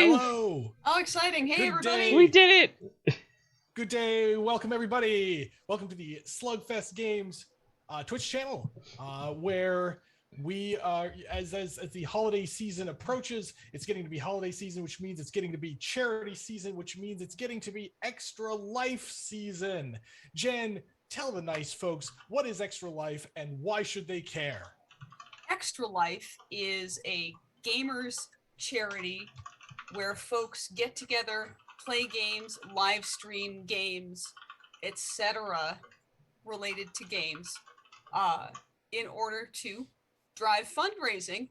Hello. Oh, exciting. Hey, Good everybody. day. We did it. Good day. Welcome, everybody. Welcome to the SlugFest Games Twitch channel, where we are, as the holiday season approaches, it's getting to be holiday season, which means it's getting to be charity season, which means it's getting to be Extra Life season. Jen, tell the nice folks, what is Extra Life and why should they care? Extra Life is a gamers charity where folks get together, play games, live stream games, etc. related to games in order to drive fundraising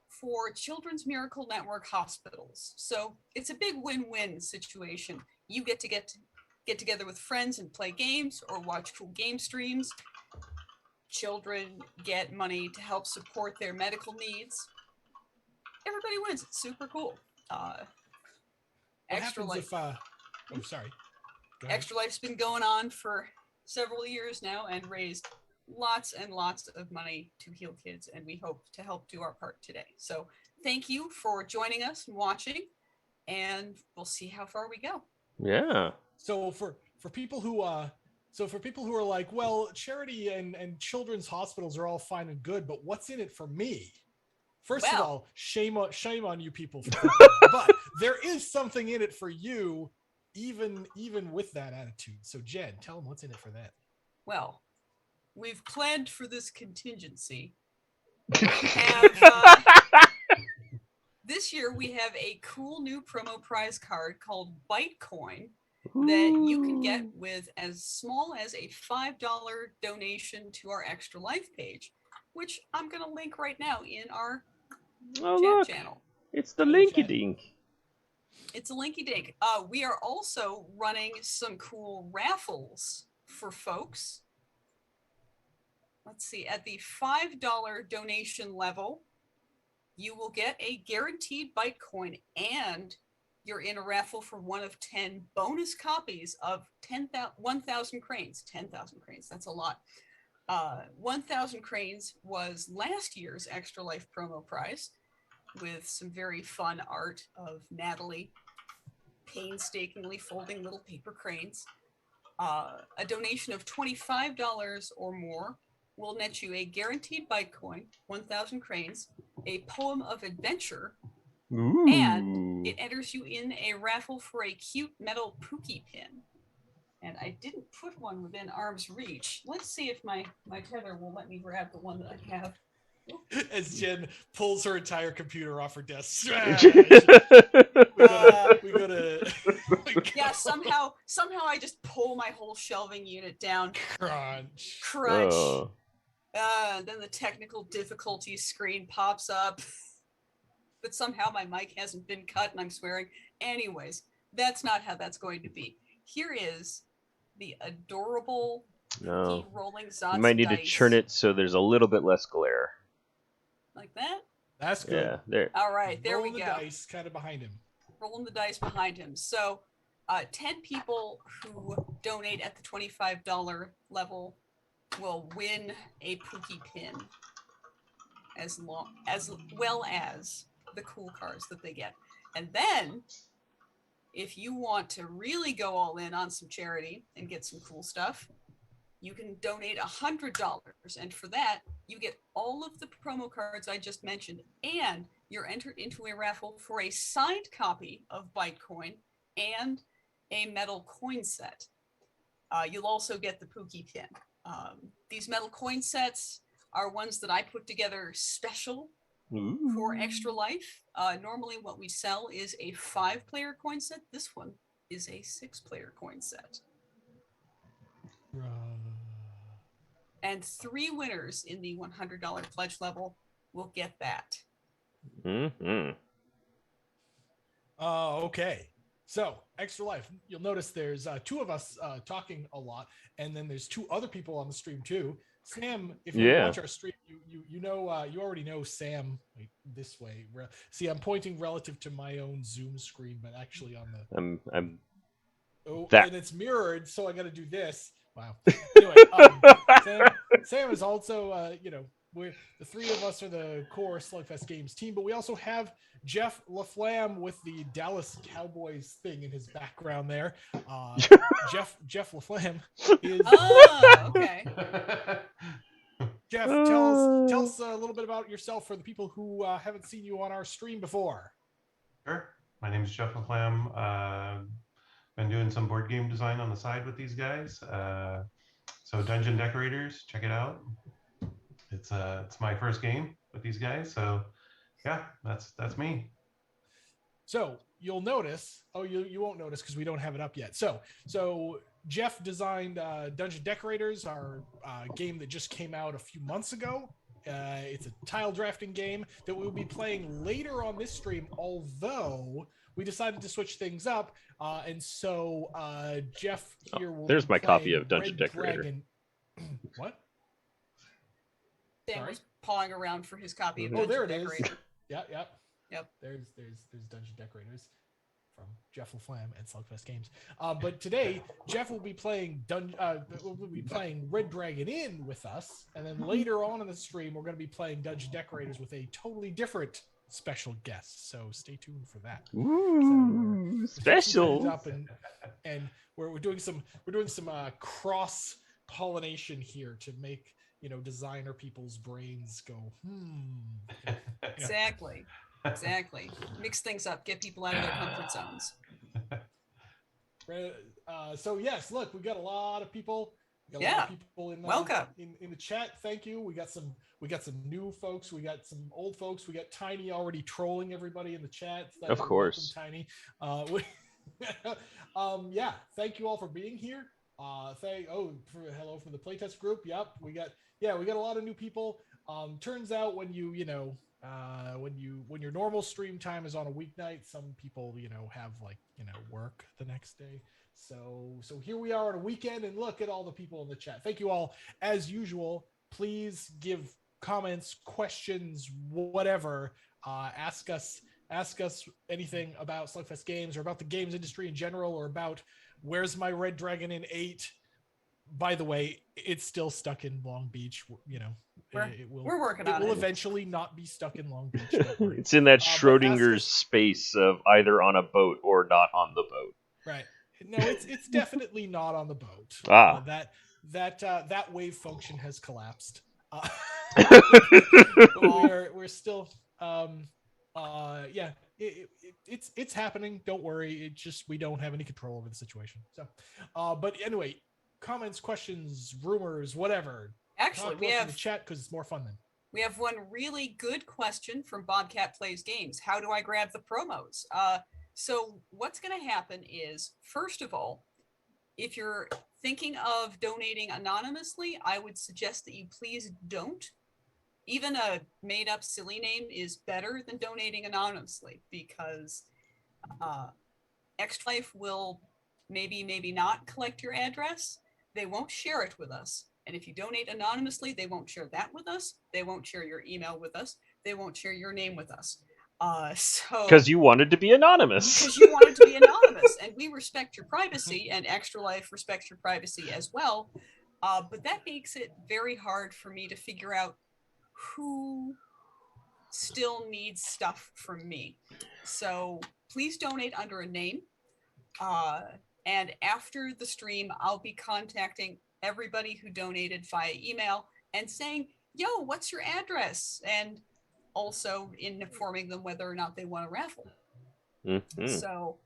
for Children's Miracle Network hospitals. So it's a big win-win situation. You get together with friends and play games or watch cool game streams. Children get money to help support their medical needs. Everybody wins. It's super cool. Extra Life. Sorry. Extra Life's been going on for several years now and raised lots and lots of money to heal kids, and we hope to help do our part today. So thank you for joining us and watching, and we'll see how far we go. Yeah. So for people who are like, well, charity and children's hospitals are all fine and good, but what's in it for me? First of all, shame on you people for that. But there is something in it for you, even with that attitude. So Jen, tell them what's in it for that. Well, we've planned for this contingency. This year we have a cool new promo prize card called Bytecoin that you can get with as small as a $5 donation to our Extra Life page, which I'm going to link right now in our chat channel. It's the Linky Dink. It's a Linky Dink. We are also running some cool raffles for folks. Let's see, at the $5 donation level, you will get a guaranteed Bytecoin, and you're in a raffle for one of 10 bonus copies of 1,000 Cranes. 10,000 Cranes, that's a lot. 1,000 Cranes was last year's Extra Life promo prize with some very fun art of Natalie painstakingly folding little paper cranes. A donation of $25 or more will net you a guaranteed Bytecoin, 1,000 Cranes, a poem of adventure, and it enters you in a raffle for a cute metal Pookie pin. And I didn't put one within arm's reach. Let's see if my tether will let me grab the one that I have. As Jen pulls her entire computer off her desk. Yeah, somehow I just pull my whole shelving unit down. Crunch. Oh. Then the technical difficulties screen pops up. But somehow my mic hasn't been cut and I'm swearing. Anyways, that's not how that's going to be. Here is the adorable rolling Zotz. You might need dice. to churn it so there's a little bit less glare. Like that? That's good. Yeah, there. All right, there Rolling we go. The dice kind of behind him. Rolling the dice behind him. So 10 people who donate at the $25 level will win a Pookie pin, as well as the cool cards that they get. And then, if you want to really go all in on some charity and get some cool stuff, you can donate $100. And for that, you get all of the promo cards I just mentioned, and you're entered into a raffle for a signed copy of Bytecoin and a metal coin set. You'll also get the Pookie pin. These metal coin sets are ones that I put together special for Extra Life. Normally what we sell is a 5-player coin set. This one is a 6-player coin set. And 3 winners in the $100 pledge level will get that. Okay. So, Extra Life, you'll notice there's 2 of us talking a lot, and then there's 2 other people on the stream too. Sam, if you watch our stream, you know you already know Sam. Like, this way. See, I'm pointing relative to my own Zoom screen, but actually on the. And it's mirrored, so I got to do this. Wow. Anyway, Sam is also we're the three of us are the core SlugFest Games team, but we also have Jeff LaFlam with the Dallas Cowboys thing in his background there. Jeff LaFlam is. Oh, okay. Jeff, tell us a little bit about yourself for the people who haven't seen you on our stream before. Sure. My name is Jeff LaFlam. Been doing some board game design on the side with these guys. So Dungeon Decorators, check it out. It's my first game with these guys. So yeah, that's me. So you'll notice. Oh, you won't notice because we don't have it up yet. So Jeff designed Dungeon Decorators, our game that just came out a few months ago. It's a tile drafting game that we'll be playing later on this stream, although we decided to switch things up. And so Jeff here will there's be my copy playing of Dungeon Red Decorator. Dragon. What? Dan Sorry? was pawing around for his copy of Oh, Dungeon there it is. Decorator. Yep. There's Dungeon Decorators from Jeff LaFlam and SlugFest Games. But today, Jeff will be playing Red Dragon Inn with us, and then later on in the stream, we're going to be playing Dungeon Decorators with a totally different special guest. So stay tuned for that. Ooh, special. Up and we're doing some cross pollination here to make designer people's brains go Exactly. Mix things up, get people out of their comfort zones. So yes, look, we've got a lot of people. A lot of people in welcome in the chat. Thank you. We got some new folks. We got some old folks. We got Tiny already trolling everybody in the chat. Of course, Tiny. Yeah. Thank you all for being here. Hello from the playtest group. Yep, we got a lot of new people. Turns out when when your normal stream time is on a weeknight, some people have work the next day. So here we are on a weekend, and look at all the people in the chat. Thank you all as usual. Please give comments, questions, whatever. Ask us anything about SlugFest Games or about the games industry in general, or about where's my Red Dragon in 8. By the way, it's still stuck in Long Beach. We're working on it. It will eventually not be stuck in Long Beach. Don't worry. It's in that Schrodinger's space of either on a boat or not on the boat. Right. No, it's definitely not on the boat. That wave function has collapsed. We're still it's happening. Don't worry. It just we don't have any control over the situation. So, but anyway, comments, questions, rumors, whatever. Actually, we have in the chat because it's more fun then. We have one really good question from Bobcat Plays Games. How do I grab the promos? So what's going to happen is, first of all, if you're thinking of donating anonymously, I would suggest that you please don't. Even a made-up silly name is better than donating anonymously, because Extra Life will maybe not collect your address. They won't share it with us. And if you donate anonymously, they won't share that with us. They won't share your email with us. They won't share your name with us. Because you wanted to be anonymous. Because you wanted to be anonymous, and we respect your privacy, and Extra Life respects your privacy as well. But that makes it very hard for me to figure out who still needs stuff from me. So please donate under a name. And after the stream, I'll be contacting everybody who donated via email and saying, yo, what's your address? And also informing them whether or not they want a raffle. Mm-hmm. So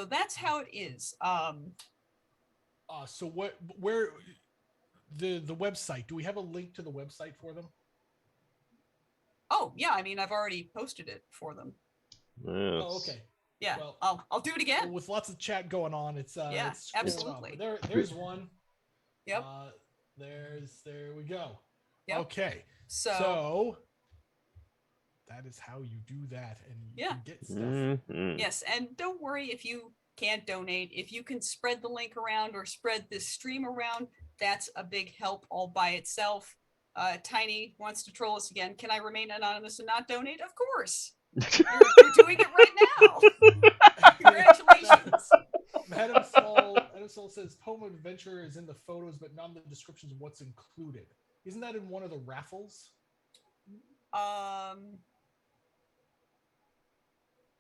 that's how it is. So where the website, do we have a link to the website for them? Oh yeah, I mean, I've already posted it for them. Yes. Oh, okay. Yeah, well, I'll do it again. With lots of chat going on, it's it's absolutely. There's one. Yep. There we go. Yep. Okay. So that is how you do that, and you get stuff. Mm-hmm. Yes, and don't worry if you can't donate. If you can spread the link around or spread this stream around, that's a big help all by itself. Tiny wants to troll us again. Can I remain anonymous and not donate? Of course. You're doing it right now. Congratulations. Madam Saul says Home Adventure is in the photos, but not in the descriptions of what's included. Isn't that in one of the raffles?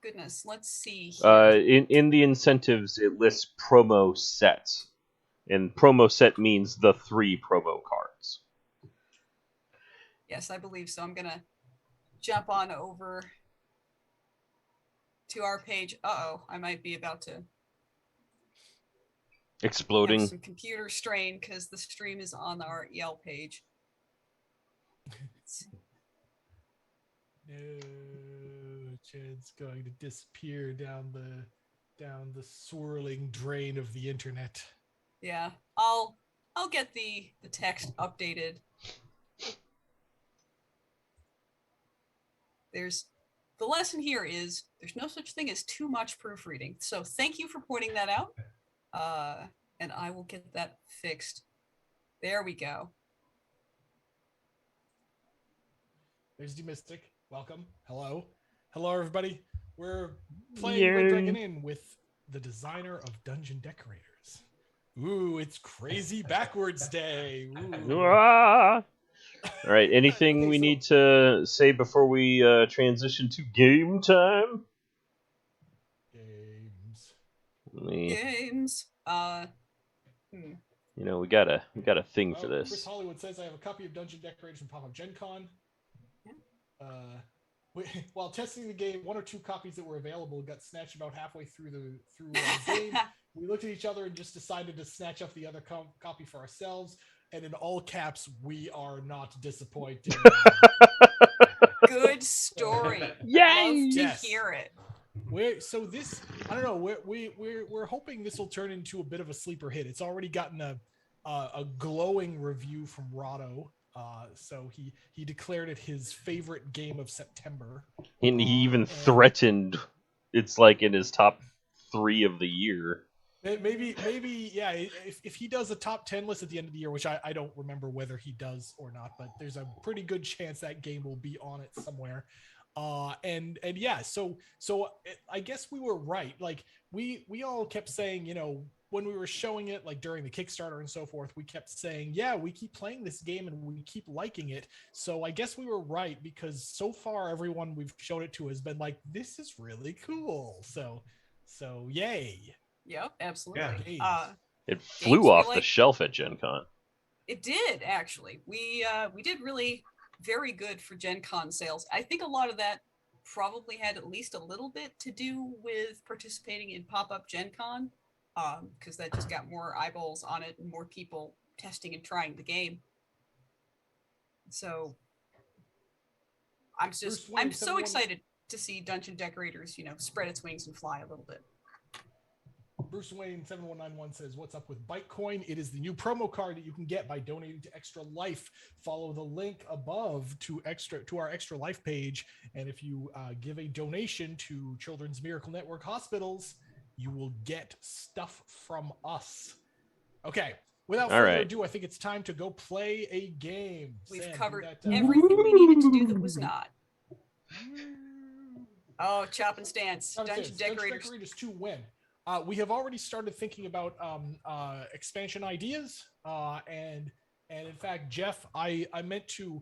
Goodness, let's see here. In the incentives, it lists promo set, and promo set means the 3 promo cards. Yes, I believe so. I'm gonna jump on over to our page. I might be about to Exploding. have some computer strain because the stream is on our Yelp page. No, Jed's going to disappear down the swirling drain of the internet. Yeah, I'll get the text updated. The lesson here is there's no such thing as too much proofreading. So thank you for pointing that out. And I will get that fixed. There we go. There's Demystic. Welcome. Hello, everybody. We're playing Red Dragon Inn with the designer of Dungeon Decorators. Ooh, it's crazy backwards day. All right. Anything we need to say before we transition to game time? Games. We got a thing for this. Chris Hollywood says I have a copy of Dungeon Decorators from Pop-Up Gen Con. While testing the game, 1 or 2 copies that were available got snatched about halfway through the game. We looked at each other and just decided to snatch up the other copy for ourselves. And in all caps, we are not disappointed. Good story. Yay! Love to hear it. I don't know. We're hoping this will turn into a bit of a sleeper hit. It's already gotten a glowing review from Rado. So he declared it his favorite game of September. And he even threatened it's like in his top 3 of the year. Maybe, yeah. If he does a top 10 list at the end of the year, which I don't remember whether he does or not, but there's a pretty good chance that game will be on it somewhere. And yeah, so I guess we were right. Like we all kept saying, when we were showing it, like during the Kickstarter and so forth, we kept saying, yeah, we keep playing this game and we keep liking it. So I guess we were right, because so far everyone we've shown it to has been like, this is really cool. So yay. Yep, absolutely. Yeah. It flew off the shelf at Gen Con. It did, actually. We did really very good for Gen Con sales. I think a lot of that probably had at least a little bit to do with participating in Pop-Up Gen Con, because that just got more eyeballs on it and more people testing and trying the game. So I'm so excited to see Dungeon Decorators, spread its wings and fly a little bit. Bruce Wayne 7191 says, what's up with Bytecoin? It is the new promo card that you can get by donating to Extra Life. Follow the link above to our Extra Life page, and if you give a donation to Children's Miracle Network Hospitals, you will get stuff from us. Okay, without further ado, I think it's time to go play a game. We've covered everything we needed to do that was not. Oh, Chop and Stance. Dungeon Decorators 2 win. We have already started thinking about expansion ideas, and in fact, Jeff, I meant to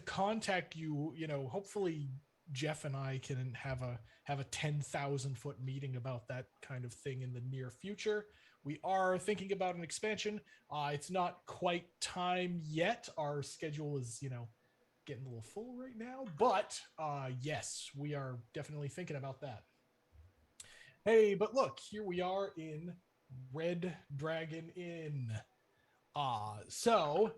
contact you. Hopefully, Jeff and I can have a 10,000 foot meeting about that kind of thing in the near future. We are thinking about an expansion. It's not quite time yet. Our schedule is getting a little full right now, but yes, we are definitely thinking about that. Hey, but look, here we are in Red Dragon Inn. So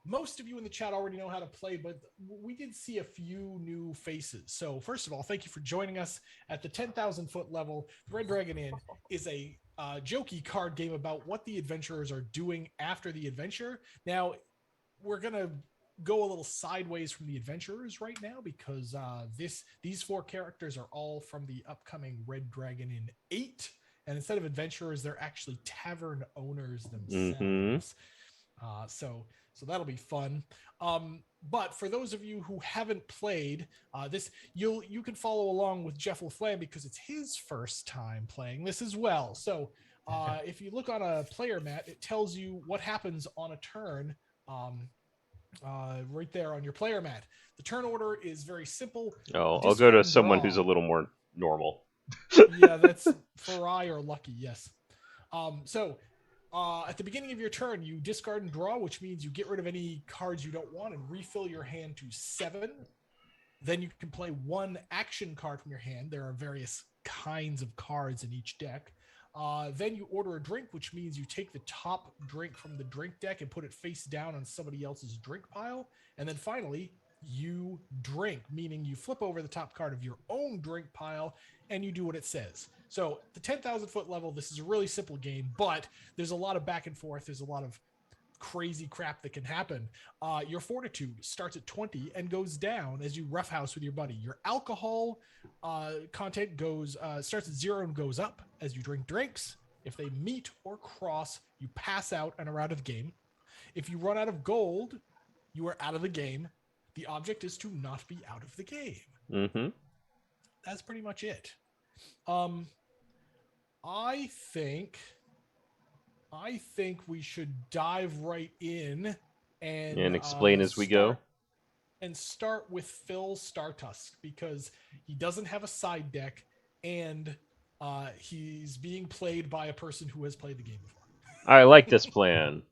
most of you in the chat already know how to play, but we did see a few new faces. So first of all, thank you for joining us at the 10,000 foot level. Red Dragon Inn is a jokey card game about what the adventurers are doing after the adventure. Now, we're going to go a little sideways from the adventurers right now, because these 4 characters are all from the upcoming Red Dragon Inn 8, and instead of adventurers, they're actually tavern owners themselves. So that'll be fun. But for those of you who haven't played this, you can follow along with Jeff LaFlam, because it's his first time playing this as well. So if you look on a player mat, it tells you what happens on a turn right there on your player mat. The turn order is very simple. Oh, I'll go Discard to and someone draw. who's a little more normal. Yeah, that's Farai or Lucky, yes. At the beginning of your turn, you discard and draw, which means you get rid of any cards you don't want and refill your hand to 7. Then you can play 1 action card from your hand. There are various kinds of cards in each deck. Then you order a drink, which means you take the top drink from the drink deck and put it face down on somebody else's drink pile. And then finally, you drink, meaning you flip over the top card of your own drink pile and you do what it says. So the 10,000 foot level, this is a really simple game, but there's a lot of back and forth. There's a lot of crazy crap that can happen. Your fortitude starts at 20 and goes down as you roughhouse with your buddy. Your alcohol content starts at 0 and goes up as you drink drinks. If they meet or cross, you pass out and are out of the game. If you run out of gold, you are out of the game. The object is to not be out of the game. Mm-hmm. That's pretty much it. I think we should dive right in and explain as we go. And start with Phil Startusk because he doesn't have a side deck and he's being played by a person who has played the game before. I like this plan.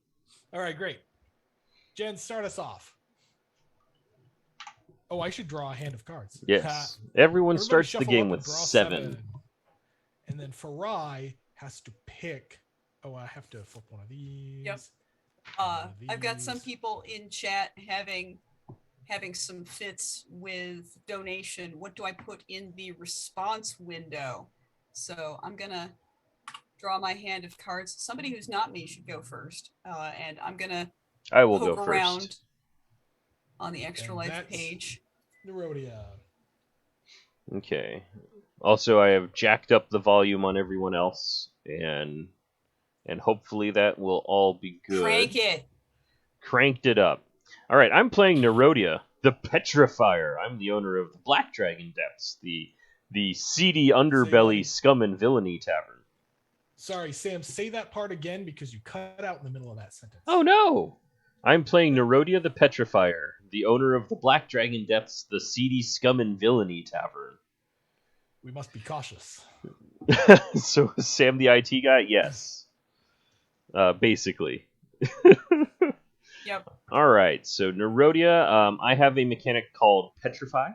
All right, great. Jen, start us off. Oh, I should draw a hand of cards. Yes. Everyone Everybody starts the shuffle game up with and draw 7. And then Farai has to pick. Oh, I have to flip one of these. Yep. I've got some people in chat having some fits with donation. What do I put in the response window? So I'm gonna draw my hand of cards. Somebody who's not me should go first, and I'm gonna I will go poke around first. on the Extra And Life that's page. Nerodia. Okay. Also, I have jacked up the volume on everyone else, and hopefully that will all be good. Crank it. Cranked it up. All right, I'm playing Nerodia, the Petrifier. I'm the owner of the Black Dragon Depths, the seedy underbelly scum and villainy tavern. Sorry, Sam, say that part again because you cut out in the middle of that sentence. Oh no! I'm playing Nerodia the Petrifier, the owner of the Black Dragon Depths, the seedy scum and villainy tavern. We must be cautious. So, Sam the IT guy? Yes. Basically. Yep. Alright, so Nerodia, I have a mechanic called Petrify,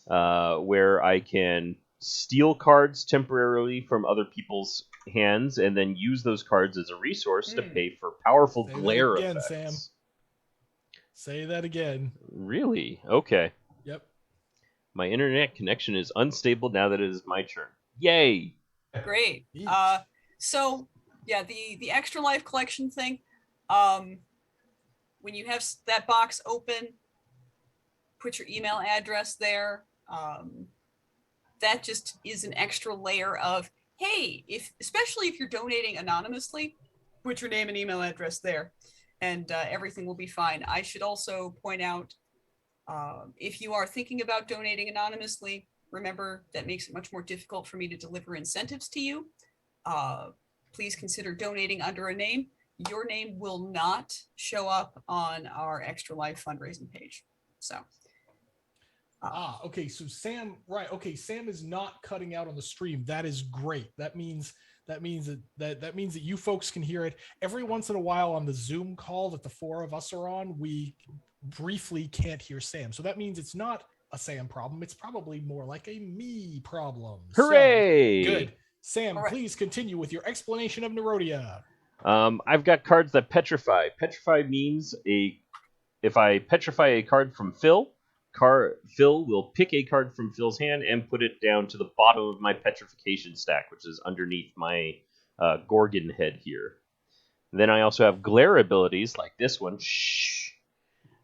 where I can steal cards temporarily from other people's hands and then use those cards as a resource to pay for powerful glare again, effects. Sam. Say that again. Really? Okay. Yep. My internet connection is unstable now that it is my turn. Yay! Great. Yeet. So yeah, the Extra Life collection thing. When you have that box open, put your email address there. That just is an extra layer of, hey, especially if you're donating anonymously, put your name and email address there, and everything will be fine. I should also point out, if you are thinking about donating anonymously, remember that makes it much more difficult for me to deliver incentives to you. Please consider donating under a name. Your name will not show up on our Extra Life fundraising page. So. Okay. So Sam, right? Okay, Sam is not cutting out on the stream. That is great. That means that you folks can hear it. Every once in a while on the Zoom call that the 4 of us are on, we briefly can't hear Sam. So that means it's not a Sam problem. It's probably more like a me problem. Hooray! So, good. Sam, right. Please continue with your explanation of Nerodia. I've got cards that petrify. Petrify means if I petrify a card from Phil, Phil will pick a card from Phil's hand and put it down to the bottom of my petrification stack, which is underneath my Gorgon head here. And then I also have glare abilities like this one,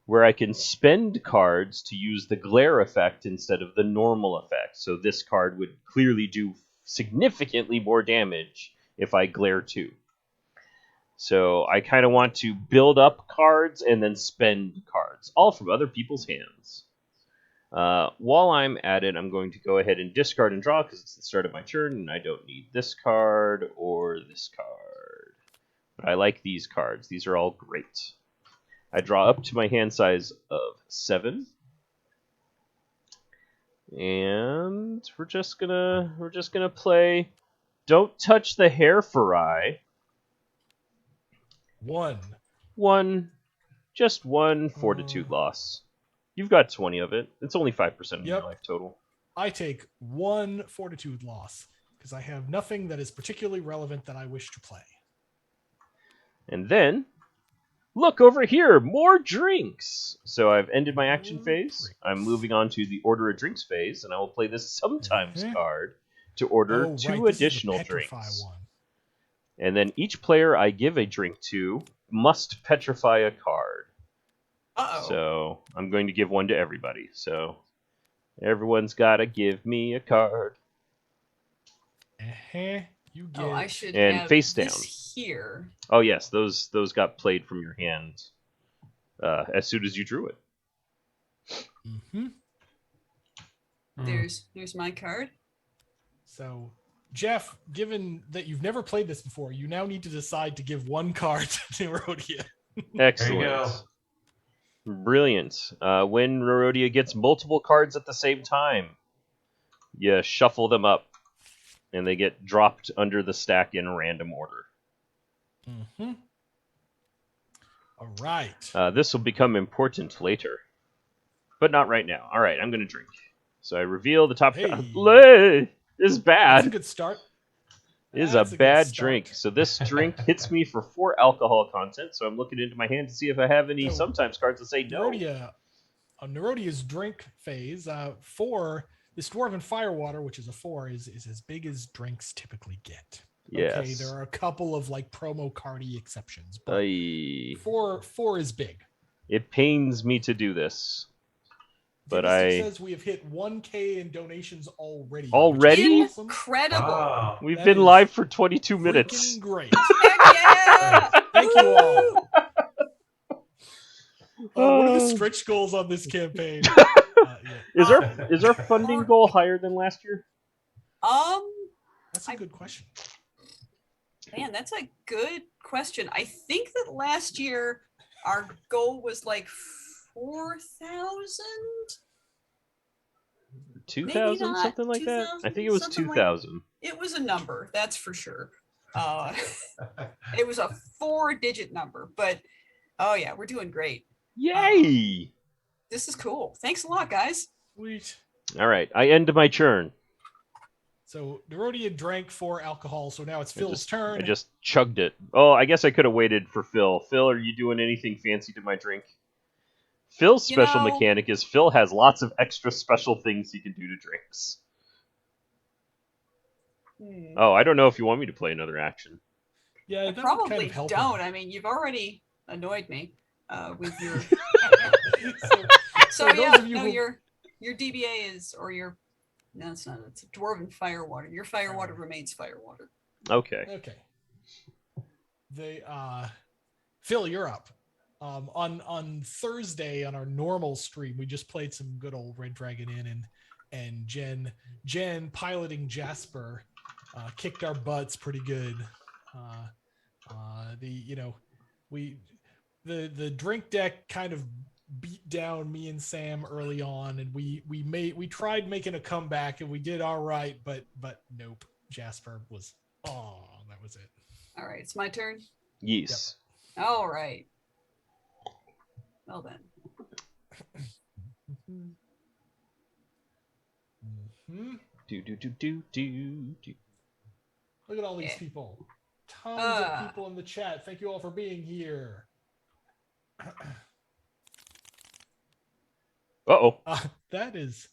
where I can spend cards to use the glare effect instead of the normal effect. So this card would clearly do significantly more damage if I glare 2. So I kind of want to build up cards and then spend cards, all from other people's hands. While I'm at it, I'm going to go ahead and discard and draw because it's the start of my turn, and I don't need this card or this card. But I like these cards. These are all great. I draw up to my hand size of 7. And we're just gonna play Don't Touch the Hair for I. 1. Just one fortitude loss. You've got 20 of it. It's only 5% of your life total. I take 1 fortitude loss because I have nothing that is particularly relevant that I wish to play. And then, look over here, more drinks. So I've ended my action phase. I'm moving on to the order a drinks phase, and I will play this sometimes card to order 2 additional drinks. One. And then each player I give a drink to must petrify a card. Uh-oh. So I'm going to give one to everybody. So everyone's got to give me a card. You get. Oh, I should and have face down. this here. Oh yes, those got played from your hand as soon as you drew it. Mm-hmm. There's my card. So, Jeff, given that you've never played this before, you now need to decide to give 1 card to Nerodia. Excellent. There you go. Brilliant. When Nerodia gets multiple cards at the same time, you shuffle them up, and they get dropped under the stack in random order. Mm-hmm. All right. This will become important later, but not right now. All right, I'm going to drink. So I reveal the top. Hey. This is bad. That's a good start. It is a bad drink. So this drink hits me for 4 alcohol content. So I'm looking into my hand to see if I have any sometimes cards that say no. Nerodia's drink phase, 4, this Dwarven Firewater, which is a 4, is as big as drinks typically get. Yes. Okay, there are a couple of like promo cardy exceptions, but 4 is big. It pains me to do this. But It says we have hit 1K in donations already. Already? Awesome. Incredible. Wow. We've been live for 22 minutes. Great. Heck yeah! Thank you all. What are the stretch goals on this campaign? Is our funding goal higher than last year? That's a good question. Man, that's a good question. I think that last year our goal was like 4,000. 2,000, something like that. I think it was 2,000. It was a number, that's for sure. It was a 4-digit number, but oh yeah, we're doing great. Yay! This is cool. Thanks a lot, guys. Sweet. All right, I end my churn. So Nerodia drank 4 alcohol, so now it's Phil's turn. I just chugged it. Oh, I guess I could have waited for Phil. Phil, are you doing anything fancy to my drink? Phil's special mechanic is Phil has lots of extra special things he can do to drinks. Oh, I don't know if you want me to play another action. Yeah, I probably don't. I mean, you've already annoyed me with your. So yeah, no, your DBA is, or your. No, it's not. It's a Dwarven Firewater. Your Firewater remains Firewater. Okay. Phil, you're up. On Thursday on our normal stream, we just played some good old Red Dragon Inn, and Jen piloting Jasper kicked our butts pretty good. The drink deck kind of beat down me and Sam early on, and we tried making a comeback, and we did all right, but nope. Jasper was that was it. All right, it's my turn. Yes. Yep. All right. Well then. Look at all these people. Tons of people in the chat. Thank you all for being here. That is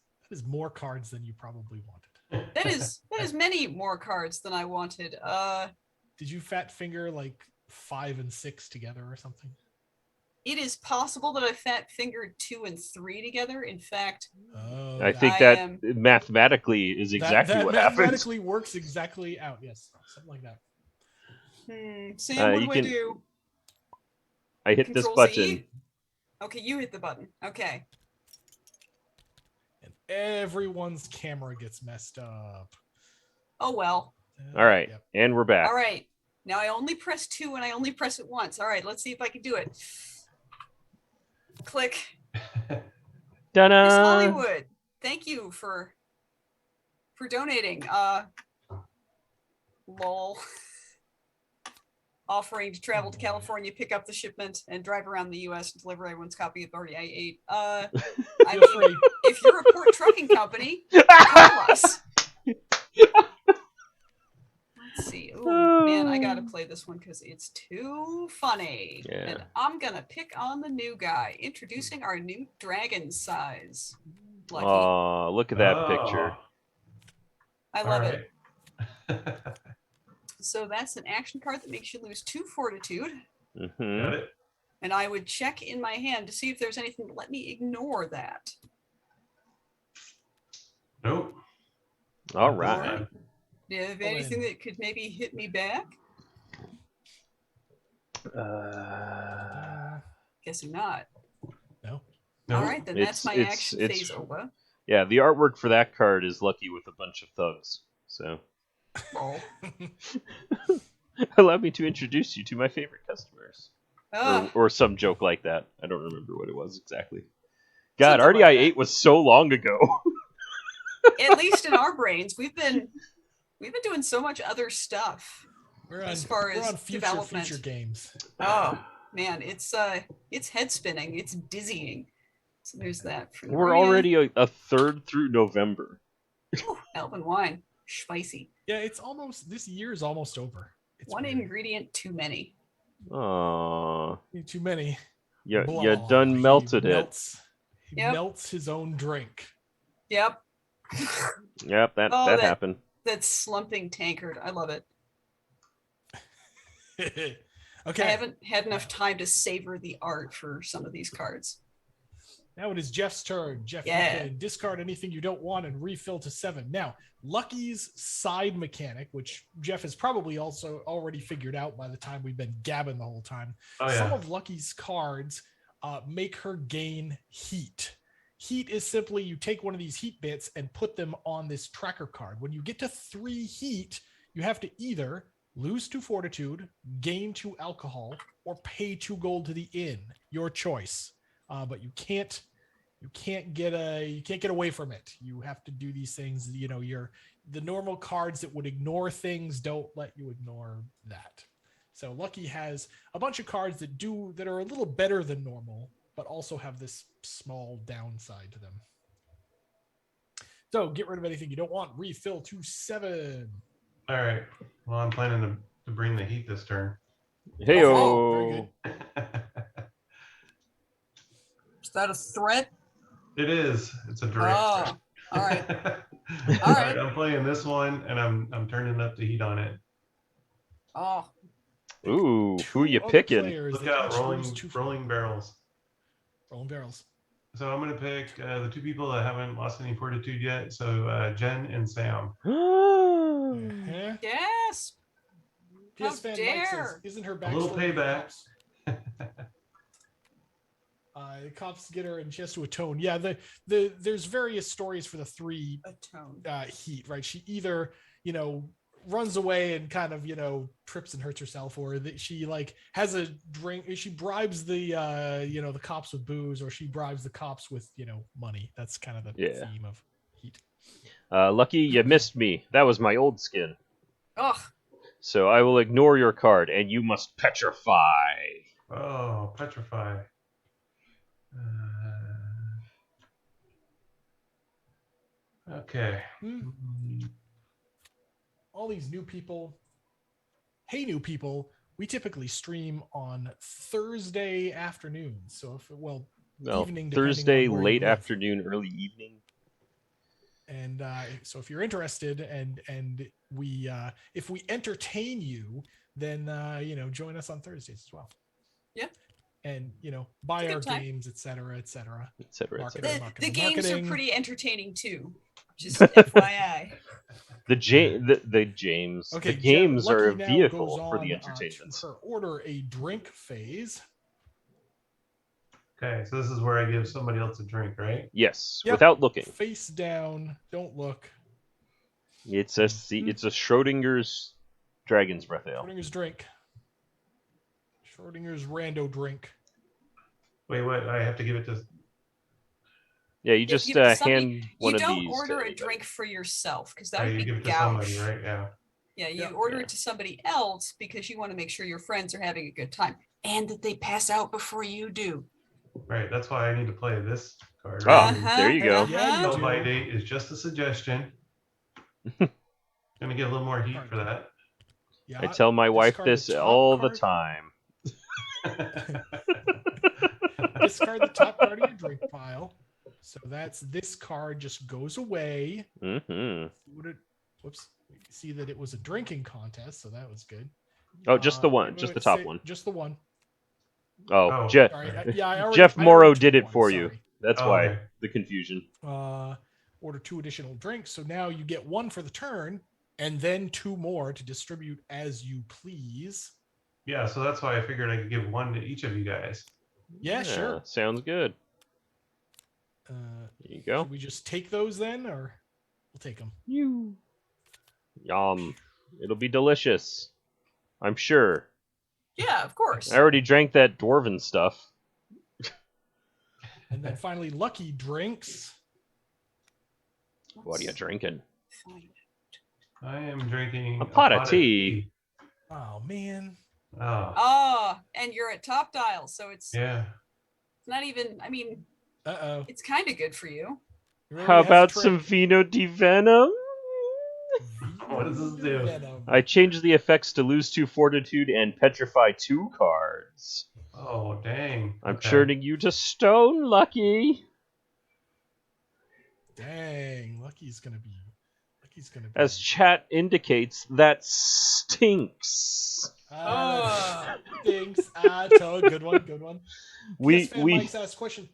more cards than you probably wanted. That is many more cards than I wanted. Did you fat finger like 5 and 6 together or something? It is possible that I fat fingered 2 and 3 together. In fact, I think that mathematically is exactly what happens. Mathematically works exactly out. Yes, something like that. Sam, what do I do? I hit this button. Okay, you hit the button. Okay. And everyone's camera gets messed up. Oh well. All right, and we're back. All right. Now I only press 2 and I only press it once. All right, let's see if I can do it. Click. Ta-da! Chris Hollywood, thank you for donating. Lol. Offering to travel to California, pick up the shipment, and drive around the U.S. and deliver everyone's copy of RDI 8. I mean, if you're a port trucking company, call us. Let's see. Oh man, I gotta play this one because it's too funny. Yeah. And I'm gonna pick on the new guy. Introducing our new dragon size. Lucky. Oh, look at that picture. I love it. So that's an action card that makes you lose 2 fortitude. Mm-hmm. Got it. And I would check in my hand to see if there's anything to let me ignore that. Nope. All right. Do you have anything that could maybe hit me back? Guessing not. No. All right, then that's my action phase over. Yeah, the artwork for that card is Lucky with a bunch of thugs. So. Oh. Allow me to introduce you to my favorite customers. Or some joke like that. I don't remember what it was exactly. God, Something RDI like 8 was so long ago. At least in our brains, we've been doing so much other stuff. We're as far as on future games. Oh man, it's head spinning. It's dizzying. So there's that. We're already a third through November. Ooh, Elven wine, spicy. Yeah, this year is almost over. It's one weird. Ingredient too many. Aww. Too many. You done melted it. He melts his own drink. Yep. Yep, that happened. That slumping tankard. I love it. Okay. I haven't had enough time to savor the art for some of these cards. Now it is Jeff's turn. Jeff, you can discard anything you don't want and refill to 7. Now, Lucky's side mechanic, which Jeff has probably also already figured out by the time we've been gabbing the whole time. Some of Lucky's cards make her gain heat. Heat is simply you take one of these heat bits and put them on this tracker card. When you get to 3 heat, you have to either lose 2 fortitude, gain 2 alcohol, or pay 2 gold to the inn. Your choice. But you can't get away from it. You have to do these things. You know, the normal cards that would ignore things don't let you ignore that. So Lucky has a bunch of cards that are a little better than normal, but also have this small downside to them. So get rid of anything you don't want. Refill to 7. All right. Well, I'm planning to bring the heat this turn. Hey-o. Very good. Is that a threat? It is. It's a direct threat. All right. All right. I'm playing this one, and I'm turning up the heat on it. Oh. Ooh, who you picking? Look out, rolling barrels. Rolling barrels. So I'm going to pick the 2 people that haven't lost any fortitude yet. So Jen and Sam. Yes. How dare! Isn't her backstory a little payback? The cops get her and she has to atone. Yeah, there's various stories for the 3 heat, right? She either, runs away and kind of, trips and hurts herself, or that she has a drink. She bribes the the cops with booze, or she bribes the cops with, money. That's kind of the theme of heat. Lucky, you missed me. That was my old skin. Ugh. So I will ignore your card, and you must petrify. Oh, petrify. Okay. All these new people. Hey, new people. We typically stream on Thursday afternoons. So evening. Thursday, late afternoon, early evening. And so if you're interested and we if we entertain you, then join us on Thursdays as well. Yeah. And buy our games, etc. The games are pretty entertaining too. Just FYI. The games are a vehicle for the entertainment. To order a drink phase. Okay, so this is where I give somebody else a drink, right? Yes, without looking. Face down, don't look. It's a Schrodinger's Dragon's Breath Ale. Schrodinger's drink. Schrodinger's rando drink. Wait, what? I have to give it to. Yeah, you You have to just give it to somebody. hand You one of don't these to order a anybody. drink for yourself because that Oh, would you be give it to somebody, gouge. right? Yeah. Yeah, you Yeah. order Yeah. it to somebody else because you want to make sure your friends are having a good time and that they pass out before you do. Right. That's why I need to play this card. Oh, Right there you go. Yeah, you Sell by do. date is just a suggestion. Gonna get a little more heat for that. Yeah. I tell my wife discard the this top all the card. time. Discard the top card of your drink pile. So that's this card just goes away. Mm-hmm. Whoops. See that it was a drinking contest, so that was good. Oh, just the one, wait, just the wait, top say- one. Just the one. Oh, Oh, Jeff. Sorry. I already, Jeff I Morrow already did took it one, for you. sorry. That's Oh, why okay. the confusion. Order 2 additional drinks. So now you get 1 for the turn, and then 2 more to distribute as you please. Yeah, so that's why I figured I could give 1 to each of you guys. Yeah, sure. Sounds good. There you go. Should we just take those then, or we'll take them? Yum. It'll be delicious. I'm sure. Yeah, of course. I already drank that dwarven stuff. And then finally, lucky drinks. What are you drinking? I am drinking A pot of tea. Oh man. Oh, Oh, and you're at top dial, so it's yeah. not even. I mean, Uh-oh. it's kind of good for you. How about some Vino di Venom? What does this do? Venom. I changed the effects to lose 2 fortitude and petrify 2 cards. Oh, dang. I'm Okay. turning you to stone, Lucky. Dang, Lucky's gonna be. As chat indicates, that stinks. Thanks. Good one. Good one. Mike's asked a question.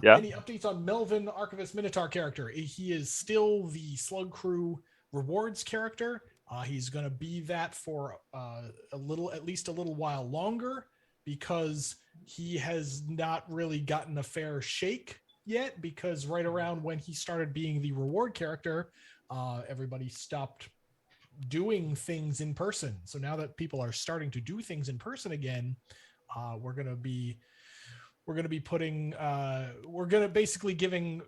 Yeah. Any updates on Melvin, Archivist Minotaur character? He is still the Slug Crew rewards character. He's going to be that for at least a little while longer, because he has not really gotten a fair shake yet, because right around when he started being the reward character, everybody stopped doing things in person. So now that people are starting to do things in person again, we're going to be basically giving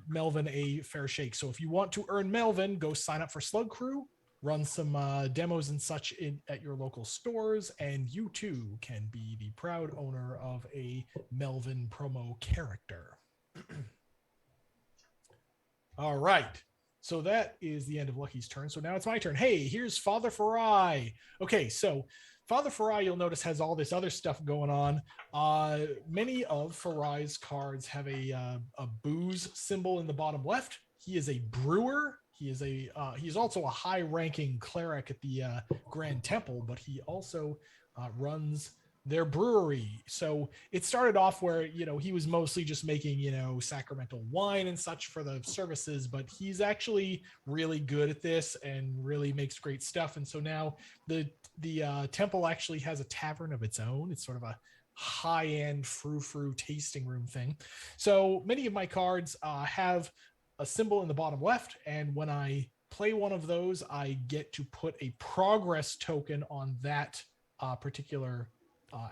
Melvin a fair shake. So if you want to earn Melvin, go sign up for Slug Crew, run some demos and such at your local stores, and you too can be the proud owner of a Melvin promo character. All right. So that is the end of Lucky's turn. So now it's my turn. Hey, here's Father Farai. Okay, so Father Farai, you'll notice, has all this other stuff going on. Many of Farai's cards have a booze symbol in the bottom left. He is a brewer. He's also a high-ranking cleric at the Grand Temple, but he also runs their brewery. So it started off where, he was mostly just making, sacramental wine and such for the services, but he's actually really good at this and really makes great stuff. And so now the temple actually has a tavern of its own. It's sort of a high-end frou-frou tasting room thing. So many of my cards have a symbol in the bottom left, and when I play one of those, I get to put a progress token on that particular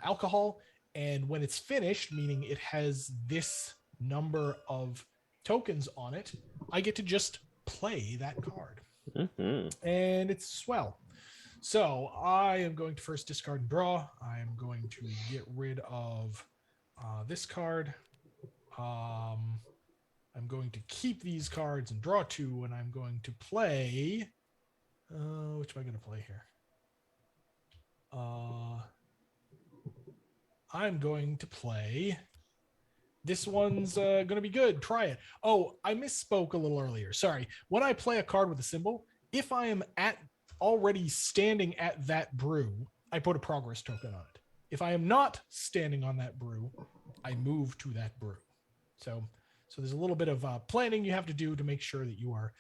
alcohol, and when it's finished, meaning it has this number of tokens on it, I get to just play that card. Mm-hmm. And it's swell. So I am going to first discard and draw. I am going to get rid of this card. I'm going to keep these cards and draw 2, and I'm going to play which am I going to play here? I'm going to play. This one's going to be good. Try it. Oh, I misspoke a little earlier. Sorry. When I play a card with a symbol, if I am already standing at that brew, I put a progress token on it. If I am not standing on that brew, I move to that brew. So there's a little bit of planning you have to do to make sure that you are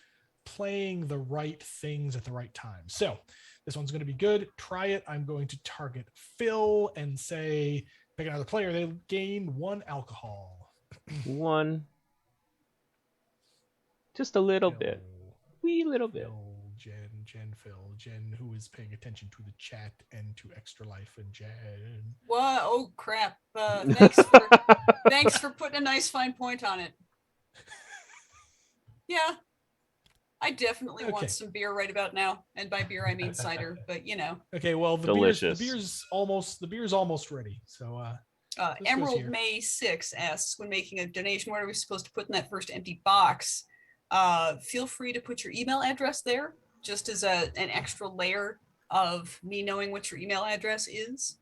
playing the right things at the right time. So this one's going to be good. Try it. I'm going to target Phil and say, pick another player. They gain 1 alcohol. 1. Just a little bit. Wee little bit. Phil Jen, Phil, Jen, who is paying attention to the chat and to Extra Life, and Jen. What? Oh crap! Thanks for putting a nice fine point on it. Yeah, I definitely want some beer right about now, and by beer I mean cider. But you know. Okay, well the beer's almost ready. So Emerald May 6 asks, when making a donation, what are we supposed to put in that first empty box? Feel free to put your email address there, just as an extra layer of me knowing what your email address is,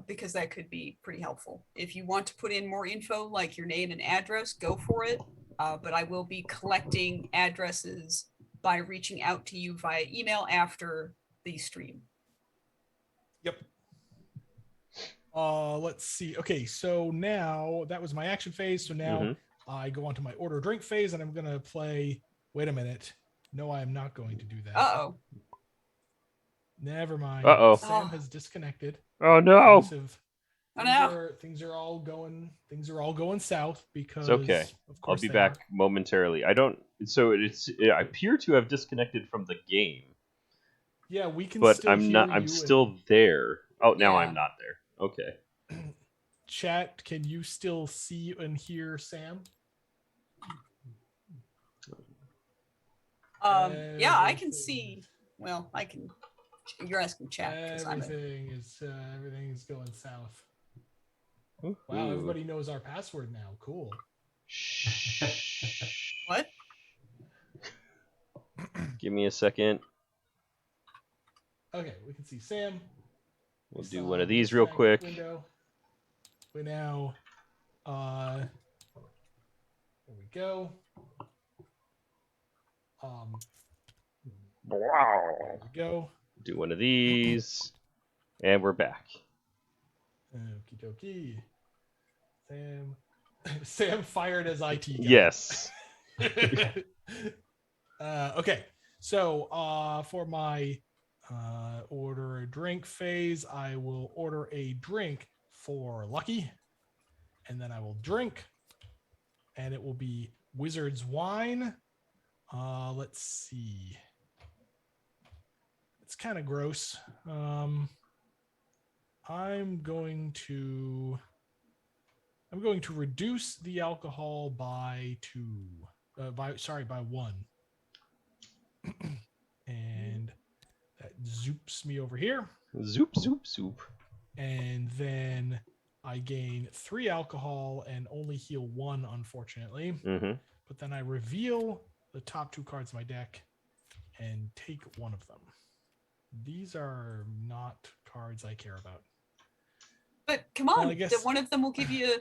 because that could be pretty helpful. If you want to put in more info, like your name and address, go for it. But I will be collecting addresses by reaching out to you via email after the stream. Yep. Let's see. Okay, so now that was my action phase. So now I go on to my order drink phase, and I'm gonna play. Wait a minute. No, I am not going to do that. Uh-oh. Never mind. Uh-oh. Sam has disconnected. Oh no. Things are all going south because. It's okay. I'll be back momentarily. I appear to have disconnected from the game. Yeah, we can. But still I'm hear not. I'm still there. Oh, now I'm not there. Okay. Chat, can you still see and hear Sam? Yeah, I can see. Well, I can. You're asking chat. Everything is going south. Ooh. Wow, everybody knows our password now. Cool. What? Give me a second. Okay, we can see Sam. We'll do one of these real quick. Window. We now, there we go. There we go. Do one of these, and we're back. Okie dokie. Sam fired as IT guy. Yes. Okay, so for my order a drink phase, I will order a drink for Lucky, and then I will drink, and it will be Wizard's Wine. Let's see. It's kind of gross. I'm going to reduce the alcohol by 1. And that zoops me over here. Zoop, zoop, zoop. And then I gain 3 alcohol and only heal 1, unfortunately. But then I reveal the top 2 cards of my deck and take one of them. These are not cards I care about. But come on, one of them will give you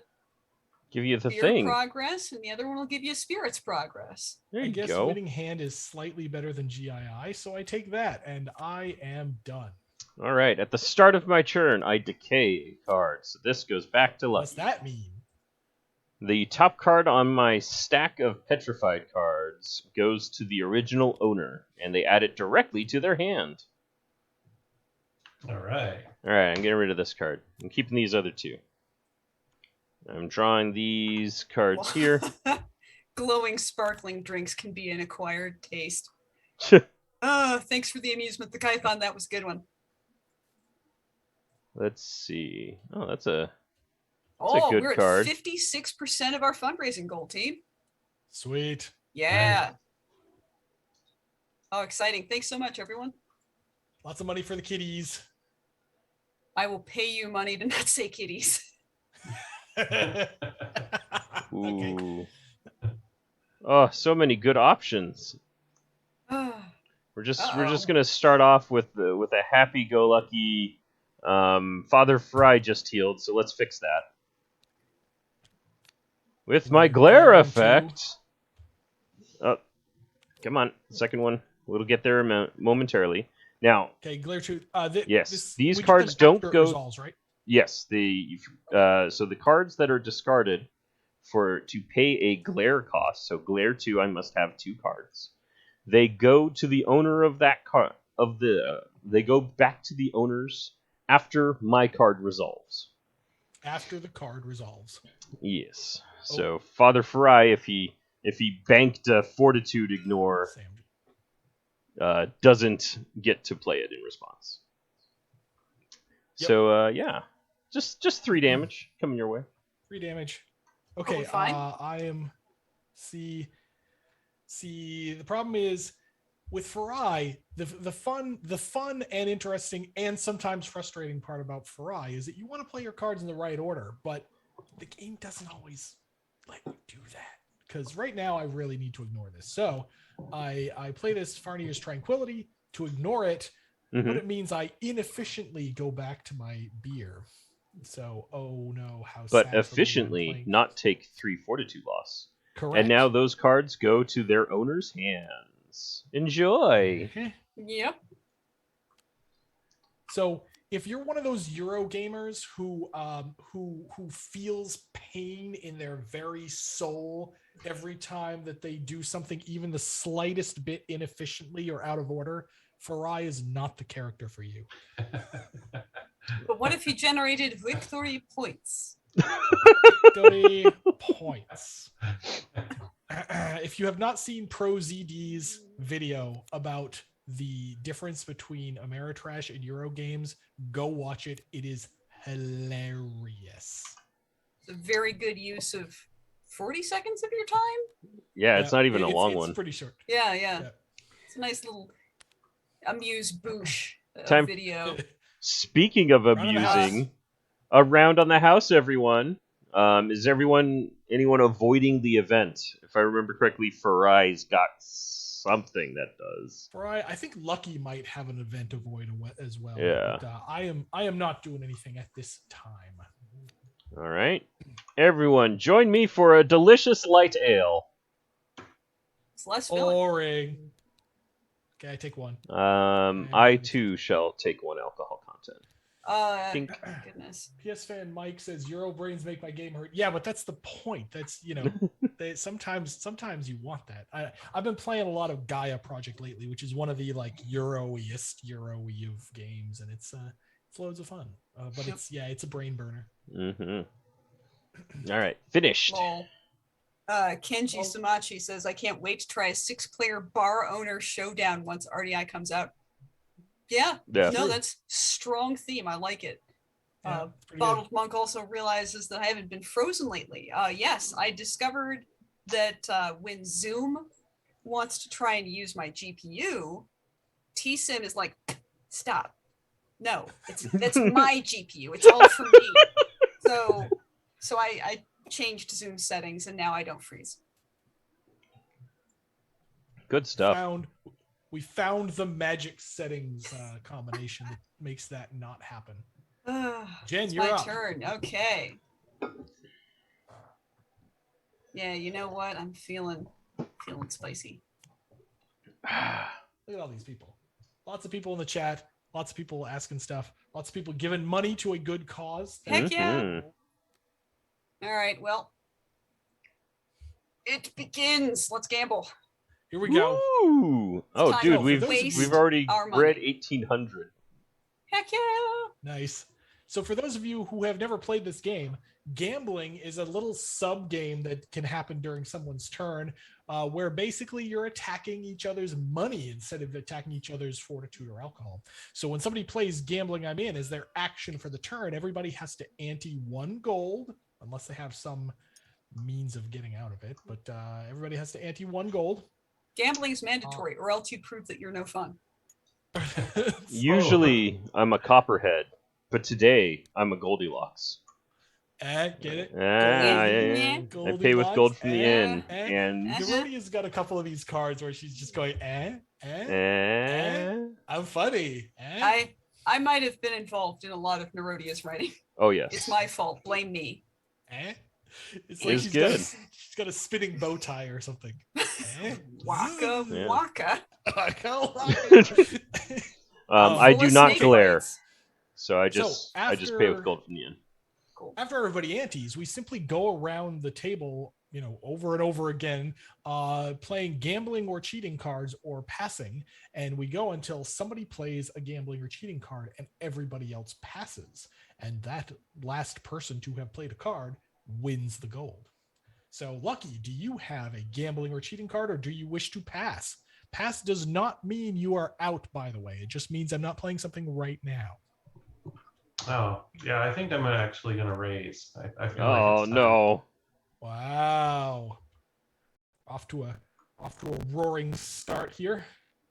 the fear thing progress, and the other one will give you spirits progress. There you I guess go. Winning Hand is slightly better than GII, so I take that, and I am done. All right. At the start of my turn, I decay a card. So this goes back to Lucky. What's that mean? The top card on my stack of petrified cards goes to the original owner, and they add it directly to their hand. All right. All right. I'm getting rid of this card. I'm keeping these other 2. I'm drawing these cards here. Glowing, sparkling drinks can be an acquired taste. Thanks for the amusement. The Kython, that was a good one. Let's see. Oh, that's a good we're card. At 56% of our fundraising goal, team. Sweet. Yeah. Nice. Oh, exciting. Thanks so much, everyone. Lots of money for the kiddies. I will pay you money to not say kitties. Ooh. Oh, so many good options. We're just gonna start off with a happy-go-lucky Father Fry just healed, so let's fix that. With my glare effect. Oh, come on, second one. We'll get there momentarily. Now, okay, glare 2. Yes, these cards don't go. Resolves, right? Yes, so the cards that are discarded to pay a glare cost. So glare 2, I must have 2 cards. They go to the owner of that card. They go back to the owners after my card resolves. After the card resolves. Yes. So Father Fry, if he banked a Fortitude Ignore, doesn't get to play it in response. Yep. So yeah, just 3 damage coming your way. 3 damage. we Okay, fine? I am. See, the problem is with Farai, the fun and interesting and sometimes frustrating part about Farai is that you want to play your cards in the right order, but the game doesn't always let you do that. Because right now I really need to ignore this. So I play this Farnier's Tranquility to ignore it, but it means I inefficiently go back to my beer. So, oh no, how But sad for me. I'm efficiently playing- not take 3 fortitude loss. Correct. And now those cards go to their owner's hands. Enjoy. Yep. So if you're one of those Euro gamers who feels pain in their very soul every time that they do something even the slightest bit inefficiently or out of order, Farai is not the character for you. But what if he generated victory points? Victory points. If you have not seen Pro ZD's video about the difference between Ameritrash and Euro games, go watch it. It is hilarious. It's a very good use of 40 seconds of your time. Yeah, it's not even a long it's one. pretty short. Yeah. Yeah. It's a nice little amuse-bouche Time- video. Speaking of Round of the house. amusing, around on the house, everyone. Is anyone avoiding the event? If I remember correctly, Farai's got something that does. Farai, I think Lucky might have an event avoid as well. Yeah. But, I am not doing anything at this time. All right, everyone, join me for a delicious light ale. It's less filling. Boring. Okay, I take one. I too shall take 1 alcohol content. Think. Goodness. PS fan Mike says Euro brains make my game hurt. Yeah, but that's the point. That's sometimes you want that. I've been playing a lot of Gaia Project lately, which is one of the like Euro-iest of games, and it's loads of fun. But it's a brain burner. All right, finished. Lol. Kenji Samachi says, I can't wait to try a 6-player bar owner showdown once RDI comes out. Yeah. No, that's strong theme. I like it. Yeah, it's pretty Bottled Monk also realizes that I haven't been frozen lately. Yes, I discovered that when Zoom wants to try and use my GPU, TSIM is like, stop. No, that's my GPU. It's all for me. So I changed Zoom settings and now I don't freeze. Good stuff. We found the magic settings combination that makes that not happen. Jen, it's you're my up. turn. Okay. Yeah, you know what? I'm feeling spicy. Look at all these people. Lots of people in the chat. Lots of people asking stuff. Lots of people giving money to a good cause. Heck yeah. All right, well, it begins. Let's gamble. Here we go. Ooh. Oh, time dude, to we've waste already our money. read 1800. Heck yeah. Nice. So for those of you who have never played this game, gambling is a little sub game that can happen during someone's turn, where basically you're attacking each other's money instead of attacking each other's fortitude or alcohol. So when somebody plays Gambling I'm In as their action for the turn, everybody has to ante 1 gold, unless they have some means of getting out of it. But everybody has to ante 1 gold. Gambling is mandatory, or else you prove that you're no fun. Usually, I'm a copperhead, but today I'm a Goldilocks. Get it? I pay with gold from the inn, and Herodia's got a couple of these cards where she's just going, I'm funny. I might have been involved in a lot of Nerodia's writing. Oh yes, It's my fault. Blame me. It's like she's got a spinning bow tie or something. Waka waka. I do not snake glare, bites. so I just pay with gold from the inn. Cool. After everybody antes, we simply go around the table, over and over again, playing gambling or cheating cards or passing, and we go until somebody plays a gambling or cheating card and everybody else passes, and that last person to have played a card wins the gold. So, Lucky, do you have a gambling or cheating card, or do you wish to pass? Pass does not mean you are out, by the way. It just means I'm not playing something right now. Oh, yeah, I think I'm actually going to raise. I feel like Oh it's time. no. Wow. Off to a roaring start here.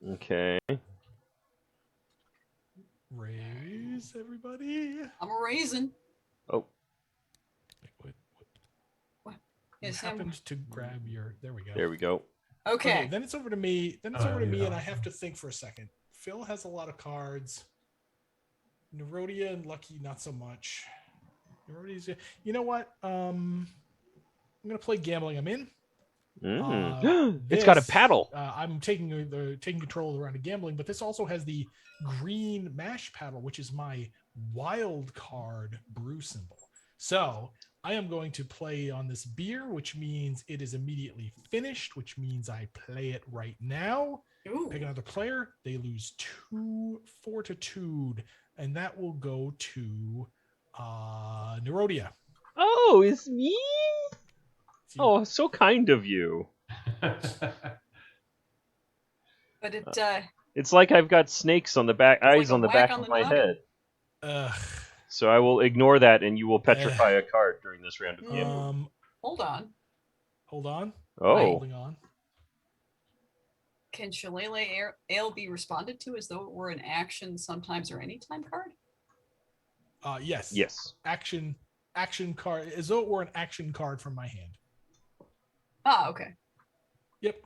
Okay. Raise, everybody. I'm a raisin. Oh. What? Yes, You happened to grab your. There we go. There we go. Okay. Then it's over to me. And I have to think for a second. Phil has a lot of cards. Nerodia and Lucky, not so much. Nerodia's. You know what? I'm gonna play gambling. I'm in. It's got a paddle. I'm taking control of the round of gambling, but this also has the green mash paddle, which is my wild card brew symbol. So I am going to play on this beer, which means it is immediately finished, which means I play it right now. Ooh. Pick another player. They lose 2 fortitude, and that will go to Nerodia. Oh, it's me? Oh, so kind of you. But it It's like I've got snakes on the back, eyes like a on the whack back on of the my noggin. head. Ugh. So I will ignore that, and you will petrify a card during this round of gambling. hold on. Hold on. Oh. Holding on. Can Shillelagh Ale be responded to as though it were an action sometimes or anytime card? Yes. Yes. Action card, as though it were an action card from my hand. Ah, okay. Yep.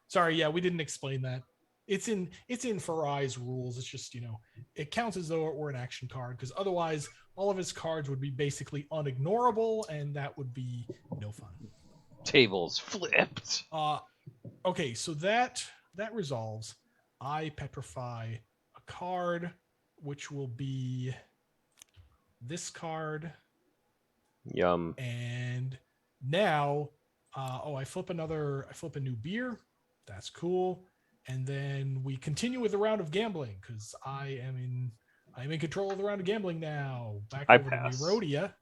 Sorry, yeah, we didn't explain that. It's in Farai's rules. It's just, it counts as though it were an action card, because otherwise all of his cards would be basically unignorable, and that would be no fun. Tables flipped. Okay, so that resolves. I petrify a card, which will be this card. Yum. And now, I flip a new beer. That's cool. And then we continue with the round of gambling, because I am in control of the round of gambling now. Back I over pass. to Nerodia.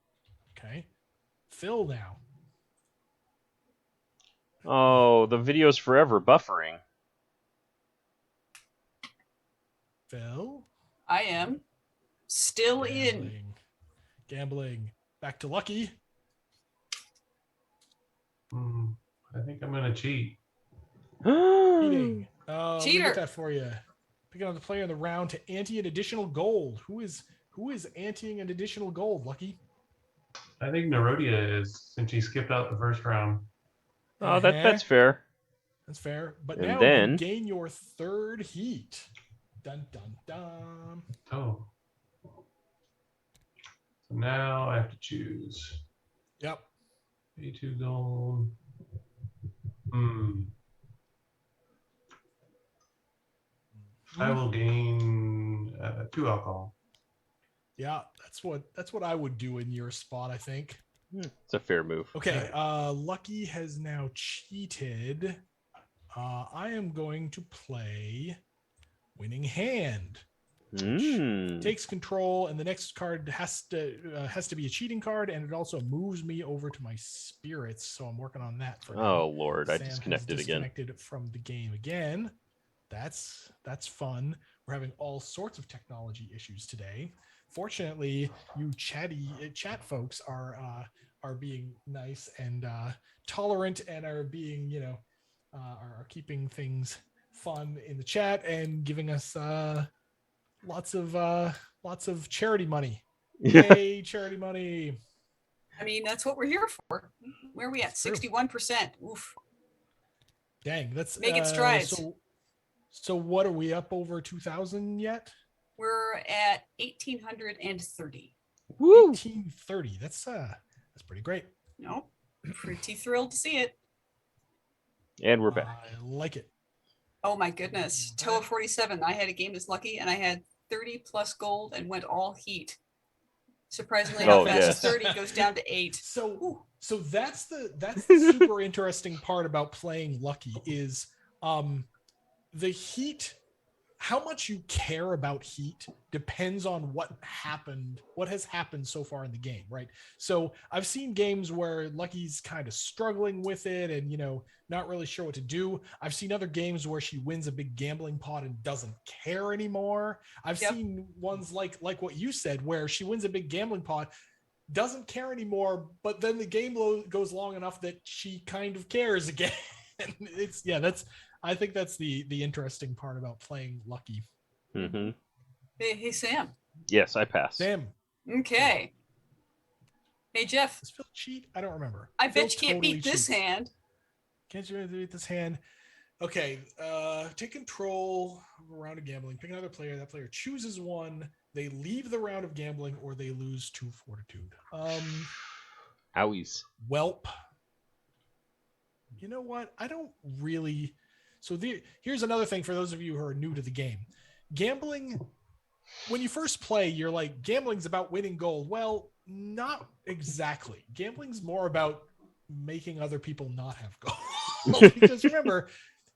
Okay. Phil now. Oh, the video's forever buffering. Phil. I am still in. Gambling. Back to Lucky. I think I'm going to cheat. Cheating. Cheater. Look at that for you. Pick another player in the round to ante an additional gold. Who is anteing an additional gold, Lucky? I think Nerodia is, since she skipped out the first round. Oh, that's fair. That's fair. But And now then you gain your third heat. Dun dun dun. Oh. So now I have to choose. Yep. A2 gold. I will gain 2 alcohol. Yeah, that's what I would do in your spot, I think. It's a fair move. Okay, Lucky has now cheated. I am going to play Winning Hand. Takes control, and the next card has to be a cheating card, and it also moves me over to my spirits. So I'm working on that for now. Oh Lord, I Sam disconnected has again. Disconnected from the game again. That's fun. We're having all sorts of technology issues today. Fortunately, you chat folks are being nice and tolerant, and are being are keeping things fun in the chat and giving us lots of charity money. Yay, charity money. I mean, that's what we're here for. Where are we at? 61%. Oof. Dang, that's making strides. So what are we up over 2,000 yet? We're at 1,830. Woo! 1,830. That's pretty great. No, pretty thrilled to see it. And we're back. I like it. Oh my goodness. Toa 47. I had a game as Lucky, and I had 30 plus gold and went all heat. Surprisingly, how fast 30 goes down to 8. So that's the super interesting part about playing Lucky is the heat how much you care about heat depends on what has happened so far in the game, right? So I've seen games where Lucky's kind of struggling with it and, not really sure what to do. I've seen other games where she wins a big gambling pot and doesn't care anymore. I've seen ones like what you said, where she wins a big gambling pot, doesn't care anymore, but then the game goes long enough that she kind of cares again. I think that's the interesting part about playing Lucky. Mm-hmm. Hey, Sam. Yes, I pass. Sam. Okay. Hey, Jeff. Does Phil cheat? I don't remember. I Phil bet you can't beat this hand. Can't you beat this hand? Okay. Take control of a round of gambling. Pick another player. That player chooses one. They leave the round of gambling, or they lose 2 fortitude. Owies. Welp. You know what? I don't really. So here's another thing for those of you who are new to the game. Gambling, when you first play, you're like, gambling's about winning gold. Well, not exactly. Gambling's more about making other people not have gold. Because remember,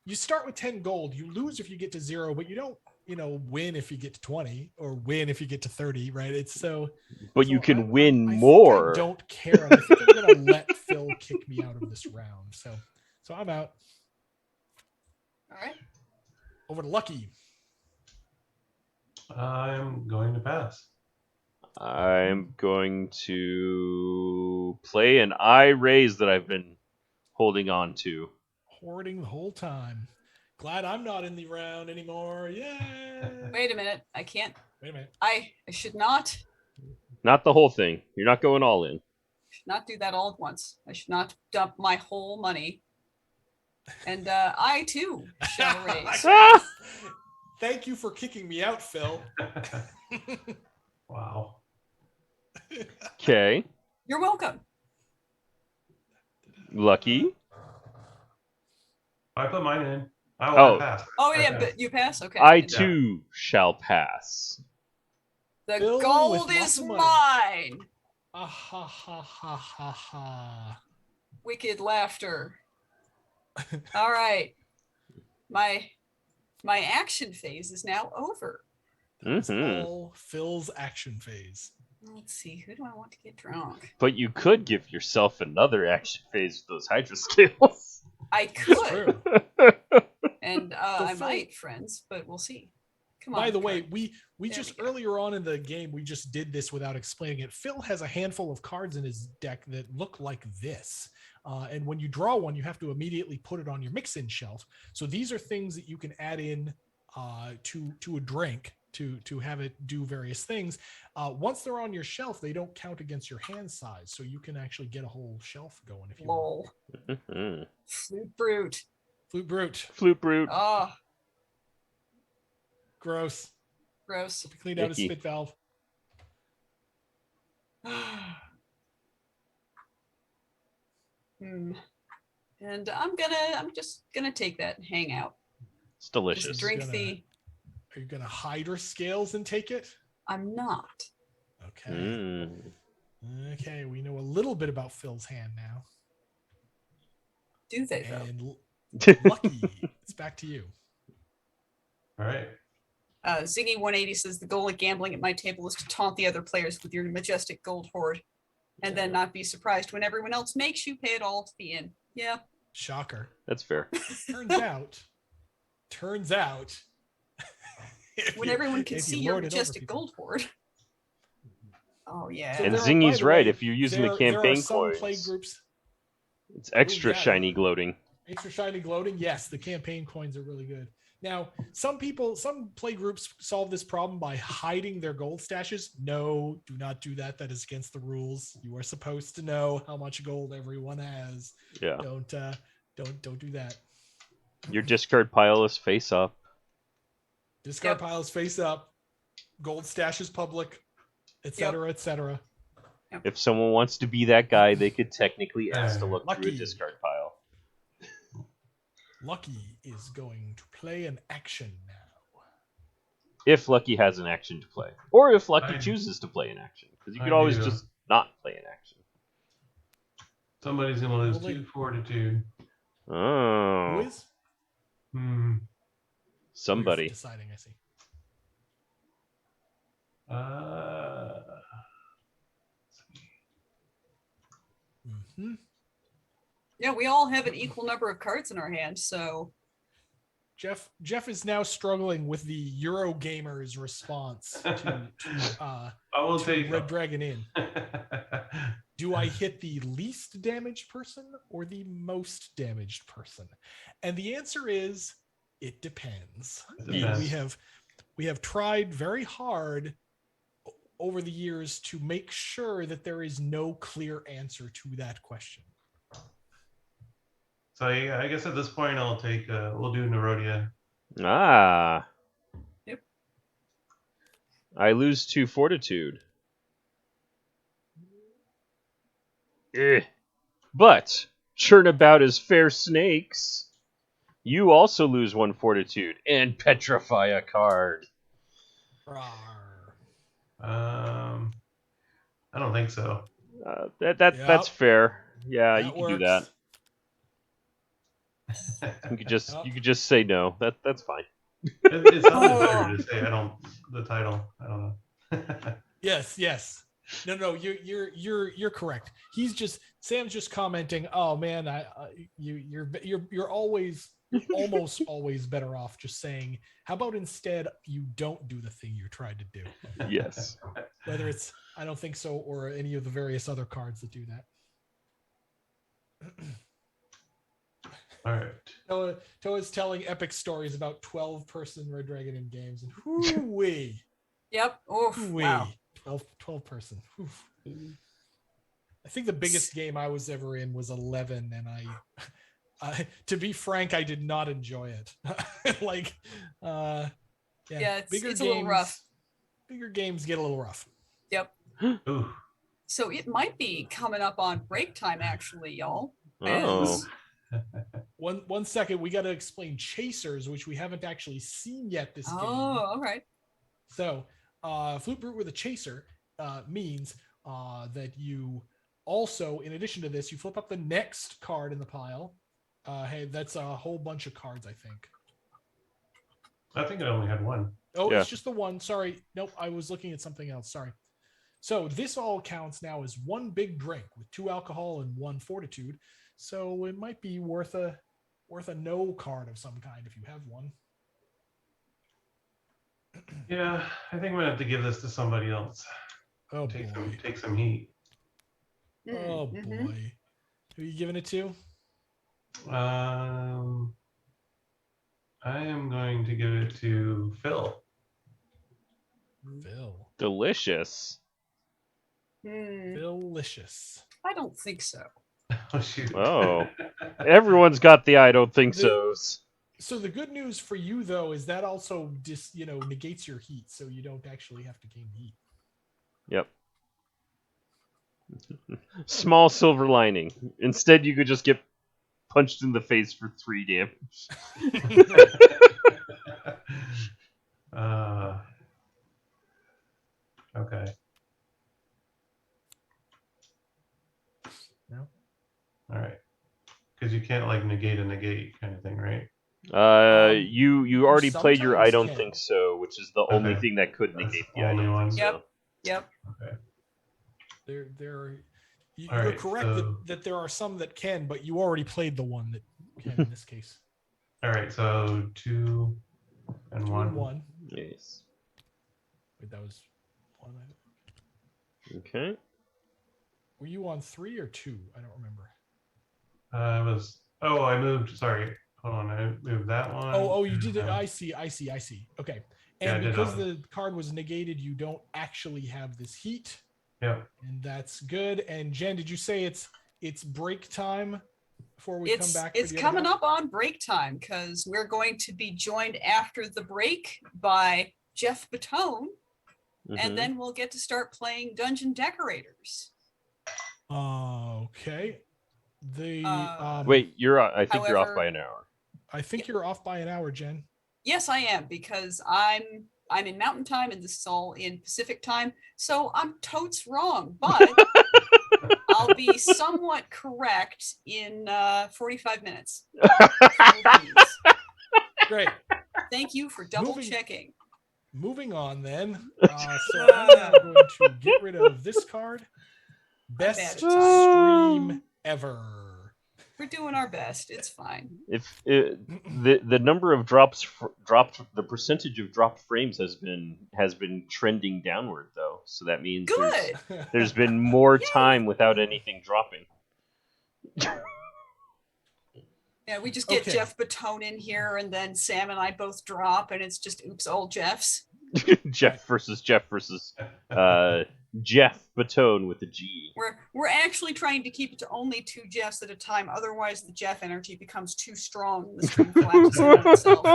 you start with 10 gold. You lose if you get to 0, but you don't, win if you get to 20 or win if you get to 30, right? It's so. But so you can win I more. I don't care. I think I'm going to let Phil kick me out of this round. So I'm out. All right. Over to Lucky. I'm going to pass. I'm going to play an eye raise that I've been holding on to. Hoarding the whole time. Glad I'm not in the round anymore. Yeah. Wait a minute. I can't. Wait a minute. I should not Not the whole thing. You're not going all in. do that all at once. I should not dump my whole money. And I too shall raise. Thank you for kicking me out, Phil. Wow. Okay. You're welcome. Lucky. I put mine in. Oh. I passed. Oh, I yeah, passed. but you pass? Okay. I too shall pass. The Phil gold with is lots of money. mine. Ah, ha, ha, ha, ha, ha. Wicked laughter. All right. My action phase is now over. That's Mhm. all Phil's action phase. Let's see. Who do I want to get drunk? But you could give yourself another action phase with those Hydra scales. I That's could. true. And So I Phil- might, friends, but we'll see. Come on. By the way, card. we There just we go. earlier on in the game, we just did this without explaining it. Phil has a handful of cards in his deck that look like this. And when you draw one, you have to immediately put it on your mix-in shelf. So these are things that you can add in to a drink to have it do various things. Once they're on your shelf, they don't count against your hand size. So you can actually get a whole shelf going if you want. Lol. Mhm. Flute brute. Flute Brute. Flute Brute. Oh, Gross. gross. Cleaned out his Icky. spit valve. And I'm just gonna take that and hang out. It's delicious. Just drink Gonna- the. Are you going to Hydra scales and take it? I'm not. Okay. Mm. Okay, we know a little bit about Phil's hand now. Do they though? And Lucky, it's back to you. All right. Ziggy 180 says the goal of gambling at my table is to taunt the other players with your majestic gold hoard, and then not be surprised when everyone else makes you pay it all to the inn. Yeah. Shocker. That's fair. Turns out, When everyone can if you see your lord it over majestic people. gold hoard. Oh yeah. So And there are- Zingy's by the right. way, If you're using the there are campaign some play coins, groups. it's extra yeah. shiny gloating. Extra shiny gloating. Yes, the campaign coins are really good. Now, some play groups solve this problem by hiding their gold stashes. No, do not do that. That is against the rules. You are supposed to know how much gold everyone has. Yeah. Don't do that. Your discard pile is face up. Discard Yep. piles face up. Gold stashes public, etc., etc. If someone wants to be that guy, they could technically ask to look through Lucky. a discard pile. Lucky is going to play an action now. If Lucky has an action to play. Or if Lucky I- chooses to play an action. Because you I could always do. just not play an action. Somebody's gonna lose Well, they- 2 fortitude. Oh. Who is? Somebody. Deciding, I see. Mm-hmm. Yeah, we all have an equal number of cards in our hand, so Jeff is now struggling with the Eurogamer's response to I will take Red Dragon Inn. Do I hit the least damaged person or the most damaged person? And the answer is, it depends. We have tried very hard over the years to make sure that there is no clear answer to that question. So I guess at this point I'll take. We'll do Nerodia. Ah. Yep. I lose 2 fortitude. But churn about as fair snakes. You also lose 1 fortitude and petrify a card. I don't think so. That's fair. Yeah, that you can works. do that. You could just say no. That's fine. It sounded better to say the title. I don't know. Yes. No, you're correct. Sam's just commenting. Oh man, you're almost always better off just saying, how about instead you don't do the thing you tried to do? Yes. Whether it's I don't think so or any of the various other cards that do that. All right. Toa's telling epic stories about 12-person Red Dragon in games, and whoo-wee. Yep. Oof, wow. 12 person. Oof. I think the biggest game I was ever in was 11, and I to be frank, I did not enjoy it. It's a little rough. Bigger games get a little rough. Yep. Ooh. So it might be coming up on break time, actually, y'all. Oh. One second, we got to explain chasers, which we haven't actually seen yet this game. Oh, all right. So, Flute Brute with a chaser means that you also, in addition to this, you flip up the next card in the pile. Hey, that's a whole bunch of cards, I think. I think I only had one. Oh, yeah. It's just the one. Sorry. Nope, I was looking at something else. Sorry. So this all counts now as one big drink with 2 alcohol and 1 fortitude. So it might be worth a no card of some kind if you have one. Yeah, I think I'm gonna have to give this to somebody else. Oh, take some heat. Oh boy. Who are you giving it to? I am going to give it to Phil. Phil. Delicious. Delicious. I don't think so. Oh shoot. Oh. Everyone's got the I don't think so's. So the good news for you though is that also just negates your heat, so you don't actually have to gain heat. Yep. Small silver lining. Instead, you could just get punched in the face for 3 damage. Okay. No. All right. Because you can't negate a negate kind of thing, right? You already played your I don't can. think so, which is the only thing that could negate the I don't think so. Yep. Okay. You're correct that there are some that can, but you already played the one that can in this case. All right, so 2 and 1. 2 and 1. Yes. Wait, that was 1. Okay. Were you on 3 or 2? I don't remember. I moved. Sorry. Hold on. I moved that one. Oh, you did it. I see. Okay. And because the card was negated, you don't actually have this heat. Yeah. And that's good. And Jen, did you say it's break time before we come back? It's coming up on break time because we're going to be joined after the break by Geoff Bottone, and then we'll get to start playing Dungeon Decorators. Okay. Wait, I think you're off by an hour. I think you're off by an hour, Jen. Yes, I am, because I'm in Mountain Time and this is all in Pacific Time, so I'm totes wrong, but I'll be somewhat correct in 45 minutes. Great. Thank Thank you for double Moving- checking. Moving on then. So I'm now going to get rid of this card. bad Best at time. stream ever. We're doing our best. It's fine. If the number of dropped, the percentage of dropped frames has been trending downward though, so that means Good. there's been more time without anything dropping. Yeah, we just get Okay. Geoff Bottone in here, and then Sam and I both drop, and it's just oops, all Jeffs. Jeff versus Jeff Bottone with a G. We're actually trying to keep it to only 2 Jeffs at a time. Otherwise, the Jeff energy becomes too strong, and the stream collapses in on itself.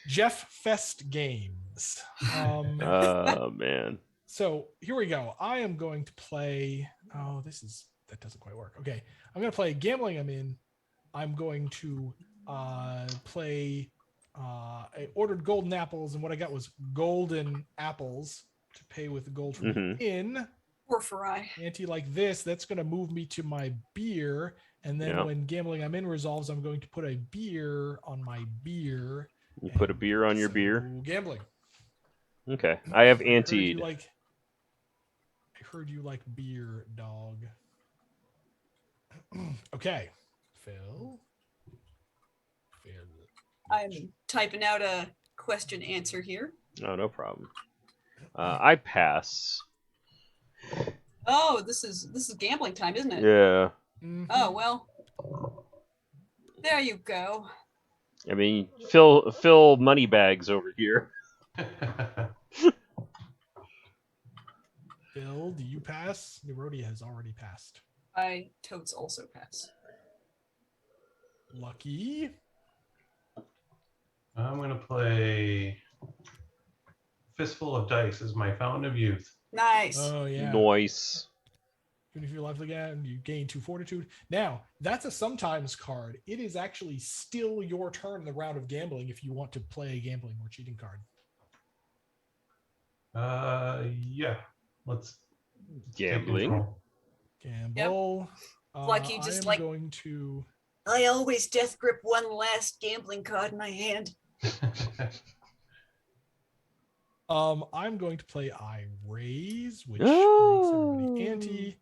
Jeff Fest Games. Oh man. So here we go. I am going to play. Oh, that doesn't quite work. Okay, I'm going to play Gambling I'm In. I'm going to play. I ordered golden apples, and what I got was golden apples to pay with the gold from the inn. Porphyry. Ante like this. That's going to move me to my beer, and then when Gambling I'm In resolves, I'm going to put a beer on my beer. You put a beer on your beer. Gambling. Okay, I have anteed. I heard you like beer, dog. Okay, Phil. I'm typing out a question answer here. Oh, no problem. I pass. Oh, this is gambling time, isn't it? Yeah. Mhm. Oh well. There you go. I mean, Phil Moneybags over here. Phil, do you pass? Nerodi has already passed. I totes also pass. Lucky. I'm going to play Fistful of Dice as my Fountain of Youth. Nice. Oh, yeah. Noise. Even if you're left again, you gain 2 fortitude. Now, that's a sometimes card. It is actually still your turn in the round of gambling if you want to play a gambling or cheating card. Yeah. Let's Gambling. take Gamble. Lucky, just I'm like- going to. I always death grip one last gambling card in my hand. control. I'm going to play I Raise, which Oh. makes everybody ante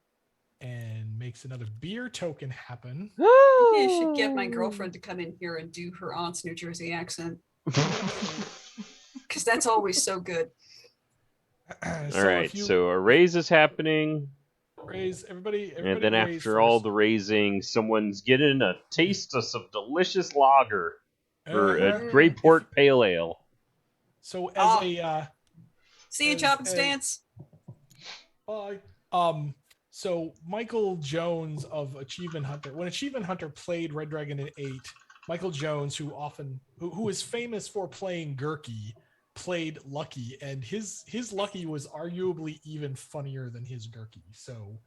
and makes another beer token happen. Maybe I should get my girlfriend to come in here and do her aunt's New Jersey accent, because that's always so good. All right, so a raise is happening, Raise everybody and then raise after all first. the raising, someone's getting a taste of some delicious lager or Uh-huh. a Greyport Pale Ale. So as Oh. a See you, As- Chop and as- Stance. bye. So Michael Jones of Achievement Hunter, when Achievement Hunter played Red Dragon in 8, Michael Jones, who is famous for playing Gurky, played Lucky, and his Lucky was arguably even funnier than his Gurky. So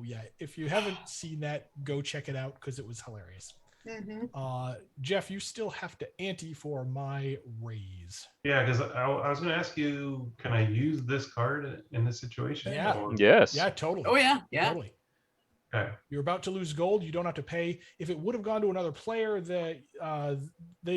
yeah, if you haven't seen that, go check it out because it was hilarious. Mm-hmm. Jeff, you still have to ante for my raise. Yeah, because I was going to ask you, can I use this card in this situation? Yeah. Or- Yes. Yeah, totally. Oh yeah, yeah. Totally. Okay. You're about to lose gold. You don't have to pay. If it would have gone to another player, they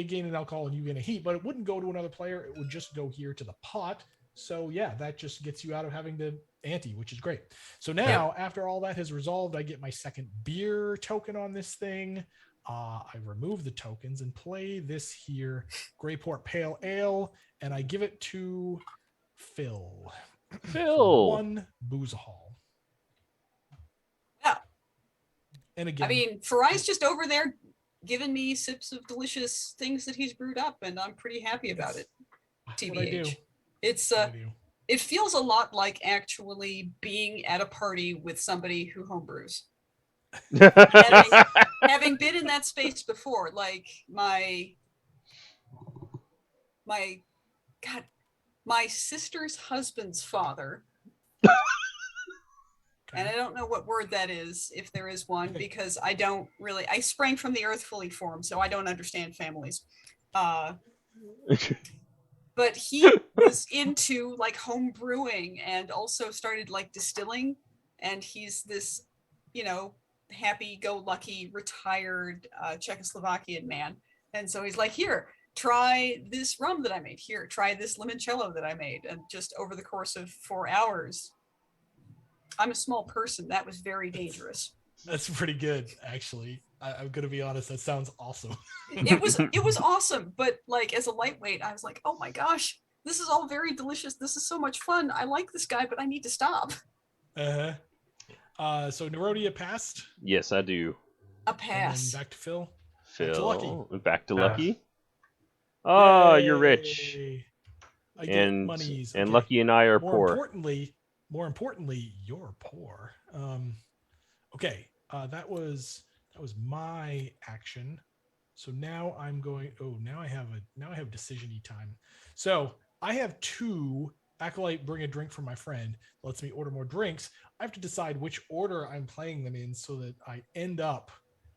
gain an alcohol and you gain a heat, but it wouldn't go to another player. It would just go here to the pot. So yeah, that just gets you out of having to ante, which is great. So now, after all that has resolved, I get my second beer token on this thing. I remove the tokens and play this here Greyport Pale Ale, and I give it to Phil. Phil. 1 Boozahol. Yeah. And again, I mean, Farai's just over there giving me sips of delicious things that he's brewed up, and I'm pretty happy about it. what I do. TBH. It's What I do. it feels a lot like actually being at a party with somebody who homebrews. Having been in that space before, like my sister's husband's father, and I don't know what word that is, if there is one, because I sprang from the earth fully formed, so I don't understand families. But he was into like home brewing and also started like distilling, and he's this, happy-go-lucky, retired Czechoslovakian man. And so he's like, here, try this rum that I made. Here, try this limoncello that I made. And just over the course of 4 hours, I'm a small person. That was very dangerous. That's pretty good, actually. I'm gonna be honest. That sounds awesome. It was awesome, but like as a lightweight, I was like, oh my gosh, this is all very delicious. This is so much fun. I like this guy, but I need to stop. So Nerodia passed. Yes, I do. A pass. And then back to Phil. Phil, Lucky. back to Lucky. Oh, you're Yay. rich. I get monies. And Okay. Lucky and I are More poor. importantly, you're poor. Okay. That was my action. So now I'm going. Oh, now I have decision-y time. So I have 2 Acolyte bring a drink for my friend. Lets me order more drinks. I have to decide which order I'm playing them in so that I end up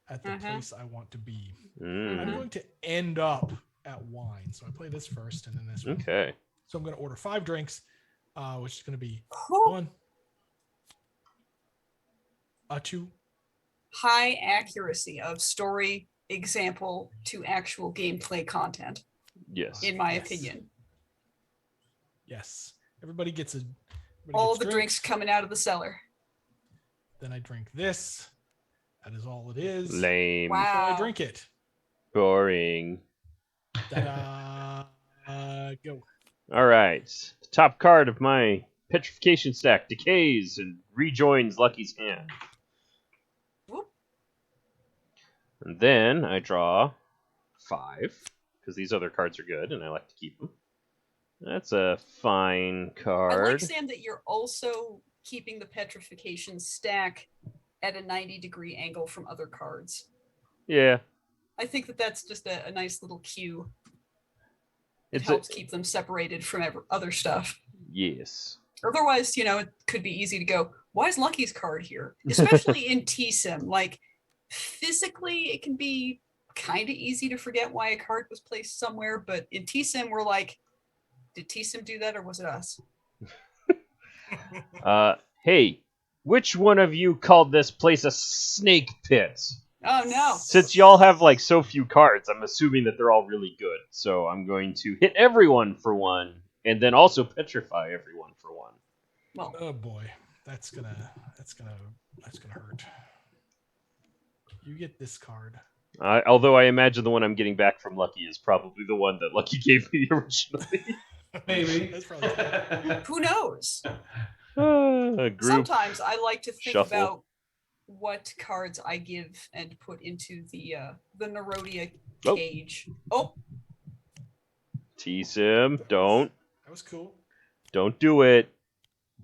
at the place I want to be. I'm going to end up at wine. So I play this first and then this one. Okay. So I'm going to order 5 drinks, which is going to be 1, 2. High accuracy of story example to actual gameplay content. Yes. In my opinion. Yes. Everybody gets all the drinks coming out of the cellar. Then I drink this. That is all it is. Lame. Wow. So I drink it. Boring. Ta-da. Go. All right. The top card of my petrification stack decays and rejoins Lucky's hand. Whoop. And then I draw 5, because these other cards are good and I like to keep them. That's a fine card. I like, Sam, that you're also keeping the petrification stack at a 90-degree angle from other cards. Yeah. I think that that's just a nice little cue. It It helps keep them separated from other stuff. Yes. Otherwise, it could be easy to go, why is Lucky's card here? Especially in T-Sim. Like, physically, it can be kind of easy to forget why a card was placed somewhere, but in T-Sim, we're like, did T-Sim do that or was it us? Hey, which one of you called this place a snake pit? Oh, no. Since y'all have, so few cards, I'm assuming that they're all really good. So I'm going to hit everyone for 1, and then also petrify everyone for 1. Well, Oh boy. That's gonna hurt. You get this card. Although I imagine the one I'm getting back from Lucky is probably the one that Lucky gave me originally. Maybe. That's probably who knows? A group. Sometimes I like to think shuffle. about what cards I give and put into the Nerodia cage. Oh, T-Sim, don't. That was cool. Don't do it.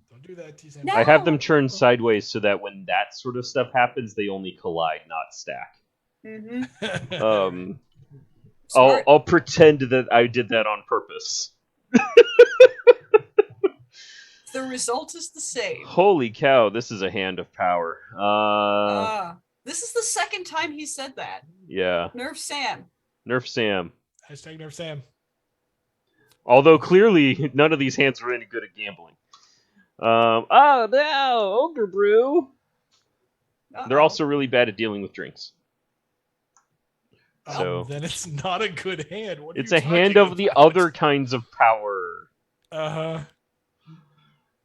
Don't do that, T-Sam. No. I have them turned sideways so that when that sort of stuff happens, they only collide, not stack. mm-hmm. I'll pretend that I did that on purpose. The result is the same. Holy cow, this is a hand of power. This is the second time he said that. Yeah. Nerf Sam. Nerf Sam. Hashtag Nerf Sam. Although clearly none of these hands were any good at gambling. Oh no, Ogre Brew. Uh-oh. They're also really bad at dealing with drinks. So then it's not a good hand. What are it's you a hand talking of the about? other kinds of power. Uh-huh.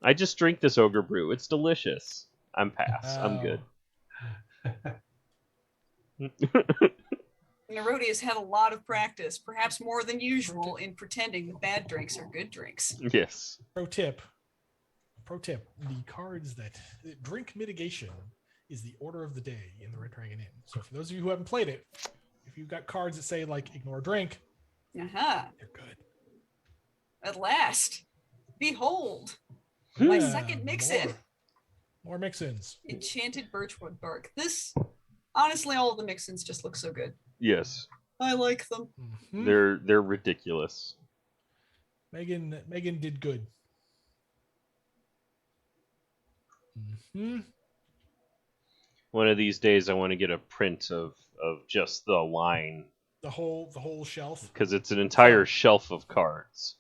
I just drink this Ogre Brew. It's delicious. I'm pass. I'm good. Nerodia's had a lot of practice, perhaps more than usual, in pretending that bad drinks are good drinks. Yes. Pro tip. The cards that drink mitigation is the order of the day in the Red Dragon Inn. So for those of you who haven't played it, if you've got cards that say ignore drink, Uh-huh. they're good. At last. Behold. My second mix-in. More mix-ins. Enchanted Birchwood Bark. This, honestly, all of the mix-ins just look so good. Yes. I like them. Mm-hmm. They're ridiculous. Megan did good. Mm-hmm. One of these days I want to get a print of just the line. The whole shelf. Because it's an entire shelf of cards.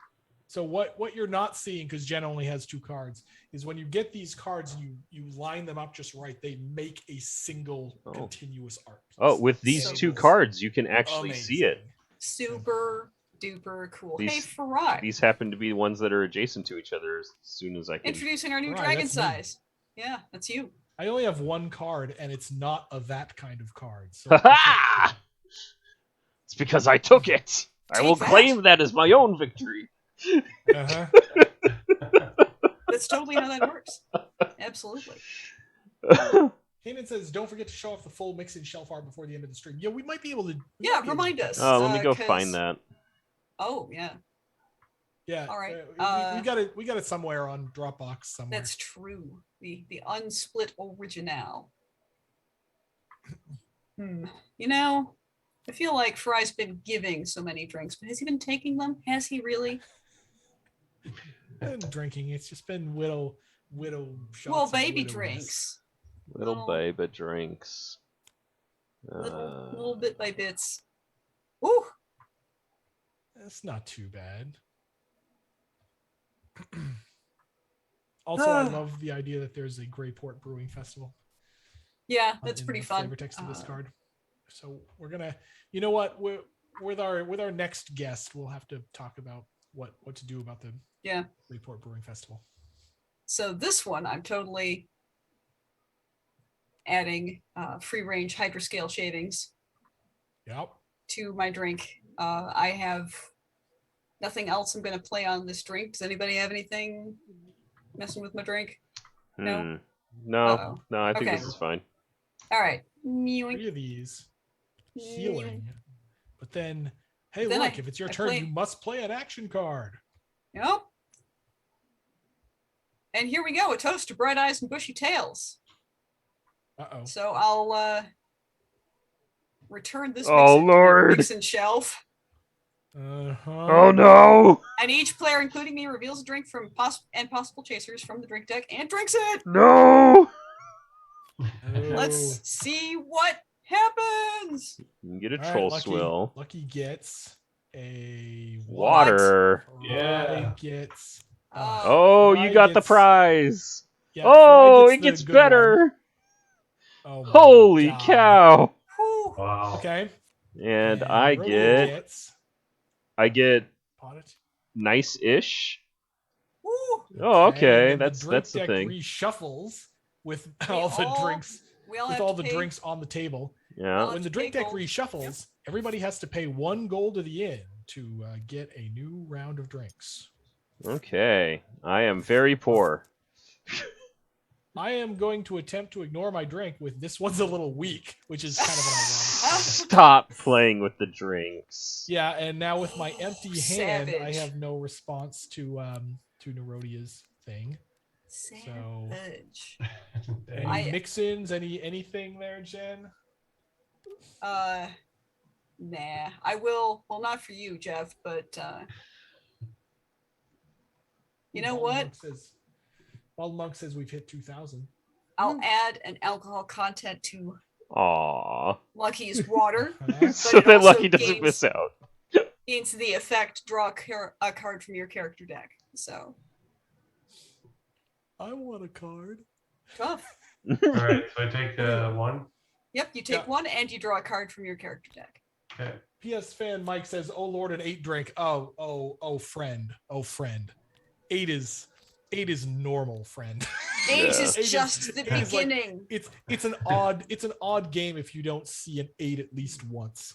So what you're not seeing, because Jen only has 2 cards, is when you get these cards, you line them up just right. They make a single continuous art piece. Oh, with these So 2 cool. cards, you can actually see it. Super duper cool. These- Hey, Farai. These happen to be ones that are adjacent to each other as soon as I can. Introducing our new Farai, dragon that's me. size. Yeah, that's you. I only have 1 card, and it's not a that kind of card. So Ha! It's because I took it. I will Take that. claim that as my own victory. uh-huh. That's totally how that works. Absolutely. Kanan says, don't forget to show off the full mix-in shelf art before the end of the stream. Yeah, we might be able to. Yeah, remind us. Let me go 'cause- find that. Oh, yeah. Yeah. All right, We got it. We got it somewhere on Dropbox somewhere. That's true. The unsplit original. You know, I feel like Fry's been giving so many drinks, but has he been taking them? Has he really? Been drinking. It's just been widow shots. Well, of baby widowness. drinks. Little baby drinks. Little bit by bits. Ooh. That's not too bad. Also, I love the idea that there's a Greyport Brewing Festival. Yeah, that's in pretty the fun. Flavor text of this card. So we're gonna, you know what, with our next guest, we'll have to talk about what to do about the Greyport Brewing Festival. So this one, I'm totally adding free range hydroscale shavings Yep. to my drink. I have nothing else I'm going to play on this drink. Does anybody have anything messing with my drink? No? No, I think Okay. this is fine. All right. 3 of these healing, but then hey, Then look, if it's your I turn, play- you must play an action card. Yep. And here we go, a toast to bright eyes and bushy tails. Uh-oh. So I'll return this Oh, mix-in to Lord. your mix-in shelf. Uh-huh. Oh no! And each player, including me, reveals a drink from possible chasers from the drink deck and drinks it. No! Let's see what happens. You can get a All right, troll Lucky, swill. Lucky gets a Water. Fry gets. Oh, Fry you got the gets- prize. Yeah, Oh, Fry it the gets good better. one. Oh my Holy God. cow! Whew. Wow. Okay. And I Rody get potted. nice-ish. Woo. Oh, okay. and then That's drink the deck thing. reshuffles with We all the all- drinks We all with have all to the pay- drinks on the table. Yeah. Well, When the to drink pay deck gold. reshuffles, everybody has to pay 1 gold to the inn to get a new round of drinks. Okay. I am very poor. I am going to attempt to ignore my drink with this one's a little weak, which is kind of an ironic. Stop playing with the drinks. Yeah, and now with my empty hand, I Savage. have no response to Nerodia's thing. Savage. Any I- mix-ins? Anything there, Jen? Nah. I will. Well, not for you, Jeff, but you know what? Bald Monk says we've hit 2,000. I'll add an alcohol content to Aww. Lucky's water. So it that also Lucky doesn't gains- miss out. Gains the effect, draw a card from your character deck. So I want a card. tough. All right, so I take 1. Yep, you take Yeah. 1 and you draw a card from your character deck. Okay. PS fan Mike says, "Oh Lord, an 8 drink. Oh, friend. 8 is normal, friend. 8 Yeah. is 8 is- just the 8 is like- beginning. it's an odd game if you don't see an 8 at least once.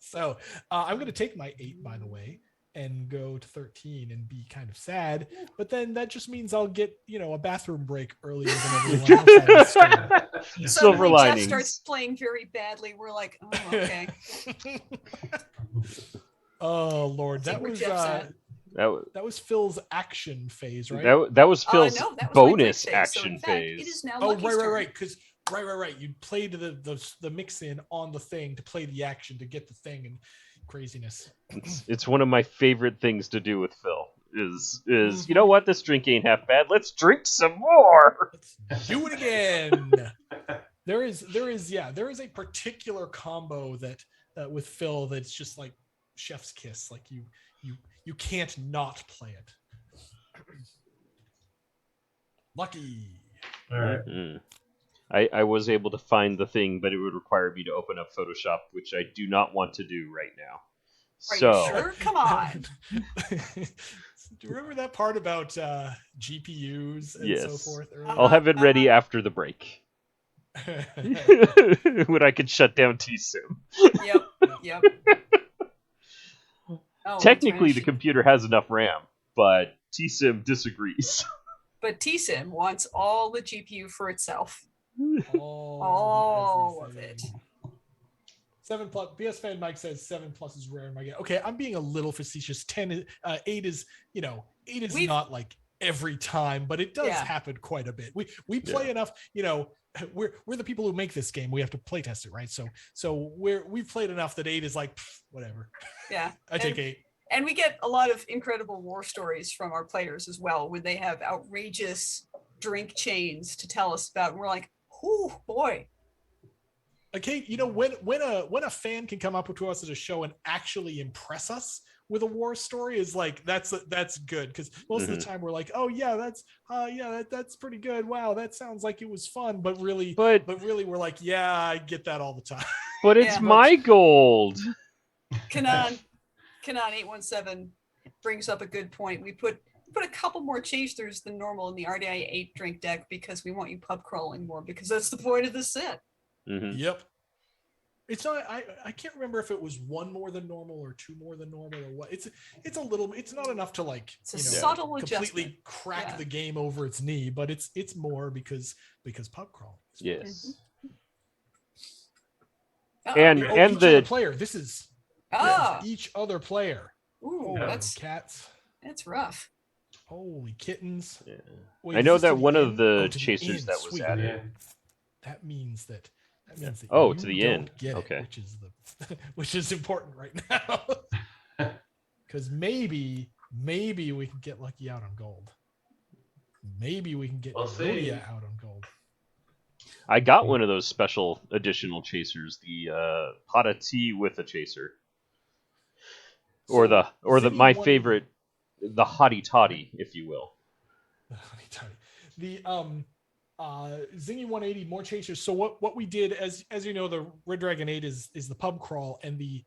So I'm gonna take my 8, by the way, and go to 13 and be kind of sad. But then that just means I'll get a bathroom break earlier than everyone else. On the stream. Silver Suddenly Jeff linings. starts playing very badly. We're like, oh, okay. Oh Lord, See that where was Jeff's at. that was Phil's action phase, right? That was Phil's No, that was my bonus drink phase. So action in fact, phase. It is now Oh, Lucky's turn. right. Because right. You played the mix in on the thing to play the action to get the thing and craziness. It's one of my favorite things to do with Phil. Is you know what? This drink ain't half bad. Let's drink some more. Let's do it again. There is a particular combo that with Phil that's just like chef's kiss. Like you you can't not play it. Lucky. All right. I was able to find the thing, but it would require me to open up Photoshop, which I do not want to do right now. Are So, you sure? Come on. Do you remember that part about GPUs and so Yes. forth? I'll have it ready after the break. When I can shut down TSIM. Yep. Oh, Technically, the computer has enough RAM, but TSIM disagrees. But TSIM wants all the GPU for itself. All of it. 7+. BS fan Mike says 7+ is rare in my game. Okay, I'm being a little facetious. 8 is, 8 is not like every time, but it does happen quite a bit. We play enough, we're the people who make this game. We have to play test it, right? So we've played enough that 8 is like whatever. Yeah. I take 8. And we get a lot of incredible war stories from our players as well, when they have outrageous drink chains to tell us about. And we're like, oh boy. Okay, when a fan can come up to us at a show and actually impress us with a war story is like that's good, because most of the time we're like, oh yeah, that's pretty good. Wow, that sounds like it was fun, but really we're like, yeah, I get that all the time. But it's my gold. Kanan 817 brings up a good point. We put a couple more chasers than normal in the RDI 8 drink deck because we want you pub crawling more, because that's the point of the set. Mm-hmm. Yep. It's not. I can't remember if it was 1 more than normal or 2 more than normal or what. It's a little. It's not enough to like subtle completely crack the game over its knee, but it's more because pub crawling. Yes. And each other player. This is each other player. Ooh, that's cats. That's rough. Holy kittens. Yeah. Wait, I know that one of the chasers that was added. That means that to the end. Get okay. It, which is important right now. Because maybe we can get lucky out on gold. Maybe we can get Rhodia out on gold. I got one of those special additional chasers, the pot of tea with a chaser. Or my favorite, the hottie toddy, if you will. The hottie toddy. The Zingy 180 more chasers. So what we did, as you know, the Red Dragon 8 is the pub crawl, and the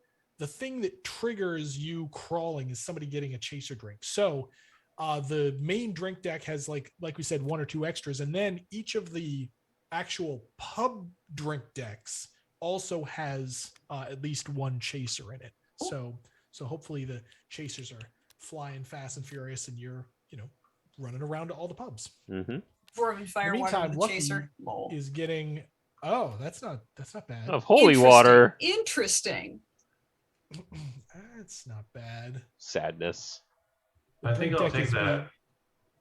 thing that triggers you crawling is somebody getting a chaser drink. So the main drink deck has like we said 1 or 2 extras, and then each of the actual pub drink decks also has at least 1 chaser in it. So hopefully the chasers are flying fast and furious, and you're running around to all the pubs. Mm-hmm. Dwarven Firewater, meantime, the Lucky chaser is getting. Oh, that's not bad. Of holy water. Interesting. That's not bad. Sadness. I think I'll take that.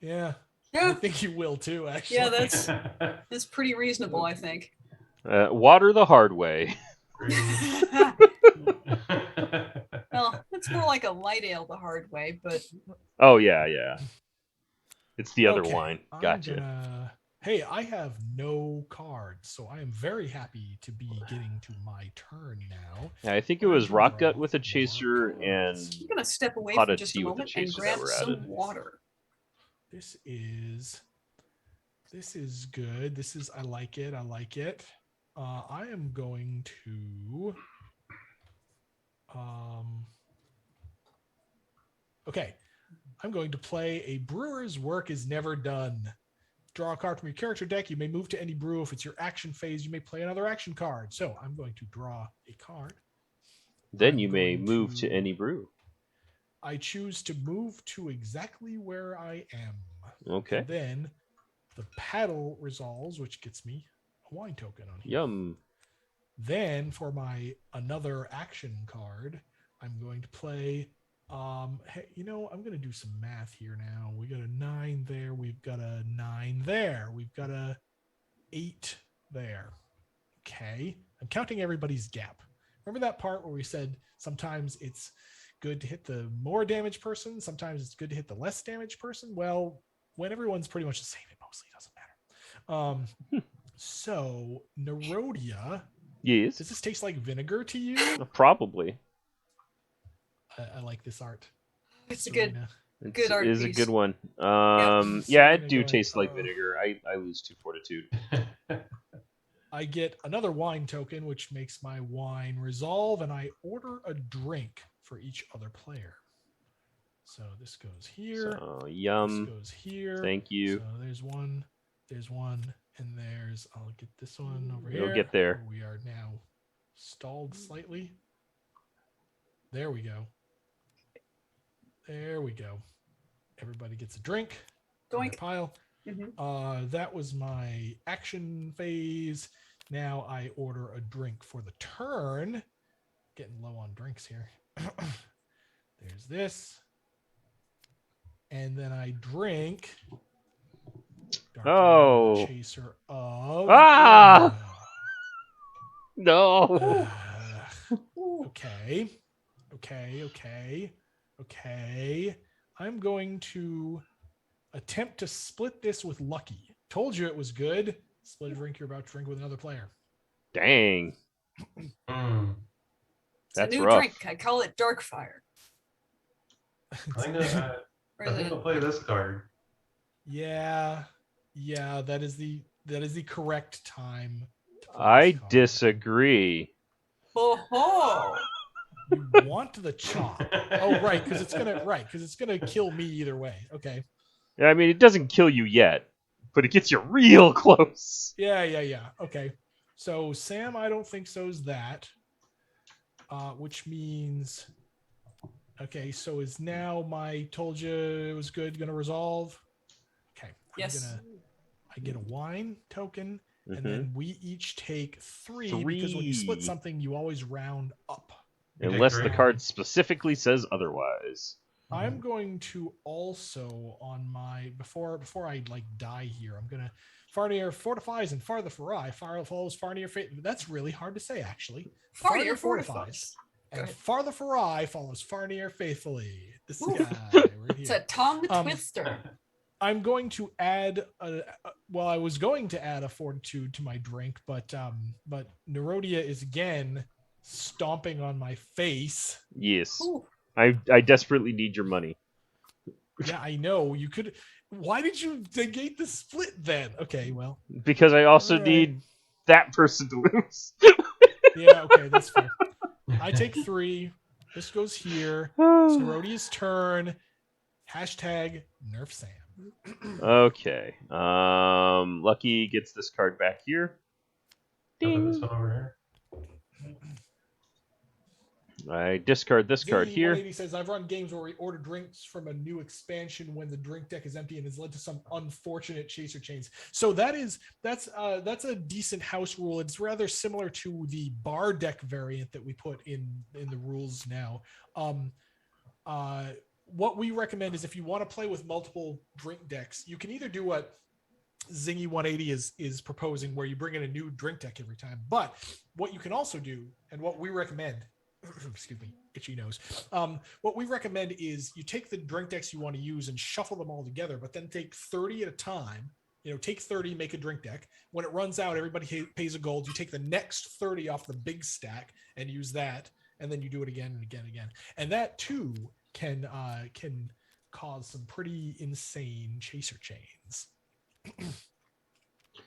Yeah. I think you will too, actually. Yeah, that's pretty reasonable, I think. Water the hard way. Well, it's more like a light ale the hard way, but. Oh yeah. It's the other wine. Gotcha. Hey, I have no cards, so I am very happy to be getting to my turn now. Yeah, I think it was Rockgut with a chaser and I'm gonna step away for just a moment and grab some water. This is good. I like it. I am going to okay. I'm going to play A Brewer's Work Is Never Done. Draw a card from your character deck. You may move to any brew. If it's your action phase, you may play another action card. So I'm going to draw a card. Then you may move to any brew. I choose to move to exactly where I am. Okay. And then the paddle resolves, which gets me a wine token on here. Yum. Then for my another action card, I'm going to play hey, I'm going to do some math here now. We got a 9 there. We've got a 9 there. We've got a 8 there. Okay. I'm counting everybody's gap. Remember that part where we said sometimes it's good to hit the more damaged person. Sometimes it's good to hit the less damaged person. Well, when everyone's pretty much the same, it mostly doesn't matter. So Nerodia. Yes. Does this taste like vinegar to you? Probably. I like this art. It's a good. Serena. Good art Is a piece. good one. Serena It do going, taste like vinegar. I lose 2 fortitude. I get another wine token, which makes my wine resolve, and I order a drink for each other player. So this goes here. So, This yum. goes here. Thank you. So there's one, and there's. I'll get this one over It'll here. get there. We are now stalled slightly. There we go. There we go. Everybody gets a drink. In their Doink. pile. Mhm. That was my action phase. Now I order a drink for the turn. Getting low on drinks here. There's this. And then I drink. Oh. Chaser of. Ah! No. Okay. I'm going to attempt to split this with Lucky. Told you it was good. Split a drink you're about to drink with another player. Dang. Mm. It's That's a new rough. drink. I call it Darkfire. I think Or I think I'll play this card. Yeah, that is the correct time. To play I this card. disagree. Oh, You want the chop? Oh, right, because it's gonna kill me either way. Okay. Yeah, I mean, it doesn't kill you yet, but it gets you real close. Yeah. Okay. So Sam, I don't think so's that. Which means, okay. So is now my told you it was good gonna resolve? Okay. yes. I get a wine token. Mhm. And then we each take three because when you split something, you always round up. Unless the Great. card specifically says otherwise. I'm going to also on my before I like die here. I'm gonna Farnier fortifies and Farther Farai. Far follows Farnier fate. That's really hard to say actually. Farnier fortifies. And Good. Farther Farai follows Farnier faithfully. This Ooh. guy right It's here. a tongue Um, twister. I'm going to add I was going to add a fortitude to my drink, but Nerodia is again stomping on my face. Yes. Ooh. I desperately need your money. Yeah, I know. You could. Why did you negate the split then? Okay, well. Because I also All right. need that person to lose. Yeah, okay, that's fair. I take 3. This goes here. It's Nerodia's turn. Hashtag Nerf Sam. Okay. Lucky gets this card back here. I'll put Ding. this one over here. I discard this card Ziggy here. 180 says, I've run games where we order drinks from a new expansion when the drink deck is empty and has led to some unfortunate chaser chains. So that's a decent house rule. It's rather similar to the bar deck variant that we put in the rules now. What we recommend is if you want to play with multiple drink decks, you can either do what Zingy 180 is proposing, where you bring in a new drink deck every time. But what you can also do, and what we recommend, excuse me, itchy nose. What we recommend is you take the drink decks you want to use and shuffle them all together, but then take 30 at a time. Take 30, make a drink deck. When it runs out, everybody pays a gold. You take the next 30 off the big stack and use that, and then you do it again and again and again. And that too can cause some pretty insane chaser chains.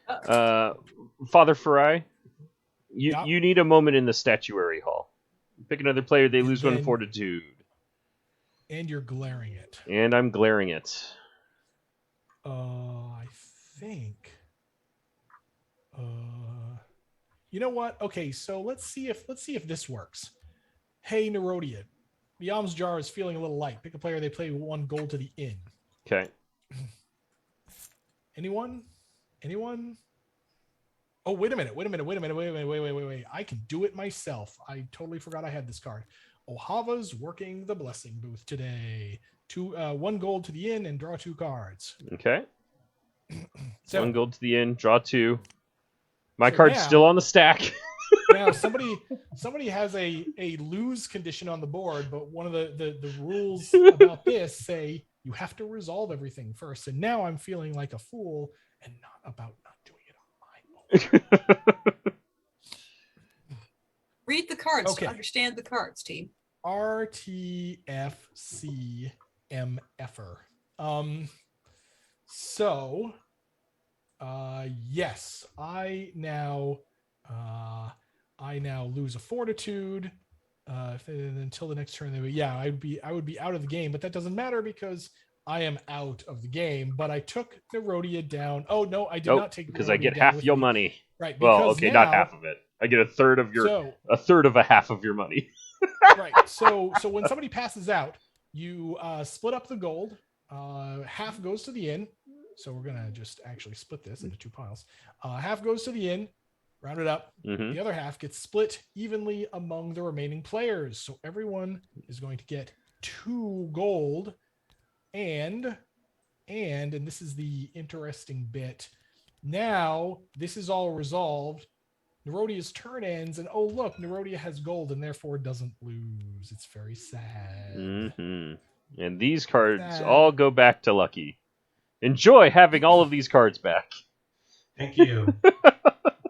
Father Farai, you Yeah. you need a moment in the statuary hall. Pick another player, they And lose 1 then- fortitude. And you're glaring it. And I'm glaring it. I think. You know what? Okay, so let's see if this works. Hey, Nerodia, Yam's jar is feeling a little light. Pick a player. They play 1 gold to the inn. Okay. Anyone? Oh, wait a minute. I can do it myself. I totally forgot I had this card. Ohava's working the blessing booth today. 1 gold to the inn and draw 2 cards. Okay. So 1 gold to the inn, draw 2. My So card's now- still on the stack. now somebody has a lose condition on the board, but one of the rules about this say you have to resolve everything first. And now I'm feeling like a fool and not about not doing it on my own. Read the cards Okay. to understand the cards, team. RTFC MFer. So yes, I now lose a fortitude until the next turn. Yeah, I would be out of the game, but that doesn't matter because I am out of the game. But I took Nerodia down. Oh no, I did not take because Nerodia I get down half with your me. money. Right. Well, Because okay, now, not half of it. I get a third of a half of your money. Right. So when somebody passes out, you split up the gold. Half goes to the inn. So we're gonna just actually split this into 2 piles. Half goes to the inn, round it up. Mm-hmm. The other half gets split evenly among the remaining players. So everyone is going to get 2 gold. And this is the interesting bit. Now this is all resolved. Nerodia's turn ends, and oh look, Nerodia has gold and therefore doesn't lose. It's very sad. Mm-hmm. And these cards Sad. all go back to Lucky. Enjoy having all of these cards back. Thank you.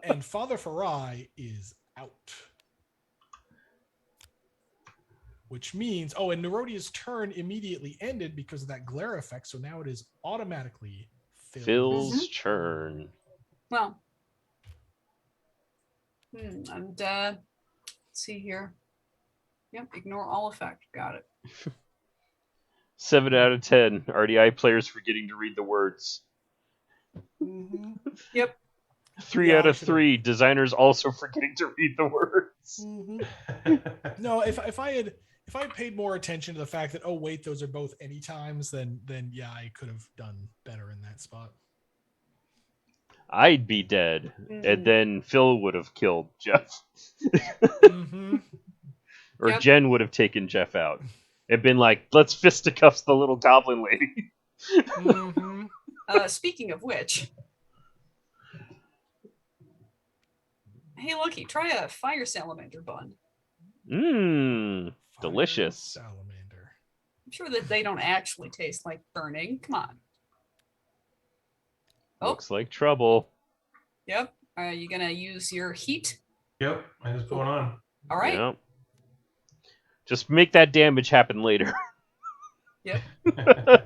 And Father Farai is out. Which means, and Nerodia's turn immediately ended because of that glare effect, so now it is automatically Phil's turn. Well, and let's see here. Yep, ignore all effect. Got it. 7 out of 10 RDI players forgetting to read the words. Mm-hmm. Yep. 3 out of 3 designers also forgetting to read the words. Mm-hmm. No, if I had paid more attention to the fact that wait, those are both any times, then yeah, I could have done better in that spot. I'd be dead, and then Phil would have killed Jeff. Mm-hmm. Or Jen would have taken Jeff out and been like, let's fisticuffs the little goblin lady. Mm-hmm. Speaking of which, hey, Lucky, try a fire salamander bun. Delicious. Salamander. I'm sure that they don't actually taste like burning. Come on. Looks like trouble. Yep. Are you gonna use your heat? Yep, I just put one on. All right. Yep. Just make that damage happen later. Yep.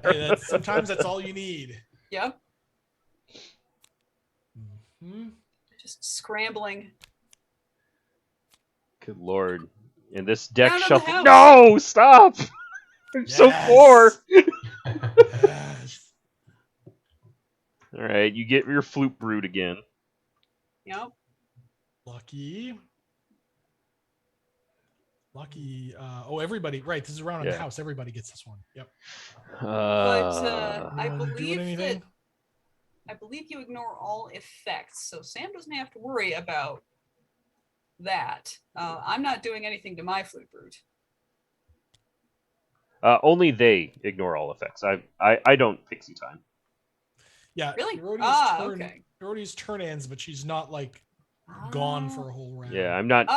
Hey, sometimes that's all you need. Yep. Mm-hmm. Just scrambling. Good lord. And this deck Round of the shuffle. house. No, stop! I'm so poor. Yes. All right, you get your flute brewed again. Yep. Lucky. Everybody. Right, this is around in the house. Everybody gets this one. Yep. But I Anyone doing believe anything? I believe you ignore all effects, so Sam doesn't have to worry about that. I'm not doing anything to my flute brute. Only they ignore all effects. I don't pixie time. Yeah. Really? Okay. Nerodia's turn ends, but she's not like gone for a whole round. Yeah, I'm not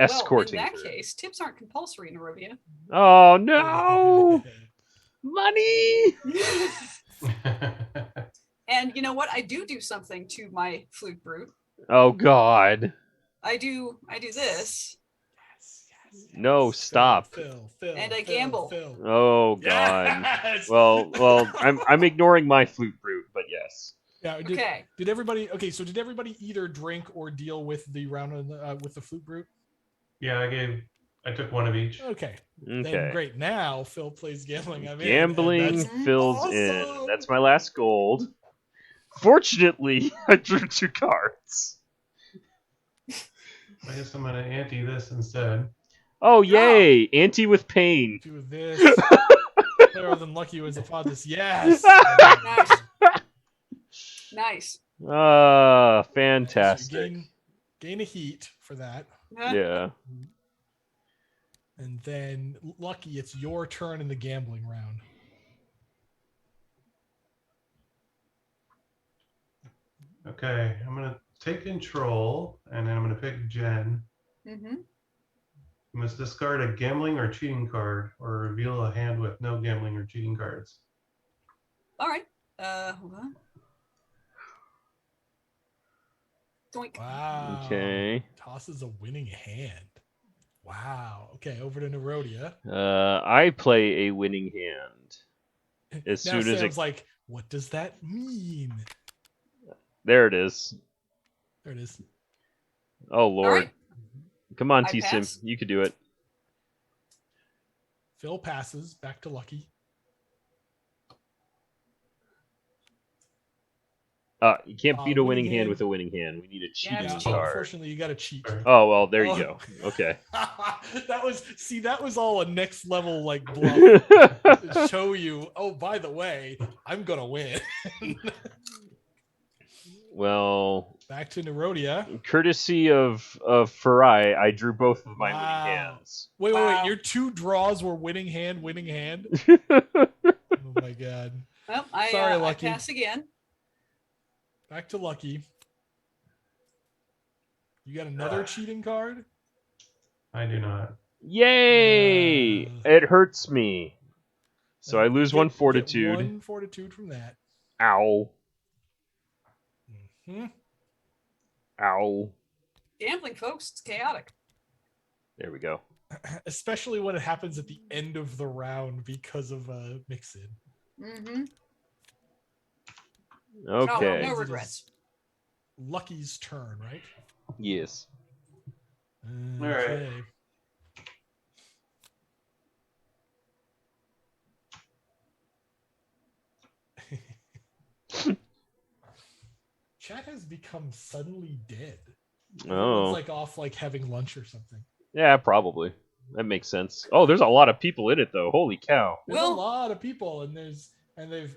escorting well, in that her. case, tips aren't compulsory, Nerovia. Oh no! Money! And you know what? I do something to my flute brute. Oh god. I do this. Yes. No, stop. Phil, and I gamble. Phil. Oh god. Yes! Well, I'm ignoring my flute brute, but yes. Yeah. Okay. Did everybody? Okay. So did everybody either drink or deal with the round with the flute brute? Yeah, I took one of each. Okay. Okay. Then great. Now Phil plays gambling. I'm Gambling in. That's fills awesome. in. That's my last gold. Fortunately, I drew 2 cards. I guess I'm gonna ante this instead. Oh yay! Ante with pain. Do this. Better than Lucky was upon this. Yes. Nice. Fantastic. So gain a heat for that. Yeah. And then Lucky, it's your turn in the gambling round. Okay, I'm gonna take control, and then I'm gonna pick Jen. Mm-hmm. You must discard a gambling or cheating card, or reveal a hand with no gambling or cheating cards. All right. Hold on. Doink. Wow. Okay. Tosses a winning hand. Wow. Okay, over to Nerodia. I play a winning hand. as Now soon as Sam's it. like, what does that mean? There it is. There it is. Oh Lord. right. Come on, I T-Sim. pass. You could do it. Phil passes back to Lucky. You can't beat a winning hand hand. with a winning hand. We need a Yeah, cheating it's card. Unfortunately, you got to cheat. Sorry. Oh well, there you Oh. go. Okay. that was all a next level like bluff to show you. Oh, by the way, I'm gonna win. Well, Back to Nerodia. courtesy of Farai, I drew both of my Wow. winning hands. Wait. Wow. Your 2 draws were winning hand. Oh my god. Well, Sorry, I Lucky. pass again. Back to Lucky. You got another cheating card? I do not. Yay! It hurts me. So I lose one fortitude. Get 1 fortitude from that. Ow. Hmm. Ow. Gambling, folks. It's chaotic. There we go. Especially when it happens at the end of the round because of a mix-in. Mm-hmm. Okay. No regrets. Lucky's turn, right? Yes. All right. Okay. Chat has become suddenly dead. Oh. It's like off like having lunch or something. Yeah, probably. That makes sense. Oh, there's a lot of people in it though. Holy cow. There's Well- a lot of people, and they've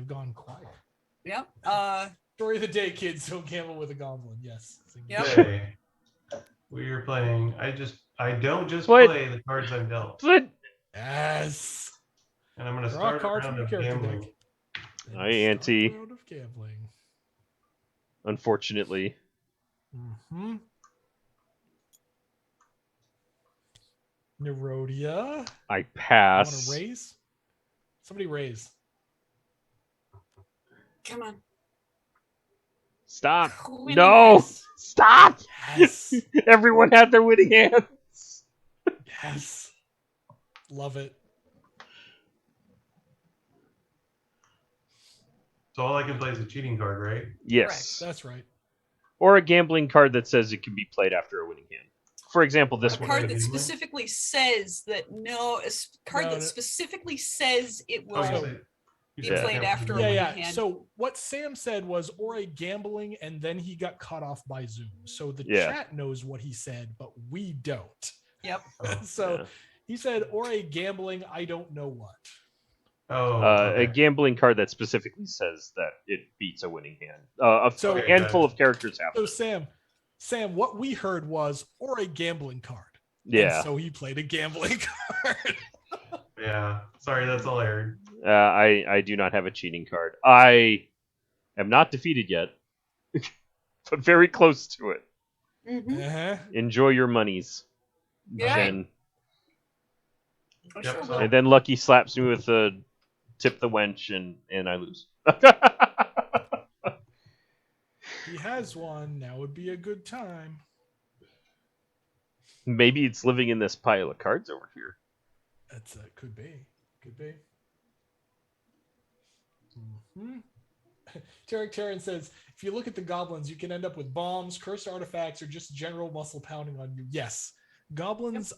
gone quiet. Yep. Story of the day, kids. Don't gamble with a goblin. Yes. Yep. Today, we are playing. I don't just What? play the cards I'm dealt, But Yes. and I'm going to Draw a start a card round from of your character gambling. deck. And Hi, start Auntie. a round of gambling. unfortunately. Mm-hmm. Nerodia. I You pass. want to raise? Somebody raise. Come on. Stop. Winning No. hands. Stop. Yes. Everyone had their winning hands. Yes. Love it. So all I can play is a cheating card, right? Yes. That's right. Or a gambling card that says it can be played after a winning hand. For example, this A one. card Right. that specifically says that card No, that no. specifically says it will Oh, So- you be Yeah. played can't after do a Yeah, that. winning yeah. hand. So what Sam said was or a gambling, and then he got cut off by Zoom. So the Yeah. chat knows what he said, but we don't. Yep. Oh. So Yeah. he said or a gambling, I don't know what. Oh, A okay. gambling card that specifically says that it beats a winning hand. A So- Okay, handful got it. of characters have So them. Sam, what we heard was or a gambling card. Yeah. And so he played a gambling card. Yeah. Sorry, that's all I heard. I do not have a cheating card. I am not defeated yet, but very close to it. Mm-hmm. Uh-huh. Enjoy your monies, Yeah. Jen. I Yep, sure so- will. And then Lucky slaps me with a tip the wench, and I lose. He has one. Now would be a good time. Maybe it's living in this pile of cards over here. That's could be. Could be. Mm-hmm. Tarek Terran says, if you look at the goblins, you can end up with bombs, cursed artifacts, or just general muscle pounding on you. Yes. Goblins,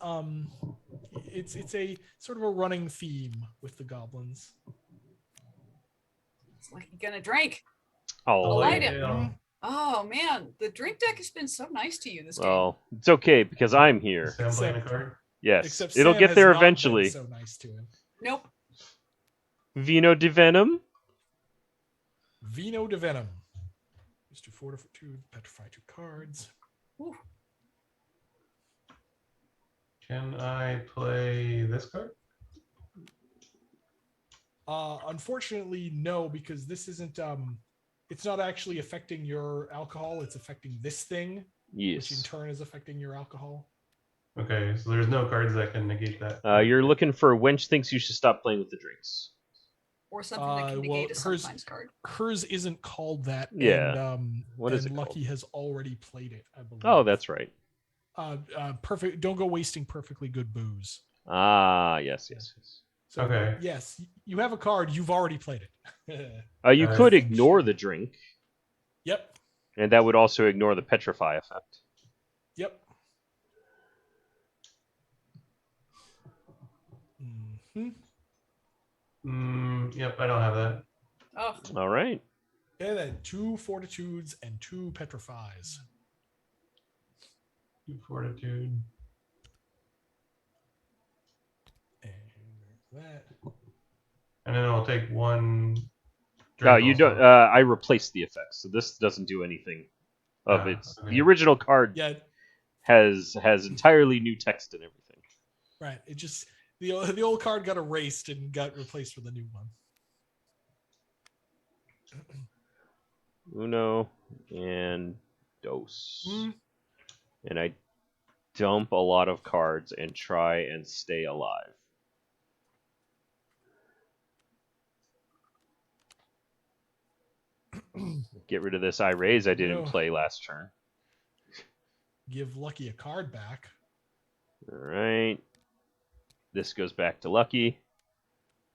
it's a sort of a running theme with the goblins. It's like you're gonna drink. Oh, light yeah. it. Yeah. Oh man, the drink deck has been so nice to you this game. Well, it's okay because I'm here. Sam playing a card? Yes, Except it'll Sam get has there not been eventually. so nice to him. Nope. Vino di Venom. Vino de Venom. Used to fortitude, petrify 2 cards. Ooh. Can I play this card? Unfortunately, no, because this isn't. It's not actually affecting your alcohol. It's affecting this thing, which in Yes. turn is affecting your alcohol. Okay, so there's no cards that can negate that. You're looking for Wench thinks you should stop playing with the drinks. Or something that can well, negate a hers- sometimes card. Hers isn't called that. Yeah. And, What is and it Lucky has already played it, I believe. Oh, that's right. Perfect. Don't go wasting perfectly good booze. Ah, yes, yes, yes. So Okay. yes, you have a card. You've already played it. You could ignore the drink, Yep. and that would also ignore the petrify effect. Yep. Yep, I don't have that. Oh, All right. And then 2 fortitudes and 2 petrifies. 2 fortitude. And there's that. And then I'll take 1 No, drink you also. don't. I replaced the effects, so this doesn't do anything of its. Okay. The original card Yeah, has entirely new text and everything. right. It just the old card got erased and got replaced with a new one. Uno and dos. And I dump a lot of cards and try and stay alive. Get rid of this I raise I didn't play last turn. Give Lucky a card back. All right. This goes back to Lucky.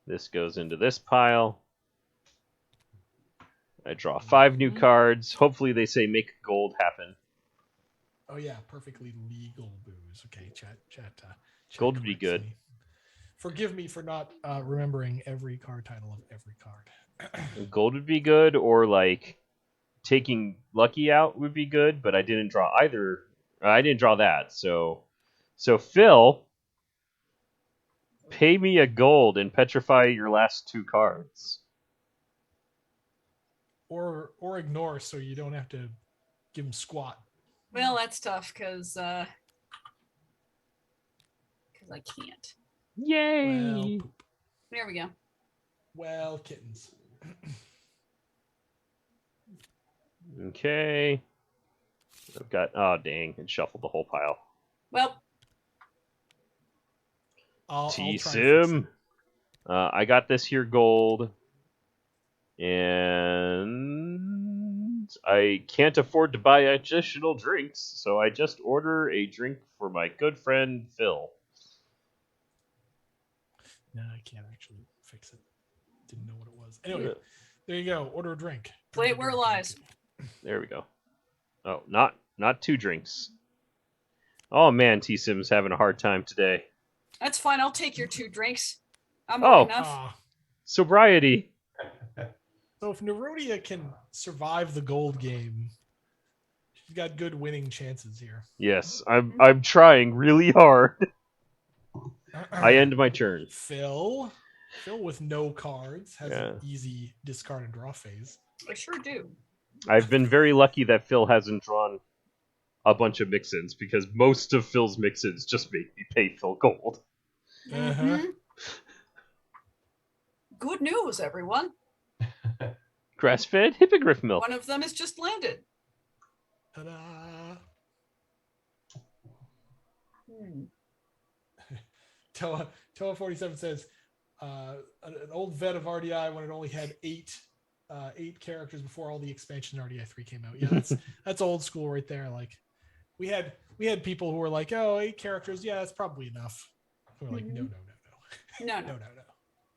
This goes into this pile. I draw 5 new cards. Hopefully they say make gold happen. Oh yeah, perfectly legal booze. Okay, chat. Gold would be corrects good. me. Forgive me for not remembering every card title of every card. Gold would be good, or like taking Lucky out would be good, but I didn't draw either. I didn't draw that, so Phil, pay me a gold and petrify your last 2 cards. Or ignore, so you don't have to give him squat. well, that's tough because I can't. Yay! Well, poop. There we go. Well, kittens. Okay. I've got. Oh dang! It shuffled the whole pile. Well, I'll try and fix T-Sim. I got this here gold. And I can't afford to buy additional drinks, so I just order a drink for my good friend Phil. No, I can't actually fix it. Didn't know what it was. Anyway, there you go. Order a drink. play it where it lies. There we go. Oh, not 2 drinks. Oh man, T-Sim's having a hard time today. That's fine. I'll take your 2 drinks. I'm Oh. enough. Sobriety. So if Nerodia can survive the gold game, she's got good winning chances here. Yes, I'm trying really hard. I end my turn. Phil with no cards has Yeah. an easy discard and draw phase. I sure do. I've been very lucky that Phil hasn't drawn a bunch of mix-ins, because most of Phil's mix-ins just make me pay Phil gold. Mhm. Good news, everyone. Grass-fed hippogriff milk. One of them has just landed. Ta-da! Hmm. Toa 47 says, an old vet of RDI when it only had eight characters before all the expansion in RDI 3 came out. Yeah, that's old school right there. Like we had people who were like, oh, 8 characters, yeah, that's probably enough. We were like, no. No.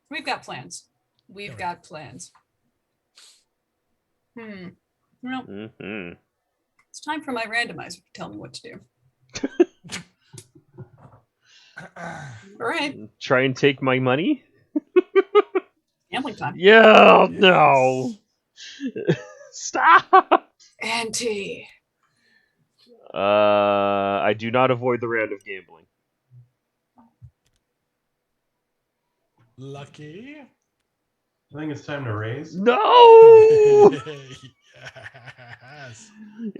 We've got plans. We've got plans. Well, it's time for my randomizer to tell me what to do. All right. Try and take my money? Gambling time. Yeah, no. Stop. Auntie. I do not avoid the round of gambling. Lucky. I think it's time to raise. No. Yes.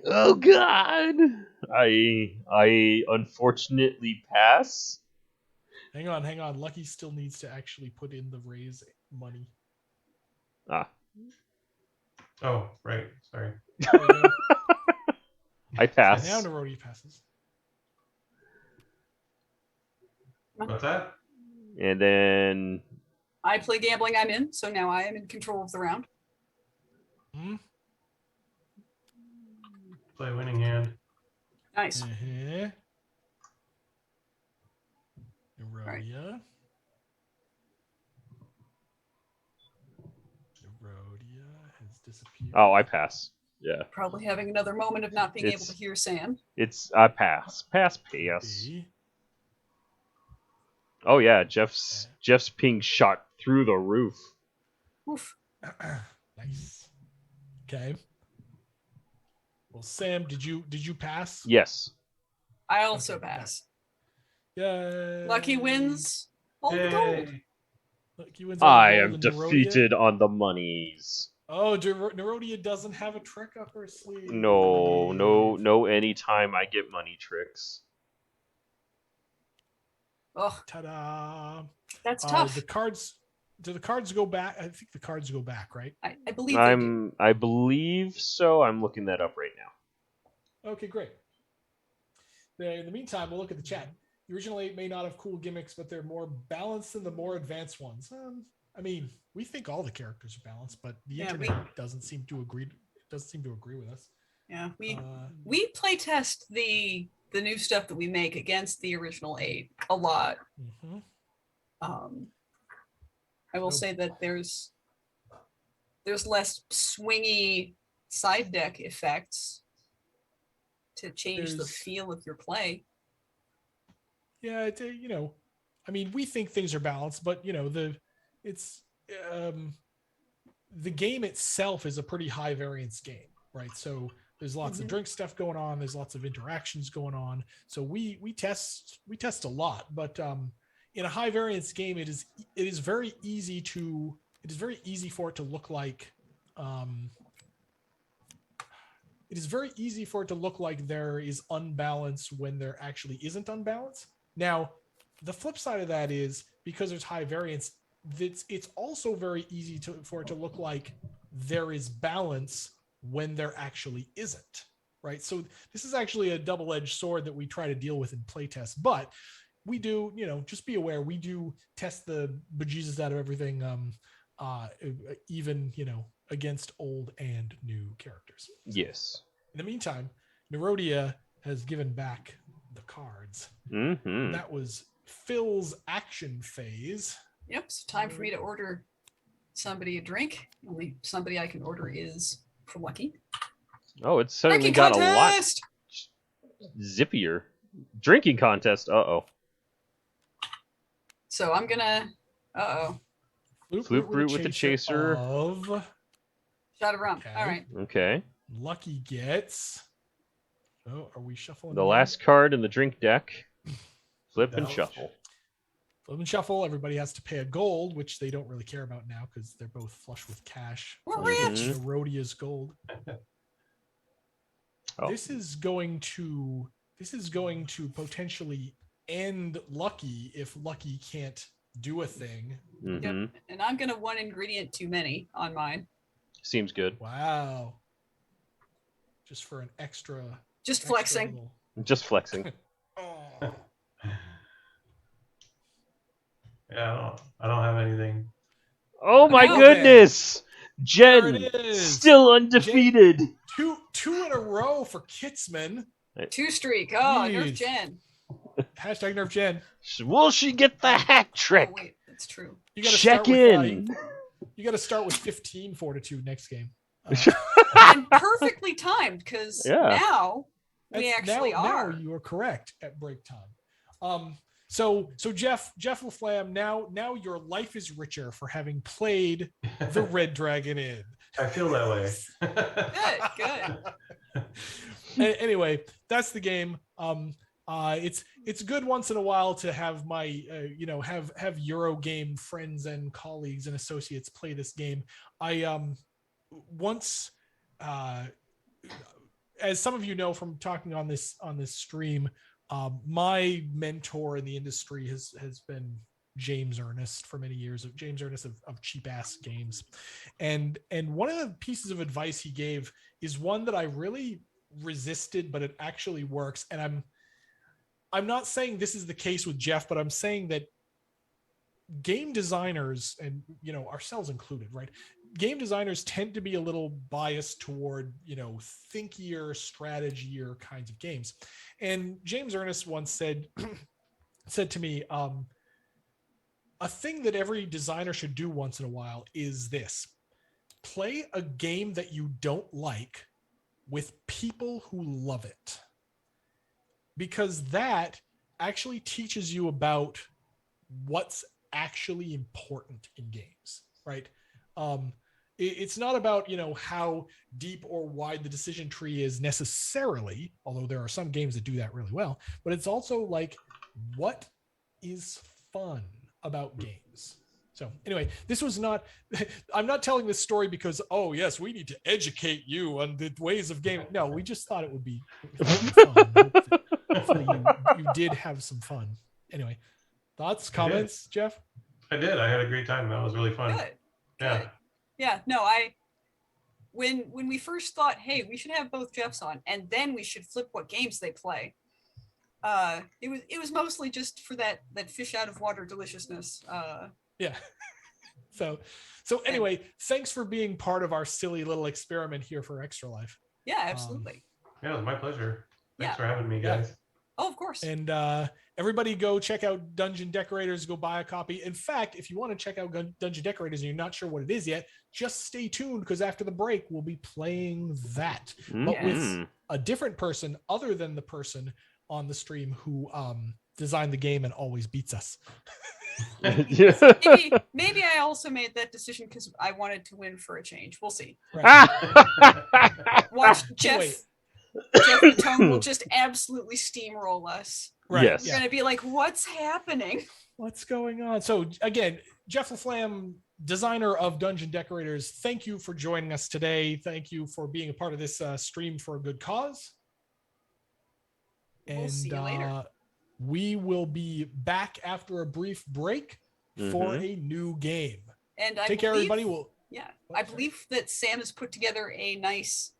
Oh God. I unfortunately pass. Hang on. Lucky still needs to actually put in the raise money. Ah. Oh, right. Sorry. I pass. Now Nerodia passes. What's that? And then I play gambling, I'm in, so now I am in control of the round. Play winning hand. Nice. Nerodia. Right. disappeared. Oh, I pass. Yeah. Probably having another moment of not being able to It's- hear Sam. I pass. Pass. B. Oh yeah, Jeff's ping shot through the roof. Oof. Nice. Okay. Well, Sam, did you pass? Yes. I also Okay, pass. Yay. Lucky wins all the gold. Hey. Lucky wins all the I gold am and defeated on the monies. Oh, Nerodia doesn't have a trick up her sleeve. No. Anytime I get money tricks. Oh, Ta-da! that's tough. The cards. Do the cards go back? I think the cards go back, right? I believe they do. I believe so. I'm looking that up right now. Okay, great. In the meantime, we'll look at the chat. The original 8 may not have cool gimmicks, but they're more balanced than the more advanced ones. I mean, we think all the characters are balanced, but the internet doesn't seem to agree. Doesn't seem to agree with us. Yeah, we play test the new stuff that we make against the original 8 a lot. Mm-hmm. I will say that there's less swingy side deck effects to change the feel of your play. Yeah, I mean, we think things are balanced, but the game itself is a pretty high variance game, right? So there's lots of drink stuff going on. There's lots of interactions going on. So we test a lot, but in a high variance game, it is very easy for it to look like there is unbalance when there actually isn't unbalance. Now, the flip side of that is because there's high variance, it's also very easy for it to look like there is balance when there actually isn't, right? So this is actually a double-edged sword that we try to deal with in playtest, but we do, just be aware, we do test the bejesus out of everything, even, against old and new characters. Yes. In the meantime, Nerodia has given back the cards. Mm-hmm. That was Phil's action phase. Yep, so time for me to order somebody a drink. Only somebody I can order is from Lucky. Oh, it's suddenly Drinking got contest! a lot zippier. Drinking contest. Uh-oh. So I'm gonna... Floop Root with the chaser. Shot of rum. Okay. All right. Okay. Lucky gets... Oh, are we shuffling? The again? last card in the drink deck. Flip and Ouch. shuffle. Flip and shuffle. Everybody has to pay a gold, which they don't really care about now because they're both flush with cash. We're Flush with rich. Nerodia's gold. Oh. This is going to potentially end Lucky if Lucky can't do a thing. Mm-hmm. Yep. And I'm gonna one ingredient too many on mine. Seems good. Wow. Just for an extra. Just flexing. little- Just flexing. Oh. Yeah, I don't have anything. Oh my Well goodness! There Jen it is. still undefeated. Two in a row for Kitsman. 2 streak. Oh, Nerf Jeez. Jen. Hashtag Nerf Jen. Will she get the hat trick? Oh, wait, that's true. You got to Check start with, in. you got to start with 15 fortitude next game. And perfectly timed because Yeah. now we actually are. Now you are correct at break time. So Jeff LaFlam, now your life is richer for having played the Red Dragon Inn. I feel that way. Good. Anyway, that's the game. It's good once in a while to have my have Eurogame friends and colleagues and associates play this game. I once as some of you know from talking on this stream, my mentor in the industry has been James Ernest for many years. James Ernest of Cheap Ass Games, and one of the pieces of advice he gave is one that I really resisted, but it actually works. And I'm not saying this is the case with Jeff, but I'm saying that game designers, and ourselves included, right? Game designers tend to be a little biased toward, thinkier, strategier kinds of games. And James Ernest once said to me, a thing that every designer should do once in a while is this: play a game that you don't like with people who love it, because that actually teaches you about what's actually important in games, right? It's not about, how deep or wide the decision tree is necessarily, although there are some games that do that really well, but it's also like, what is fun about games? So anyway, this was not, I'm not telling this story because, oh yes, we need to educate you on the ways of gaming. No, we just thought it would be fun. Hopefully you did have some fun. Anyway, thoughts, comments, Jeff? I did. I had a great time. That was really fun. Good. Yeah. Good. Yeah. No, when we first thought, hey, we should have both Jeffs on, and then we should flip what games they play. It was mostly just for that fish out of water deliciousness. Yeah. So anyway, thanks for being part of our silly little experiment here for Extra Life. Yeah, absolutely. Yeah, it was my pleasure. Thanks Yeah. for having me, guys. Yeah. Oh, of course. And everybody go check out Dungeon Decorators, go buy a copy. In fact, if you want to check out Dungeon Decorators and you're not sure what it is yet, just stay tuned, because after the break, we'll be playing that. But with a different person other than the person on the stream who designed the game and always beats us. maybe I also made that decision because I wanted to win for a change. We'll see. Right. Watch Jeff Bottone will just absolutely steamroll us. Right. Yes. You're gonna be like, what's happening? What's going on? So again, Jeff LaFlam, designer of Dungeon Decorators, thank you for joining us today. Thank you for being a part of this stream for a good cause. We'll see you later. We will be back after a brief break for a new game. And take care, everybody. I believe that Sam has put together a nice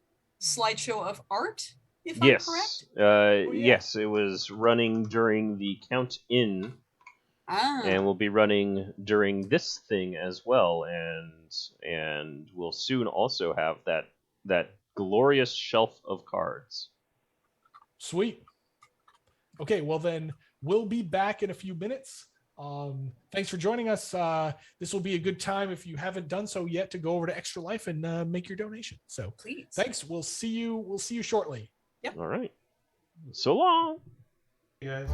slideshow of art, if yes. I'm correct. Yes, it was running during the count in, and will be running during this thing as well, and we'll soon also have that glorious shelf of cards. Sweet. Okay, well then we'll be back in a few minutes. Thanks for joining us. This will be a good time, if you haven't done so yet, to go over to Extra Life and make your donation. So please. Thanks. We'll see you shortly. Yep. All right. So long. You guys.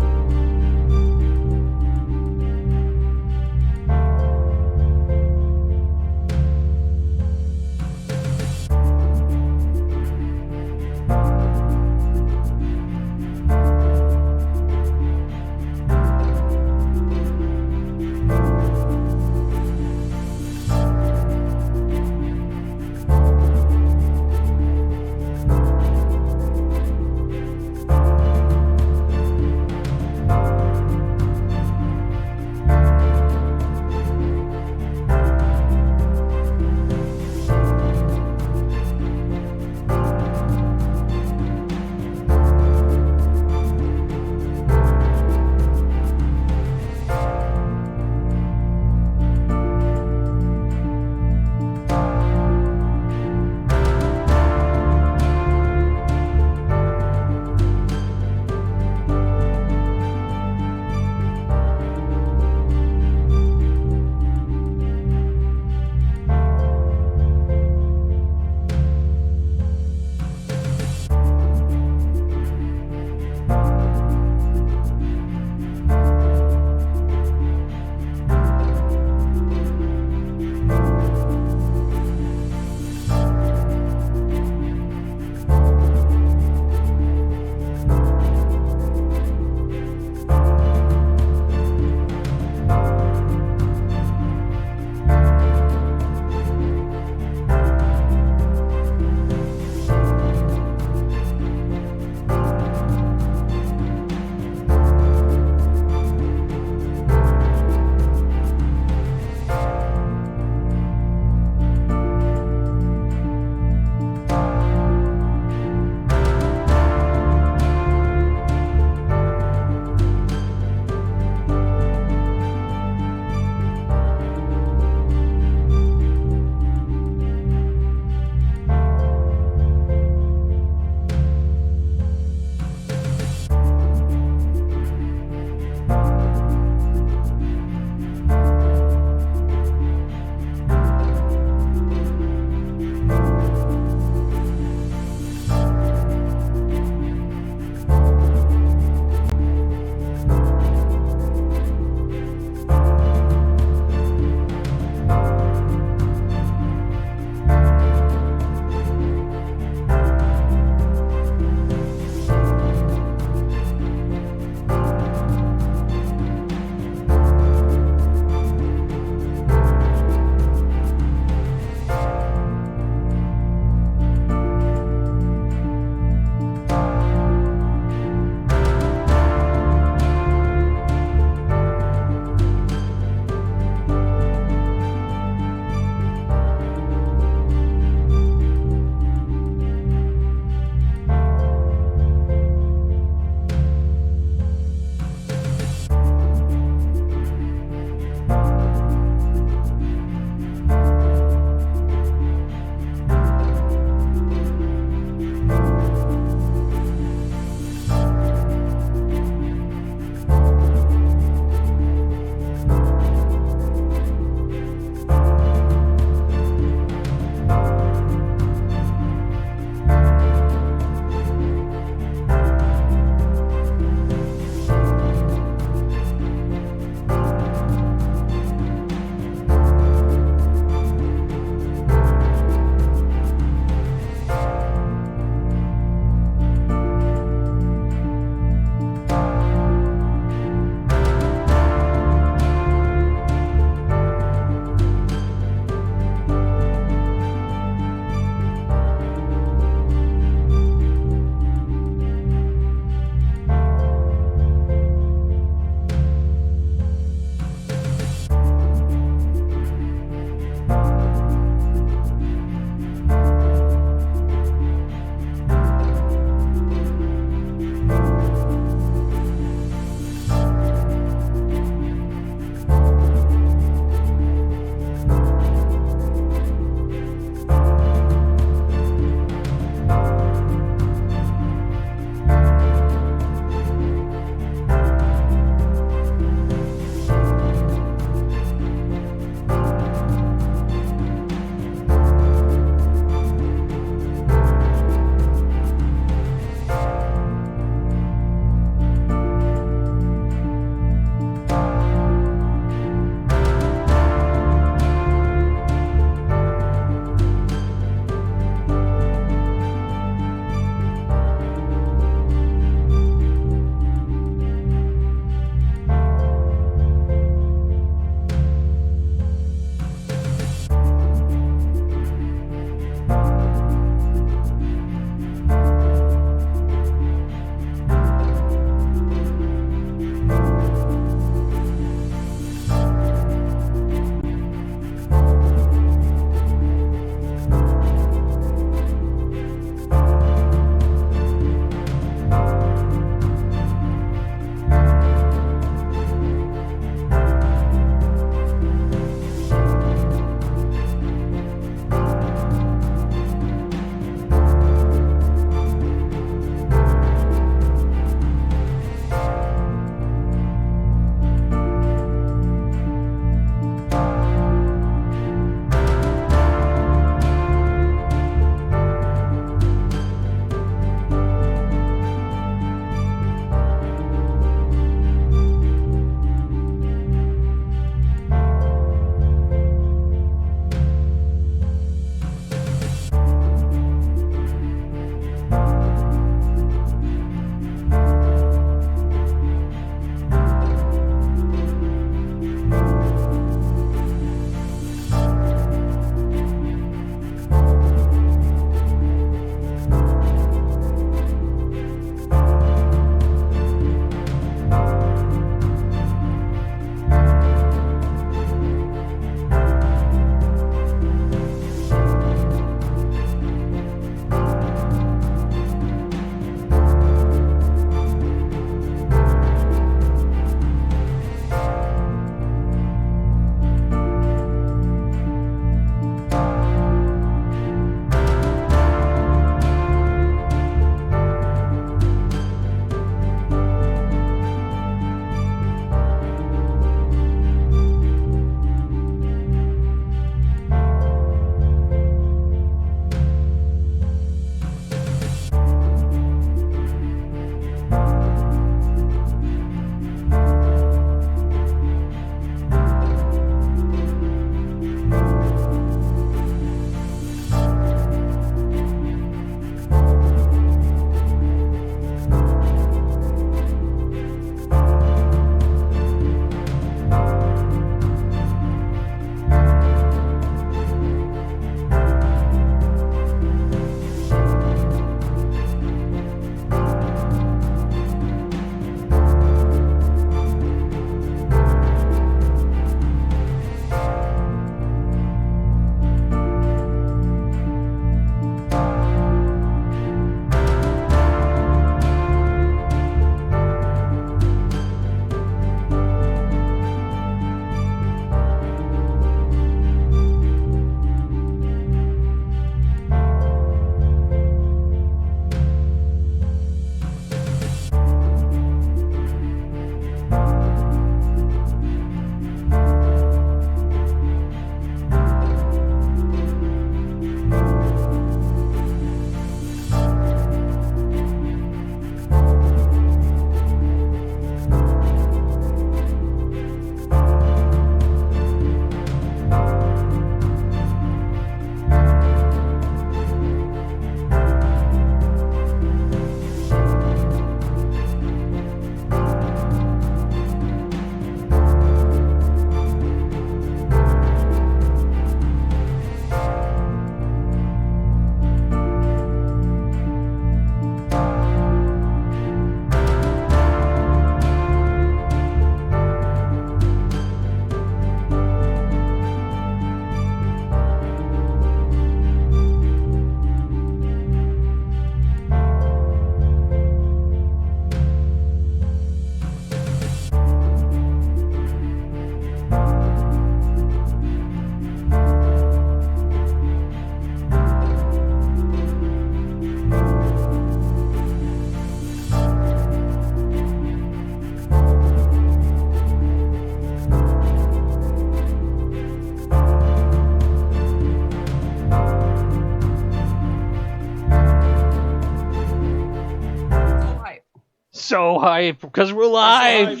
so hype because we're live.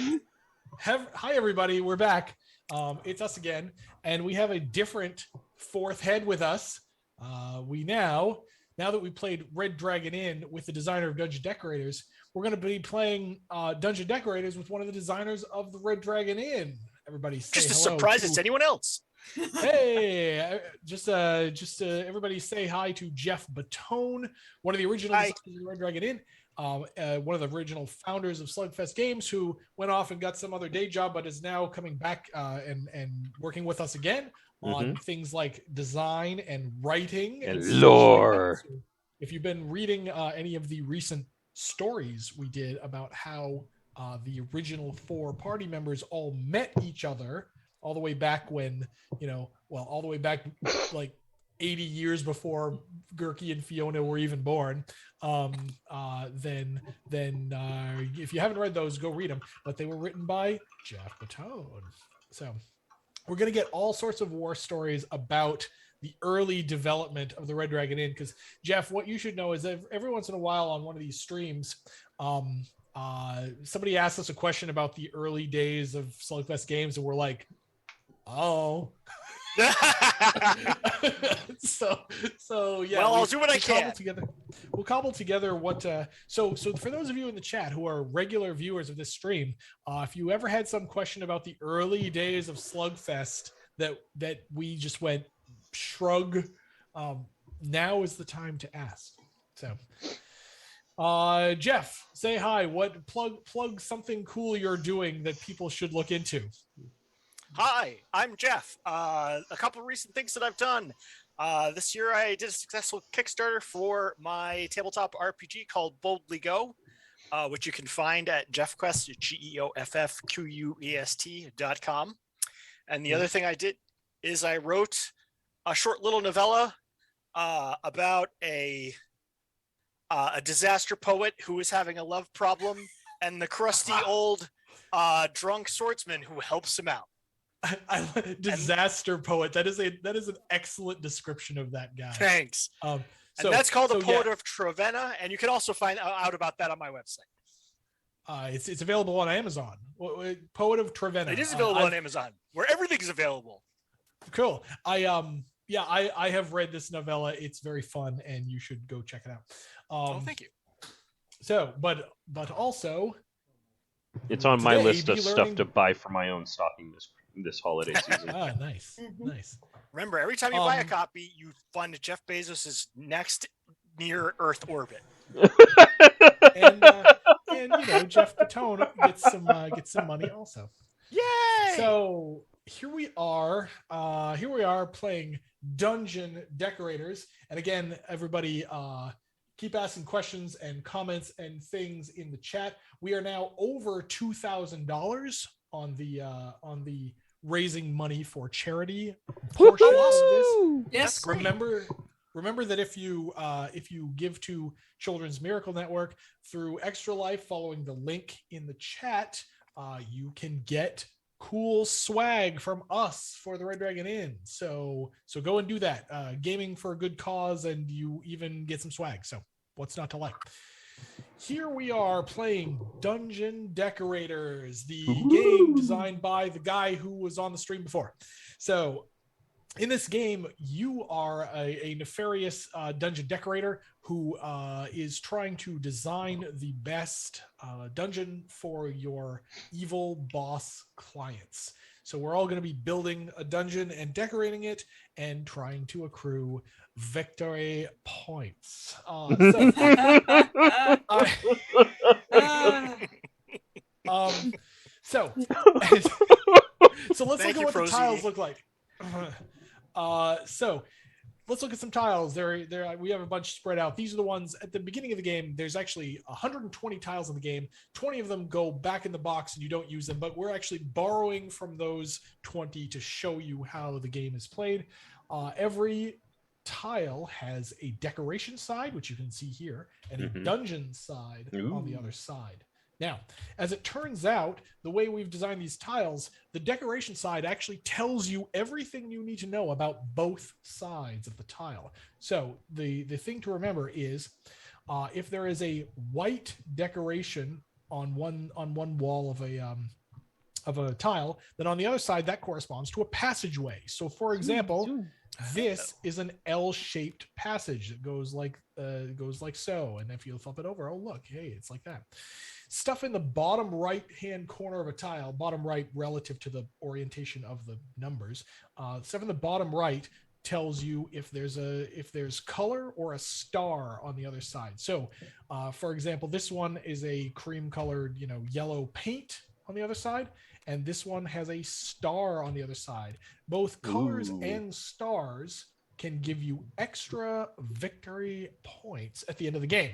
Hi, everybody. We're back. It's us again, and we have a different fourth head with us. Now that we played Red Dragon Inn with the designer of Dungeon Decorators, we're going to be playing Dungeon Decorators with one of the designers of the Red Dragon Inn. Everybody say just a hello surprise to... it's anyone else. Hey, everybody say hi to Geoff Bottone, one of the original designers of the Red Dragon Inn, one of the original founders of SlugFest Games, who went off and got some other day job, but is now coming back and working with us again on things like design and writing and lore. So if you've been reading any of the recent stories we did about how the original 4 party members all met each other all the way back when, all the way back like 80 years before Gurky and Fiona were even born, then if you haven't read those, go read them. But they were written by Jeff Bottone. So we're going to get all sorts of war stories about the early development of the Red Dragon Inn. Because, Jeff, what you should know is that every once in a while on one of these streams, somebody asked us a question about the early days of SlugFest Games, and we're like, oh. so yeah. Well, I'll do what I can. We'll cobble together what. So for those of you in the chat who are regular viewers of this stream, if you ever had some question about the early days of SlugFest that we just went shrug, now is the time to ask. So, Jeff, say hi. What plug something cool you're doing that people should look into. Hi, I'm Jeff. A couple of recent things that I've done. This year I did a successful Kickstarter for my tabletop RPG called Boldly Go, which you can find at JeffQuest, GeoffQuest.com. And the other thing I did is I wrote a short little novella about a disaster poet who is having a love problem and the crusty old drunk swordsman who helps him out. Disaster poet. That is an excellent description of that guy. Thanks. And that's called The Poet of Trevenna, and you can also find out about that on my website. It's available on Amazon. Poet of Trevenna. It is available on Amazon, where everything's available. Cool. I have read this novella. It's very fun, and you should go check it out. Thank you. So, but also, it's on my list of stuff to buy for my own stocking this holiday season. Nice. Remember, every time you buy a copy, you fund Jeff Bezos' next near Earth orbit. and Jeff Bottone gets some money also. Yay! So here we are playing Dungeon Decorators, and again, everybody keep asking questions and comments and things in the chat. We are now over $2,000 on the raising money for charity portion of this. Yes. Remember that if you give to Children's Miracle Network through Extra Life following the link in the chat, you can get cool swag from us for the Red Dragon Inn. So go and do that. Gaming for a good cause, and you even get some swag. So what's not to like? Here we are playing Dungeon Decorators, the game designed by the guy who was on the stream before. So in this game, you are a nefarious dungeon decorator who is trying to design the best dungeon for your evil boss clients. So we're all going to be building a dungeon and decorating it and trying to accrue victory points. So let's look at what the tiles look like. So let's look at some tiles. There we have a bunch spread out. These are the ones at the beginning of the game. There's actually 120 tiles in the game. 20 of them go back in the box and you don't use them, but we're actually borrowing from those 20 to show you how the game is played. Every tile has a decoration side, which you can see here, and a dungeon side on the other side. Now, as it turns out, the way we've designed these tiles, the decoration side actually tells you everything you need to know about both sides of the tile. So the thing to remember is if there is a white decoration on one wall of a tile, then on the other side that corresponds to a passageway. So for example, this is an L-shaped passage that goes like so, and if you flip it over, oh look, hey, it's like that. Stuff in the bottom right hand corner of a tile, bottom right relative to the orientation of the numbers, stuff in the bottom right tells you if there's color or a star on the other side. So for example, this one is a cream colored, yellow paint on the other side, and this one has a star on the other side. Both colors and stars can give you extra victory points at the end of the game.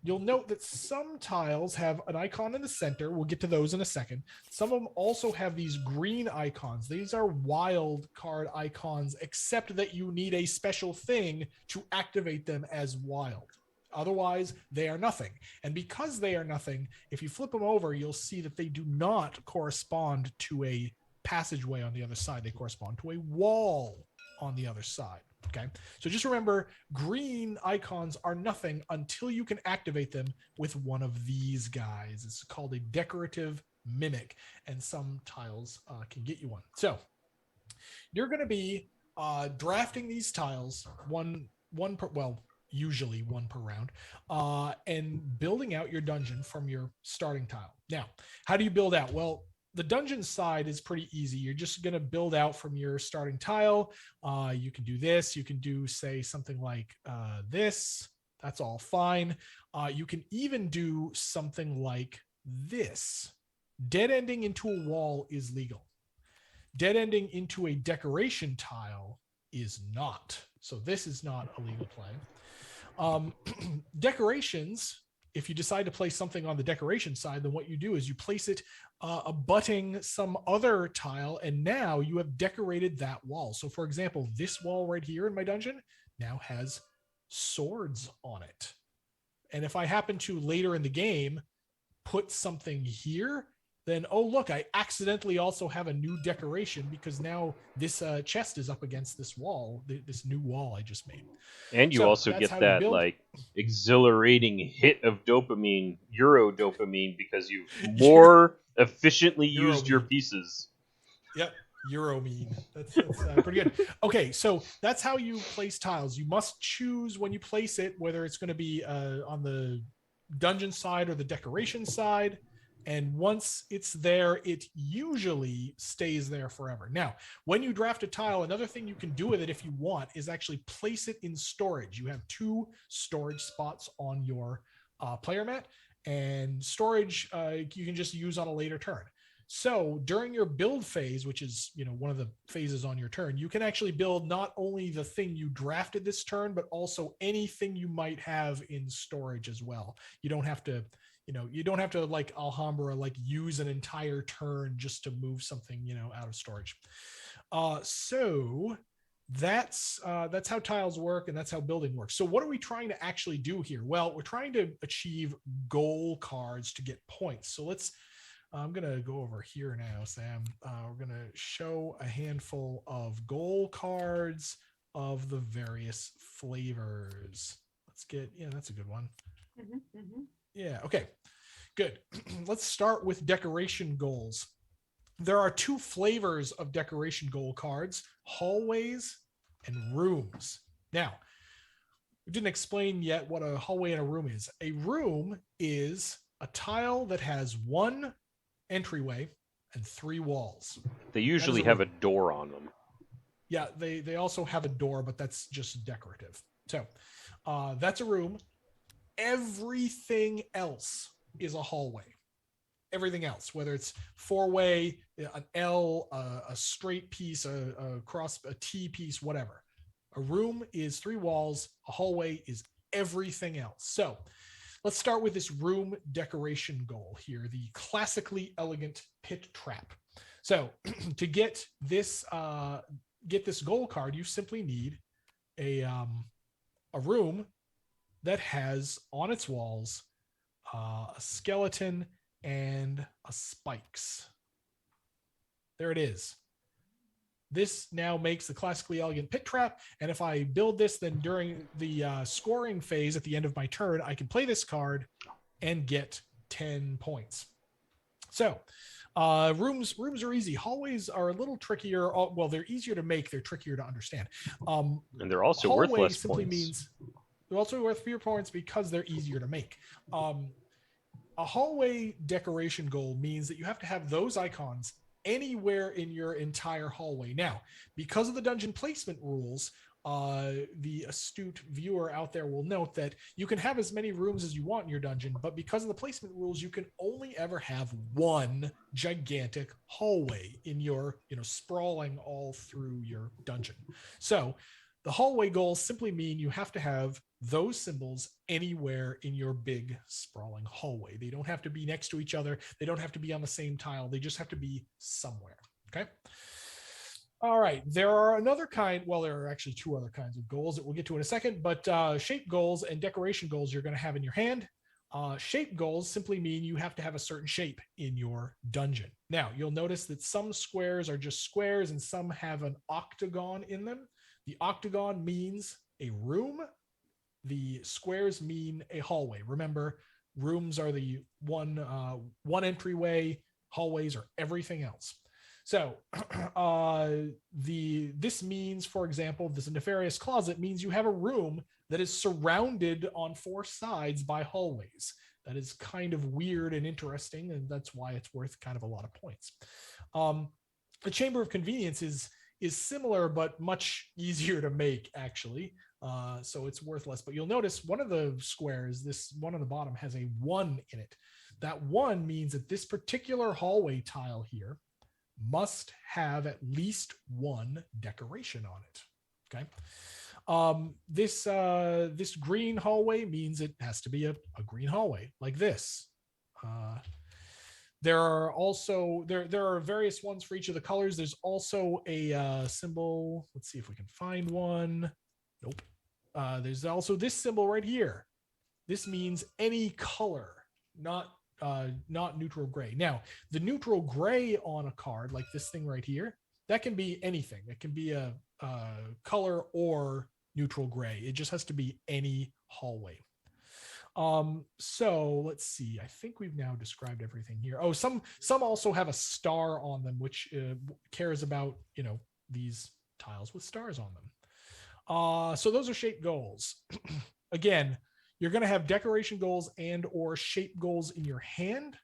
You'll note that some tiles have an icon in the center. We'll get to those in a second. Some of them also have these green icons. These are wild card icons, except that you need a special thing to activate them as wild. Otherwise, they are nothing. And because they are nothing, if you flip them over, you'll see that they do not correspond to a passageway on the other side. They correspond to a wall on the other side. Okay, so just remember, green icons are nothing until you can activate them with one of these guys. It's called a decorative mimic, and some tiles can get you one. So you're going to be drafting these tiles usually one per round, and building out your dungeon from your starting tile. Now, how do you build out? Well, the dungeon side is pretty easy. You're just going to build out from your starting tile. You can do this. You can do, say, something like this. That's all fine. You can even do something like this. Dead ending into a wall is legal. Dead ending into a decoration tile is not. So this is not a legal play. Decorations, if you decide to place something on the decoration side, then what you do is you place it abutting some other tile, and now you have decorated that wall. So for example, this wall right here in my dungeon now has swords on it. And if I happen to later in the game put something here, then, oh, look, I accidentally also have a new decoration because now this chest is up against this wall, this new wall I just made. And you also get that like exhilarating hit of dopamine, Euro dopamine, because you've more efficiently used your pieces. Yep, Euromine. That's pretty good. Okay, so that's how you place tiles. You must choose when you place it, whether it's going to be on the dungeon side or the decoration side. And once it's there, it usually stays there forever. Now, when you draft a tile, another thing you can do with it if you want is actually place it in storage. You have 2 storage spots on your player mat, and storage you can just use on a later turn. So during your build phase, which is one of the phases on your turn, you can actually build not only the thing you drafted this turn, but also anything you might have in storage as well. You don't have to like Alhambra, like use an entire turn just to move something, out of storage. So that's how tiles work, and that's how building works. So what are we trying to actually do here? Well, we're trying to achieve goal cards to get points. So I'm going to go over here now, Sam. We're going to show a handful of goal cards of the various flavors. That's a good one. Mm-hmm, mm-hmm. Yeah. Okay, good. Let's start with decoration goals. There are 2 flavors of decoration goal cards: hallways and rooms. Now, we didn't explain yet what a hallway and a room is. A room is a tile that has 1 entryway and 3 walls. They usually have a door on them. Yeah, they also have a door, but that's just decorative. So that's a room. Everything else is a hallway. Everything else, whether it's 4-way, an L, a straight piece, a cross, a T piece, whatever. A room is 3 walls. A hallway is everything else. So let's start with this room decoration goal here, the classically elegant pit trap. So to get this goal card, you simply need a room that has on its walls a skeleton and a spikes. There it is. This now makes the classically elegant pit trap, and if I build this, then during the scoring phase at the end of my turn, I can play this card and get 10 points. So rooms are easy. Hallways are a little trickier. Well, they're easier to make. They're trickier to understand. And they're also worth hallway less simply points. means they're also worth fewer points because they're easier to make. A hallway decoration goal means that you have to have those icons anywhere in your entire hallway. Now, because of the dungeon placement rules, the astute viewer out there will note that you can have as many rooms as you want in your dungeon, but because of the placement rules, you can only ever have one gigantic hallway in your, sprawling all through your dungeon. So the hallway goals simply mean you have to have those symbols anywhere in your big sprawling hallway. They don't have to be next to each other. They don't have to be on the same tile. They just have to be somewhere. Okay. All right. There are there are actually two other kinds of goals that we'll get to in a second, but shape goals and decoration goals you're going to have in your hand. Shape goals simply mean you have to have a certain shape in your dungeon. Now, you'll notice that some squares are just squares and some have an octagon in them. The octagon means a room. The squares mean a hallway. Remember, rooms are the one entryway. Hallways are everything else. So this means, for example, this nefarious closet means you have a room that is surrounded on four sides by hallways. That is kind of weird and interesting, and that's why it's worth kind of a lot of points. The Chamber of Convenience is similar, but much easier to make, actually. So it's worth less. But you'll notice one of the squares, this one on the bottom, has a 1 in it. That 1 means that this particular hallway tile here must have at least one decoration on it. Okay. This green hallway means it has to be a green hallway like this. There are also there are various ones for each of the colors. There's also a symbol. Let's see if we can find one. Nope. There's also this symbol right here. This means any color, not neutral gray. Now, the neutral gray on a card, like this thing right here, that can be anything. It can be a color or neutral gray. It just has to be any hallway. So let's see. I think we've now described everything here. Oh, some also have a star on them, which cares about, these tiles with stars on them. So those are shape goals. Again, you're going to have decoration goals and or shape goals in your hand.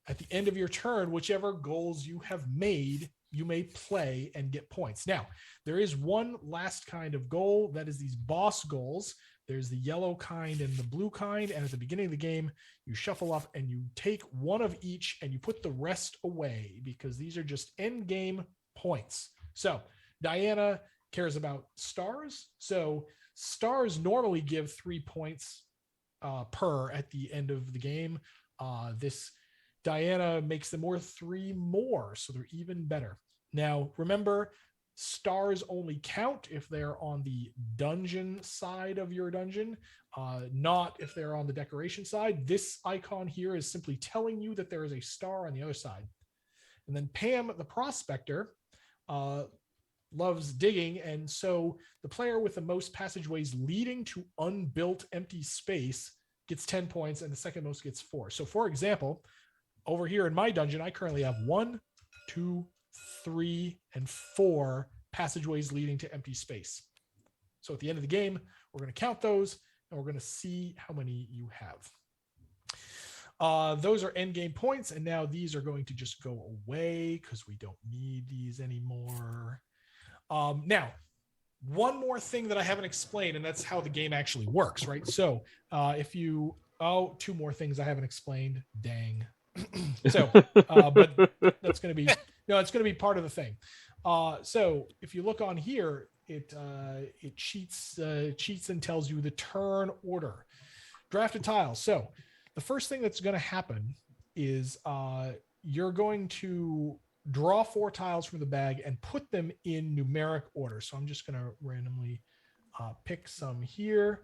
At the end of your turn, whichever goals you have made, you may play and get points. Now, there is one last kind of goal, that is these boss goals. There's the yellow kind and the blue kind, and at the beginning of the game, you shuffle up and you take one of each and you put the rest away because these are just end game points. So Diana cares about stars. So stars normally give 3 points per at the end of the game. This Diana makes them worth 3 more, so they're even better. Now, remember, stars only count if they're on the dungeon side of your dungeon, not if they're on the decoration side. This icon here is simply telling you that there is a star on the other side. And then Pam, the prospector, loves digging, and so the player with the most passageways leading to unbuilt empty space gets 10 points, and the second most gets 4. So, for example, over here in my dungeon, I currently have 1, 2, 3, and 4 passageways leading to empty space. So at the end of the game, we're going to count those, and we're going to see how many you have. Those are end game points, and now these are going to just go away because we don't need these anymore. Now, one more thing that I haven't explained, and that's how the game actually works, right? So two more things I haven't explained. Dang. So, but that's going to be, it's going to be part of the thing. So if you look on here, it cheats and tells you the turn order. Drafted tiles. So the first thing that's going to happen is you're going to draw 4 tiles from the bag and put them in numeric order. So I'm just going to randomly pick some here.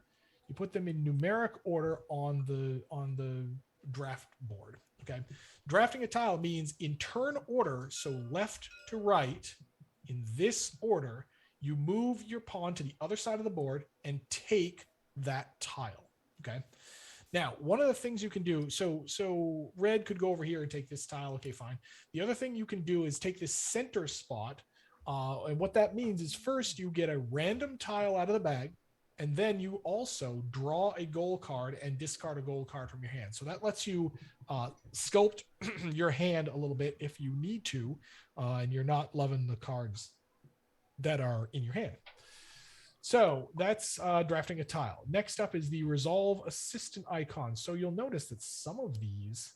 You put them in numeric order on the draft board. Okay. Drafting a tile means in turn order, so left to right, in this order, you move your pawn to the other side of the board and take that tile. Okay. Now, one of the things you can do, so red could go over here and take this tile. Okay, fine. The other thing you can do is take this center spot. And what that means is first you get a random tile out of the bag, and then you also draw a goal card and discard a goal card from your hand. So that lets you sculpt your hand a little bit if you need to, and you're not loving the cards that are in your hand. So that's drafting a tile. Next up is the Resolve Assistant icon. So you'll notice that some of these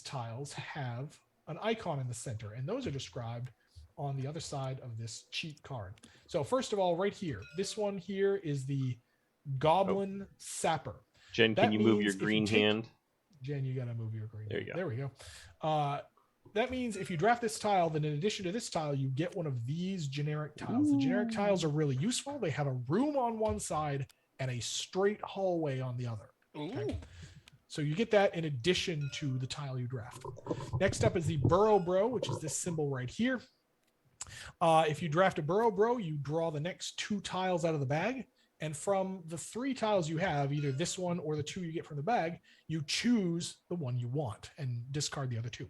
tiles have an icon in the center, and those are described on the other side of this cheat card. So first of all, right here, this one here is the Goblin Sapper. Jen, That can you move your means if you green take- hand? Jen, you gotta move your green. There you go. There we go. That means if you draft this tile, then in addition to this tile, you get one of these generic tiles. The generic tiles are really useful. They have a room on one side and a straight hallway on the other. Okay? So you get that in addition to the tile you draft. Next up is the Burrow Bro, which is this symbol right here. If you draft a Burrow Bro, you draw the next 2 tiles out of the bag. And from the 3 tiles you have, either this one or the 2 you get from the bag, you choose the one you want and discard the other 2.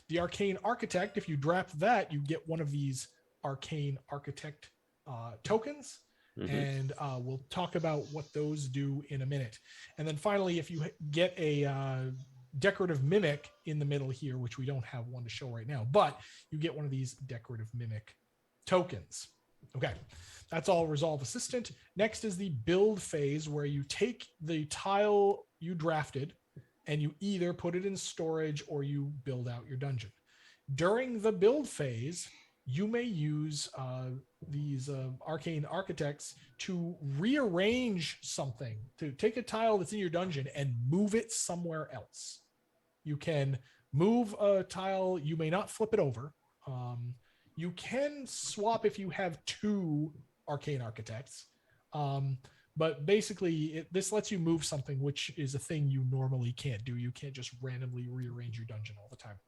The Arcane Architect, if you draft that, you get one of these Arcane Architect tokens. And we'll talk about what those do in a minute. And then finally, if you get a decorative mimic in the middle here, which we don't have one to show right now, but you get one of these decorative mimic tokens. Okay, that's all Resolve Assistant. Next is the build phase, where you take the tile you drafted and you either put it in storage or you build out your dungeon. During the build phase, you may use these Arcane Architects to rearrange something, to take a tile that's in your dungeon and move it somewhere else. You can move a tile, you may not flip it over. You can swap if you have 2 Arcane Architects. But basically, this lets you move something, which is a thing you normally can't do. You can't just randomly rearrange your dungeon all the time.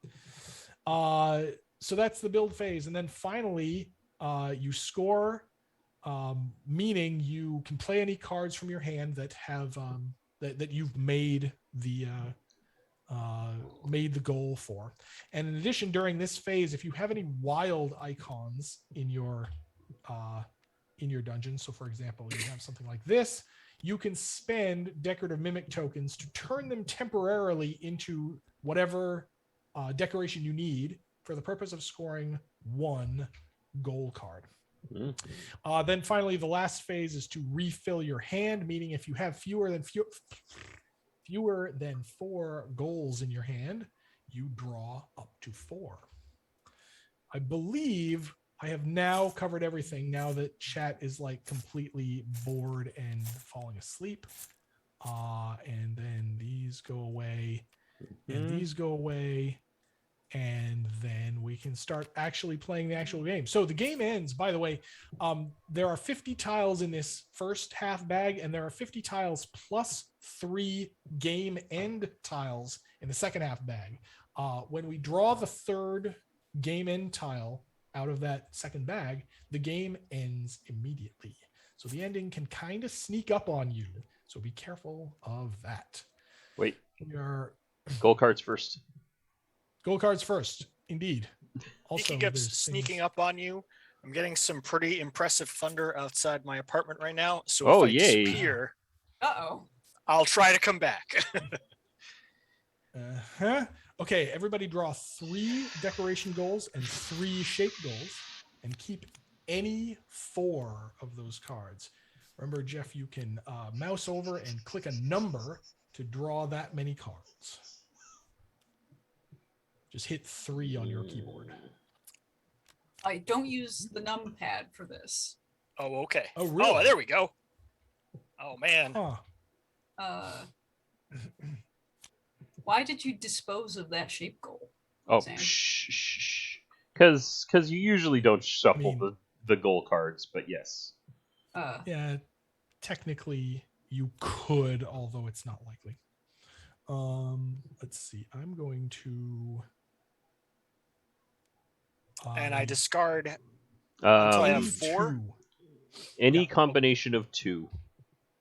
So that's the build phase. And then finally, you score, meaning you can play any cards from your hand that have that you've made the goal for. And in addition, during this phase, if you have any wild icons in your dungeon, so for example, you have something like this, you can spend decorative mimic tokens to turn them temporarily into whatever decoration you need for the purpose of scoring 1 goal card. Then finally, the last phase is to refill your hand, meaning if you have fewer than 4 goals in your hand, you draw up to 4. I believe I have now covered everything now that chat is like completely bored and falling asleep. And then these go away and these go away. And then we can start actually playing the actual game. So the game ends, by the way, there are 50 tiles in this first half bag, and there are 50 tiles plus 3 game end tiles in the second half bag. When we draw the 3rd game end tile out of that second bag, the game ends immediately. So the ending can kind of sneak up on you. So be careful of that. Wait. Your Goal cards first. Goal cards first, indeed. Also, Speaking of sneaking up on you, I'm getting some pretty impressive thunder outside my apartment right now. So if I disappear, I'll try to come back. Okay, everybody draw 3 decoration goals and 3 shape goals, and keep any 4 of those cards. Remember, Jeff, you can mouse over and click a number to draw that many cards. Just hit 3 on your keyboard. I don't use the numpad for this. Oh, okay. Oh, really? Oh, there we go. Oh, man. Huh. Why did you dispose of that shape goal? Oh, Sam? shh. Because you usually don't shuffle the goal cards, but yes. Yeah, technically you could, although it's not likely. Let's see. I'm going to... and I discard until I have 4? Any combination of 2.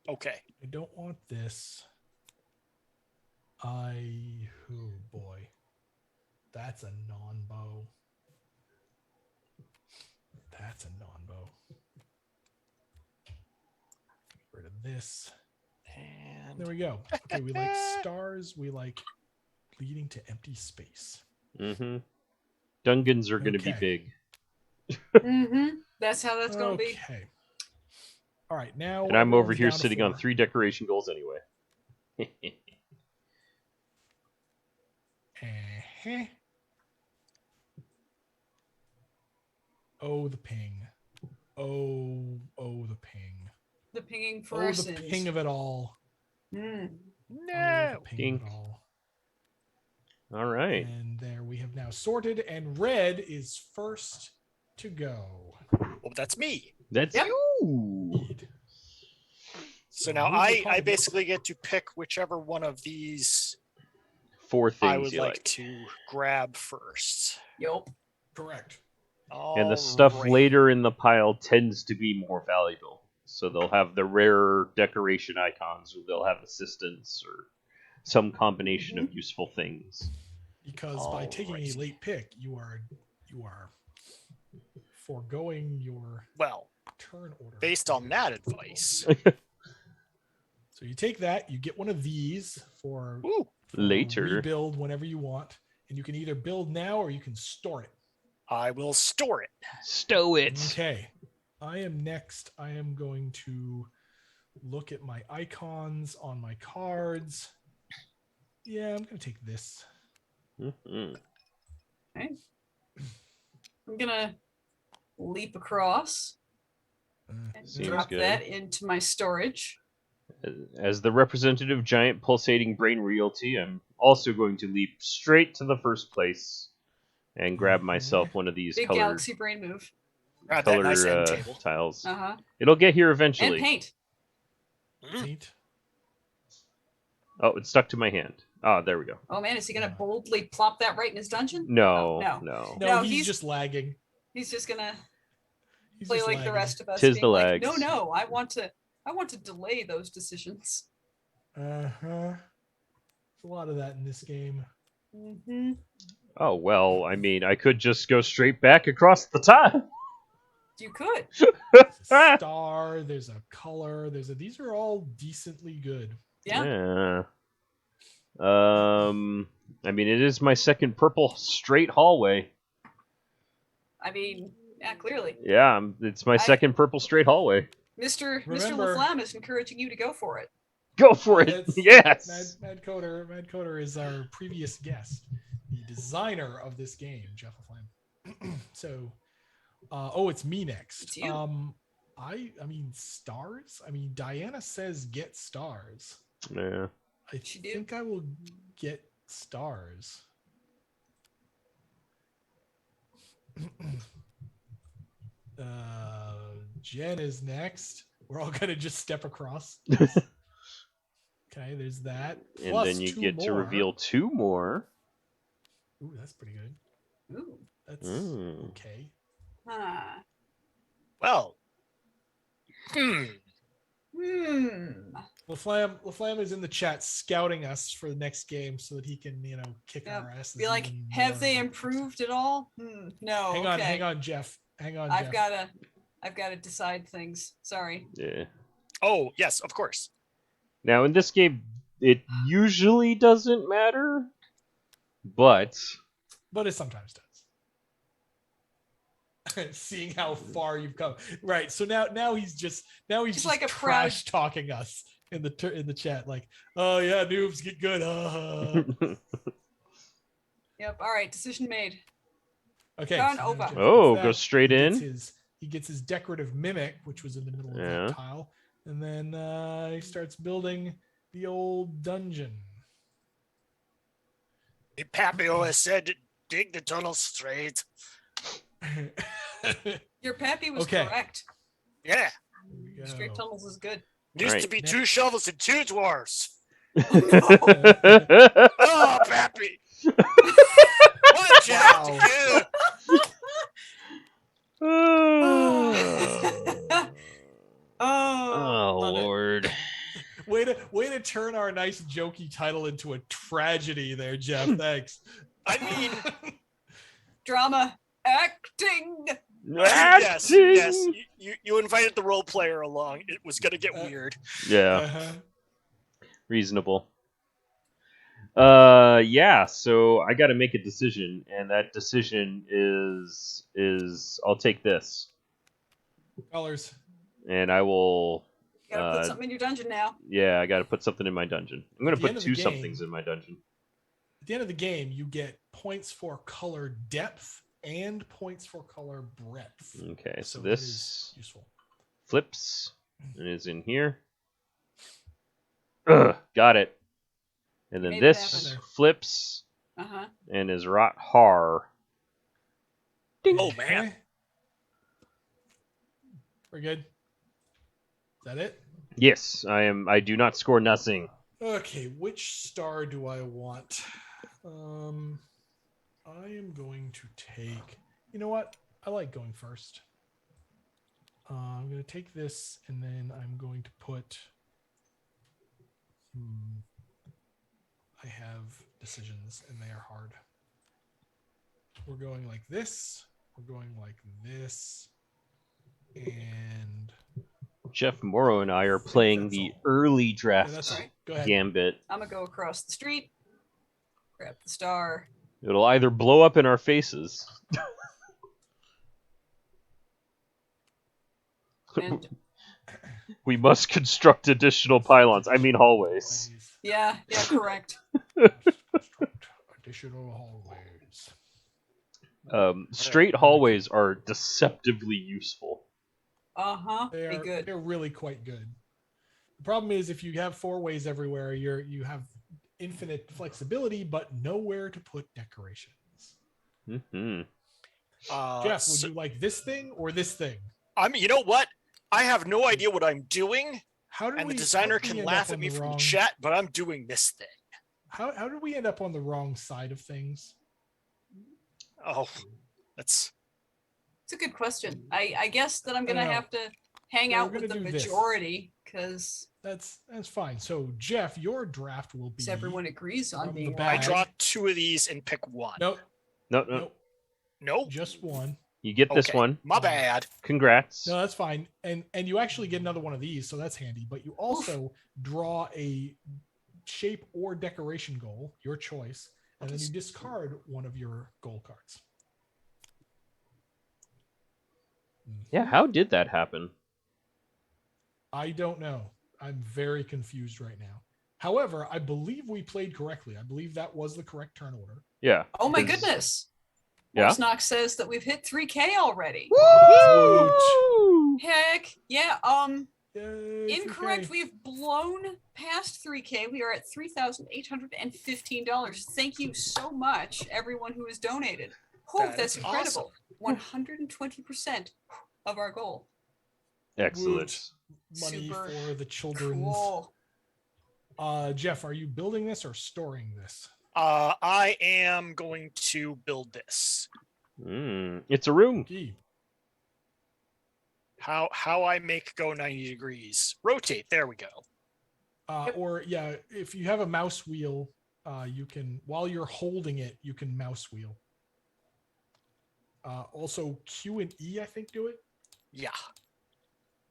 Okay. I don't want this. Oh boy. That's a non-bow. That's a non-bow. Get rid of this. And There we go. Okay, we like stars. We like leading to empty space. Mm-hmm. Dungeons are going to be Okay. big. That's how that's going to be. Okay. All right, now And I'm over everyone's here down to sitting on 4. 3 decoration goals anyway. Uh-huh. Oh, the ping. Oh, the ping. The pinging for our Oh, the sins. ping of it all. Mm. Oh, no. the ping Ping. of it all. All right. And there we have now sorted, and red is first to go. Well, that's me. That's Yep. you. Indeed. So now Move the I card. basically get to pick whichever one of these 4 things I would you like to grab first. Yup. Correct. And the stuff Alright. later in the pile tends to be more valuable. So they'll have the rarer decoration icons, or they'll have assistants, or some combination of useful things. Because by taking a Alright. late pick, you are foregoing your Well, turn order. based on that advice. So you take that, you get one of these for Ooh, Later. rebuild whenever you want, and you can either build now or you can store it. I will store it. Stow it. Okay. I am next. I am going to look at my icons on my cards. Yeah, I'm going to take this. Mhm. Okay. I'm going to leap across and Seems drop good. that into my storage. As the representative giant pulsating brain realty, I'm also going to leap straight to the first place and grab myself one of these Big color, galaxy brain move. Grab that nice end color table. tiles. Uh-huh. It'll get here And eventually. paint. Paint. Oh, it's stuck to my hand. Ah, there we go. Oh man, is he gonna boldly plop that right in his dungeon? No, Oh, no. no. No, No, he's he's- just lagging. He's just gonna He's play just like the lagging. rest of us. Tis being the like, lags. no, I want to delay those decisions. Uh-huh. There's a lot of that in this game. Mm-hmm. Oh, well, I mean, I could just go straight back across the tile. You could. There's a star, there's a color, these are all decently good. Yeah. I mean, it is my second purple straight hallway. I mean, yeah, clearly. Yeah, it's my second purple straight hallway. Mr. Remember- LaFlam is encouraging you to go for it. Go for it. That's- Yes. Mad Coder is our previous guest, the designer of this game, Jeff LaFlam. So, it's me next. It's you. I mean stars. I mean Diana says get stars. Yeah. I She do. think I will get stars. Jen is next. We're all gonna just step across. Okay, there's that. And Plus then you 2 get to more. reveal 2 more. Ooh, that's pretty good. Ooh. That's Mm. okay. Huh. Well, Hmm. LaFlam is in the chat scouting us for the next game so that he can, kick Yep. our asses. Be like, even have more. they improved at all? No. Hang on, Jeff. Hang on, I've Jeff. gotta decide things. Sorry. Yeah. oh, yes, of course. Now, in this game, it usually doesn't matter, but But it sometimes does. Seeing how far you've come, right? So now he's just like a trash talking us in the chat, like, oh yeah, noobs get good. Yep. All right. Decision made. Okay. Turn now over. Jeff Oh, gets go that. straight He gets in. He gets his decorative mimic, which was in the middle of Yeah. that tile, and then he starts building the old dungeon. Pappy always said to dig the tunnel straight. Your pappy was Okay. correct. Yeah. Here we Straight go. tunnels is good. Used Right. to be Next. 2 shovels and 2 dwarves. oh, Oh, Pappy. What you have to do? Oh, Lord. Wait to turn our nice jokey title into a tragedy there, Jeff. Thanks. I mean, Drama acting. yes, Acting! you invited the role player along. It was gonna get weird. Yeah, Uh-huh. reasonable. Yeah, so I got to make a decision, and that decision is I'll take this, Colors. and I will. You gotta put something in your dungeon now. Yeah, I got to put something in my dungeon. I'm gonna At the put end of the two game- somethings in my dungeon. At the end of the game, you get points for color depth and points for color breadth. Okay, so that this is useful. flips and is in here. Ugh, got it. And then Made it this happen. flips Uh-huh. and is rot har. Oh man. Okay. We're good. Is that it? Yes, I am. I do not score nothing. Okay, which star do I want? I am going to take. You know what? I like going first. I'm going to take this, and then I'm going to put. I have decisions, and they are hard. We're going like this. We're going like this, and Jeff Morrow and I are playing the early draft that's all. Go ahead. gambit. I'm gonna go across the street, grab the star. It'll either blow up in our faces. And We must construct additional pylons. I mean hallways. yeah, correct. Additional hallways. Straight hallways are deceptively useful. Uh-huh. They Be are, good. They're really quite good. The problem is if you have 4 ways everywhere, you have infinite flexibility, but nowhere to put decorations. Mm-hmm. Jeff, would you like this thing or this thing? You know what? I have no idea what I'm doing, How did and we, the designer how did we can end laugh up at on me the from the wrong- chat, but I'm doing this thing. How did we end up on the wrong side of things? Oh, that's It's a good question. I guess that I'm gonna know. have to hang Yeah, out we're with the gonna do this. majority because That's fine. So Jeff, your draft will be everyone agrees on from being the I bag. draw 2 of these and pick one. Nope, No, nope, No, just one. You get this Okay. one. My bad. Congrats. No, that's fine. And you actually get another one of these, so that's handy. But you also draw a shape or decoration goal, your choice, and then you discard one of your goal cards. Yeah, how did that happen? I don't know. I'm very confused right now. However, I believe we played correctly. I believe that was the correct turn order. Yeah. Oh my 'cause- goodness. Yeah. Knox says that we've hit 3K already. Woo! Heck yeah. Yay, Incorrect. 3K. We've blown past 3K. We are at $3,815. Thank you so much, everyone who has donated. Whew, That that's is incredible. 120% of our goal. Excellent. Money Super for the children's. Cool. Jeff, are you building this or storing this? I am going to build this. It's a room. Gee. How I make go 90 degrees. Rotate. There we go. Or yeah, if you have a mouse wheel, you can, while you're holding it, you can mouse wheel. Also Q and E, I think, do it. Yeah.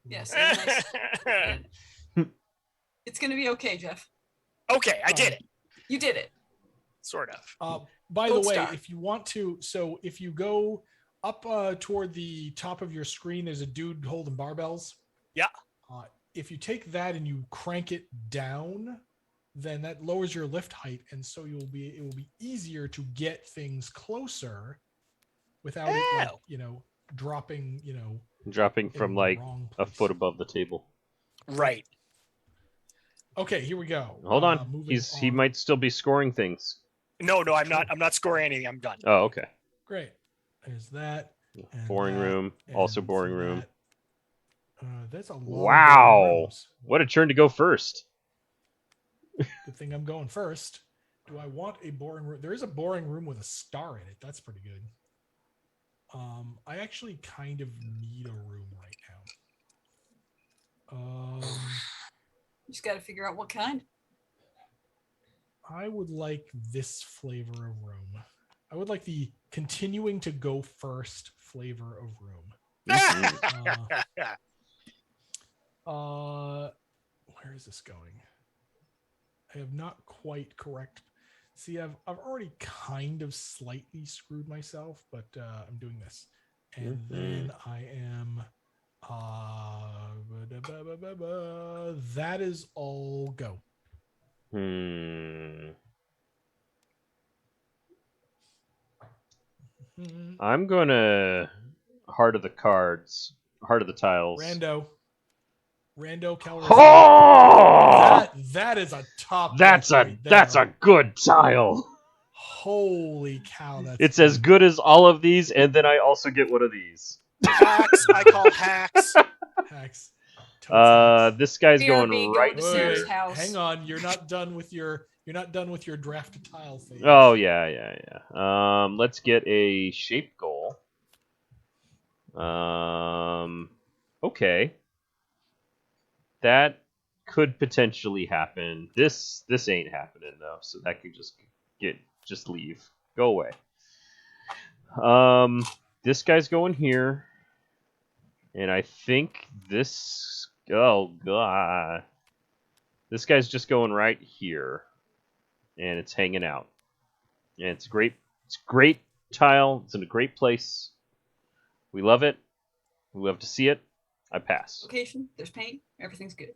Yes. Nice. It's going to be okay, Jeff. Okay, I did it. You did it. Sort of. By the Gold way, star. if you want to, so if you go up toward the top of your screen, there's a dude holding barbells. Yeah. If you take that and you crank it down, then that lowers your lift height, and so it will be easier to get things closer without it, like, dropping, Dropping in from the like wrong a place. foot above the table. Right. Okay, here we go. Hold on. Moving He on. might still be scoring things. No, I'm not. I'm not scoring anything. I'm done. Oh, okay. Great. There's that. and Boring that, room. Also and boring room. that. There's a lot of boring Wow. rooms. What a turn to go first. Good thing I'm going first. Do I want a boring room? There is a boring room with a star in it. That's pretty good. I actually kind of need a room right now. You just got to figure out what kind. I would like this flavor of room. I would like the continuing to go first flavor of room. Where is this going? I have not quite correct. See, I've already kind of slightly screwed myself, but I'm doing this, and then I am. That is all go. I'm gonna heart of the cards, heart of the tiles. Rando Calories. Oh! That is a top. That's a good tile. Holy cow! It's as good as all of these, and then I also get one of these. Hacks. I call hacks. Hacks. This guy's BRB, going go right to here. Sam's house. Hang on, you're not done with your draft tile phase. Oh yeah. Let's get a shape goal. Okay. That could potentially happen. This ain't happening though, so that could just leave. Go away. This guy's going here. And I think this god. This guy's just going right here. And it's hanging out. And it's great tile. It's in a great place. We love it. We love to see it. I pass. Location, there's paint, everything's good.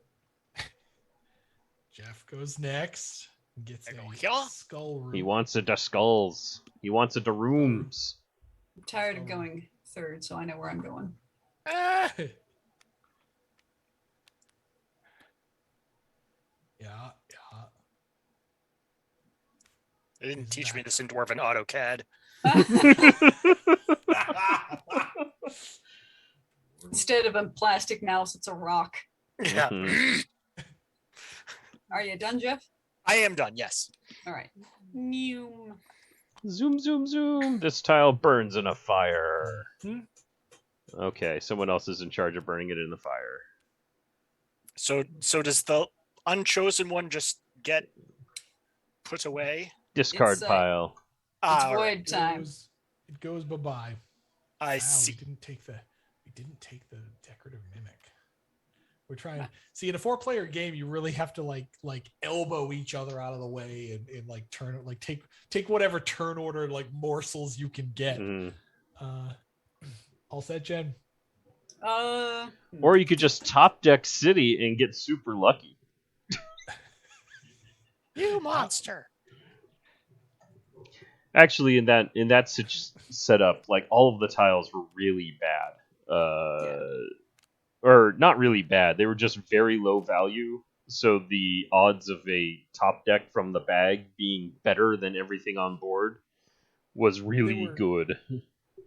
Jeff goes next. Gets I go a here. skull room. He wants it to skulls. He wants it to rooms. I'm tired of going third, so I know where I'm going. Yeah. They didn't teach me this in Dwarven AutoCAD. Instead of a plastic mouse, it's a rock. Yeah. Are you done, Jeff? I am done, yes. All right. Neum. Zoom, zoom, zoom. This tile burns in a fire. Okay, someone else is in charge of burning it in the fire. So does the unchosen one just get put away? Discard It's, pile. It's All right. void time. It goes bye-bye. I Wow, see. we didn't take the decorative mimic. We're trying. See, in a 4-player game, you really have to like elbow each other out of the way and like turn it, like take whatever turn order like morsels you can get. All set, Jen. Or you could just top deck city and get super lucky. You monster. Actually, in that setup, like all of the tiles were really bad. Or not really bad. They were just very low value. So the odds of a top deck from the bag being better than everything on board was really good.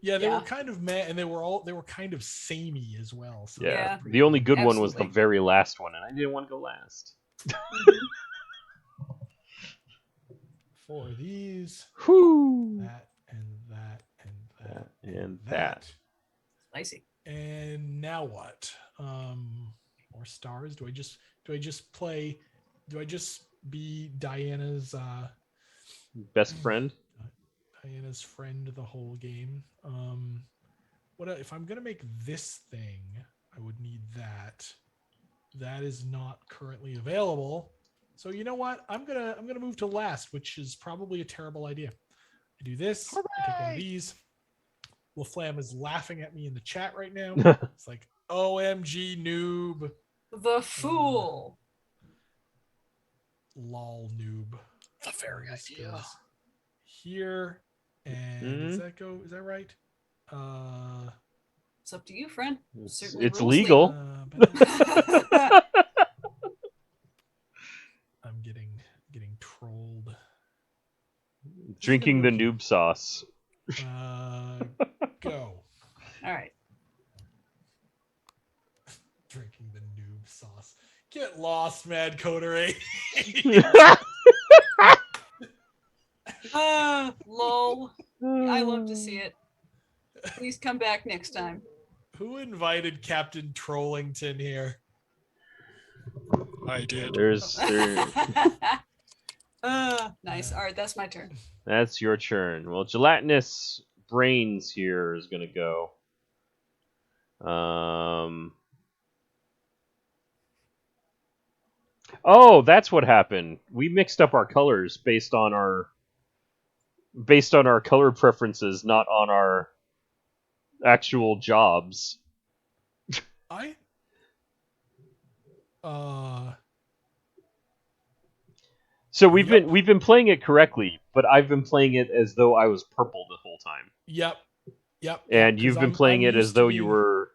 Yeah, they were kind of meh, and they were kind of samey as well. So Yeah. The only good one was the Absolutely. very last one, and I didn't want to go last. For these, Whoo! that and that and that And that. Spicy. And now what? More stars? Do I just be Diana's Best friend? Diana's friend the whole game? What if I'm gonna make this thing? I would need that. That is not currently available. So you know what? I'm gonna move to last, which is probably a terrible idea. I do this. I take one of these. LaFlam is laughing at me in the chat right now. It's like, OMG noob. The fool. Lol noob. The very This idea. goes here. And does that go? Is that right? It's up to you, friend. It's Certainly rules legal. I'm getting trolled. Drinking the noob sauce. Go. All right. Drinking the noob sauce. Get lost, Mad Coterie. Lol. I love to see it. Please come back next time. Who invited Captain Trollington here? I did. There's Nice. All right, that's my turn. That's your turn. Well, Gelatinous Brains here is going to go. Oh, that's what happened. We mixed up our colors based on our color preferences, not on our actual jobs. So we've been playing it correctly, but I've been playing it as though I was purple the whole time. Yep. And you've been playing it as though you were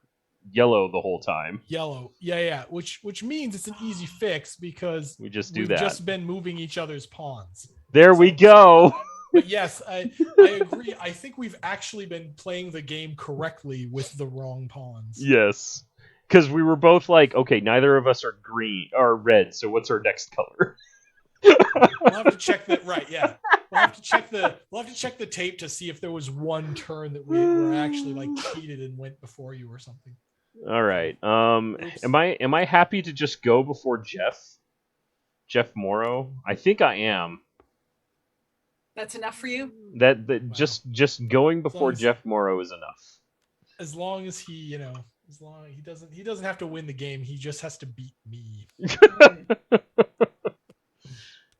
yellow the whole time. Yellow. Yeah. Which means it's an easy fix because we've that. Just been moving each other's pawns. There we go. But yes, I agree. I think we've actually been playing the game correctly with the wrong pawns. Yes. Because we were both like, okay, neither of us are green or red, so what's our next color? We'll have to check that. Right? Yeah. We'll have to check the tape to see if there was one turn that we were actually like cheated and went before you or something. All right. Am I happy to just go before Jeff Morrow? I think I am. That's enough for you? Wow. Just going before Jeff Morrow is enough. As long as he, he doesn't have to win the game. He just has to beat me.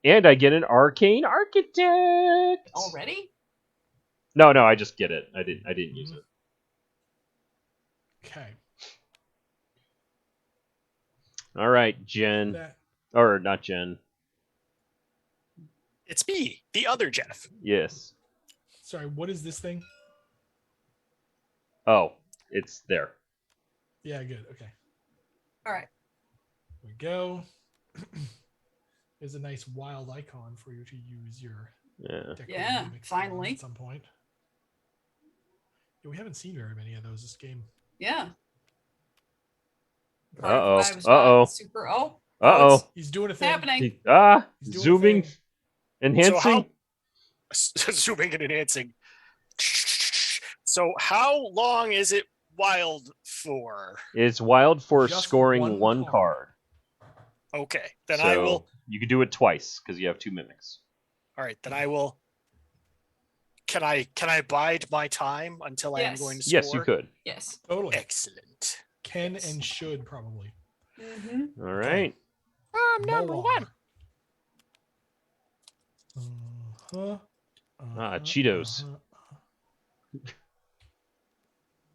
And I get an Arcane Architect already. No, I just get it. I didn't use it. Okay. All right, Jen. Or not Jen. It's me, the other Jeff. Yes. Sorry, what is this thing? Oh, it's there. Yeah, good. Okay. All right. Here we go. There's a nice wild icon for you to use your finally at some point. Yeah, we haven't seen very many of those this game. Yeah. He's doing a thing. Happening. Zooming, enhancing. Zooming and enhancing. So how long is it wild for? It's wild for just scoring one card. Okay, then I will. You can do it twice because you have 2 mimics. All right, then I will. Can I bide my time until I am going to score? Yes, you could. Yes. Totally. Excellent. Can and should probably. Mm-hmm. All right. I'm number one. Cheetos.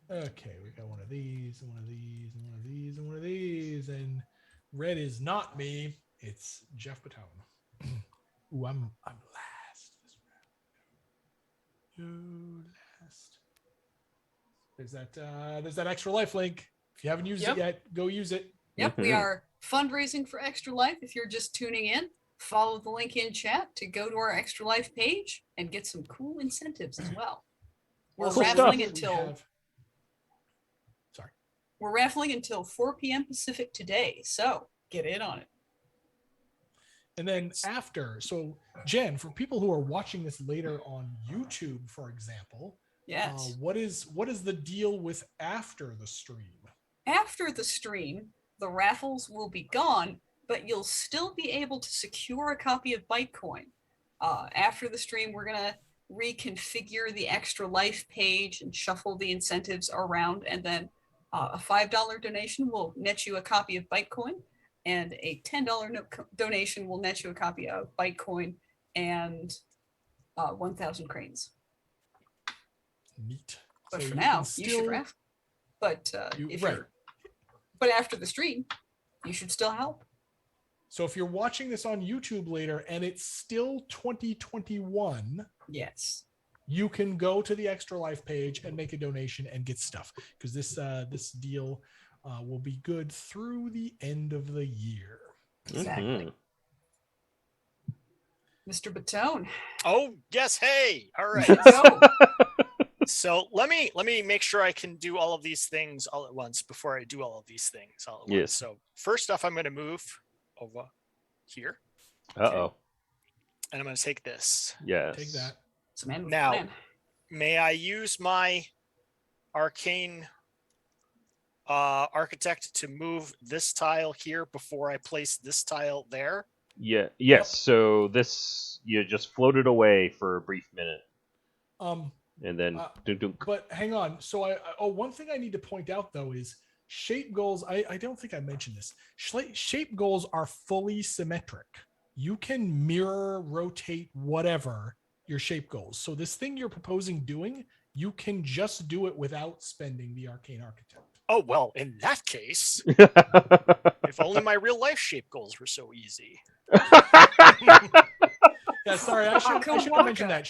Okay, we got one of these, and one of these, and one of these, and one of these, and red is not me. It's Geoff Bottone. Ooh, I'm last this round. You last. There's that extra life link. If you haven't used it yet, go use it. Yep, we are fundraising for Extra Life. If you're just tuning in, follow the link in chat to go to our Extra Life page and get some cool incentives as well. We're raffling until We're raffling until 4 p.m. Pacific today, so get in on it. And then after, so Jen, for people who are watching this later on YouTube, for example, yes, what is the deal with after the stream? After the stream, the raffles will be gone, but you'll still be able to secure a copy of Bytecoin. After the stream, we're going to reconfigure the Extra Life page and shuffle the incentives around, and then a $5 donation will net you a copy of Bytecoin, and a $10 donation will net you a copy of Bytecoin and 1,000 cranes. Neat. But so for now, you should raffle. But but after the stream, you should still help. So if you're watching this on YouTube later and it's still 2021, yes, you can go to the Extra Life page and make a donation and get stuff, because this deal will be good through the end of the year. Exactly. Mr. Bottone. Oh yes, hey, all right. Go. So let me make sure I can do all of these things all at once before I do all of these things all at once. So first off, I'm going to move over here. Uh-oh. And I'm going to take this. Yes. Take that. Now, may I use my Arcane Architect to move this tile here before I place this tile there? Yeah. Yes. So this you just floated away for a brief minute, Um, and then dunk. but hang on. So one thing I need to point out though is shape goals. I don't think I mentioned this. Shape goals are fully symmetric. You can mirror, rotate, whatever your shape goals. So this thing you're proposing doing, you can just do it without spending the Arcane Architect. Oh, well, in that case, if only my real life shape goals were so easy. Yeah, sorry, I should have mentioned Waka. that.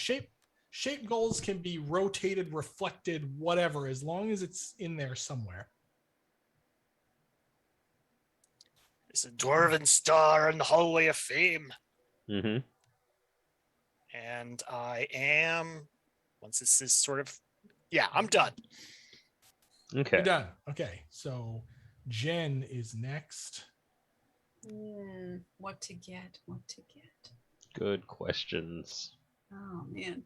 Shape goals can be rotated, reflected, whatever, as long as it's in there somewhere. It's a dwarven star in the hallway of fame. Mm-hmm. And I am, once this is sort of, yeah, I'm done. Okay. You're done. Okay, so Jen is next. What to get? What to get? Good questions. Oh man.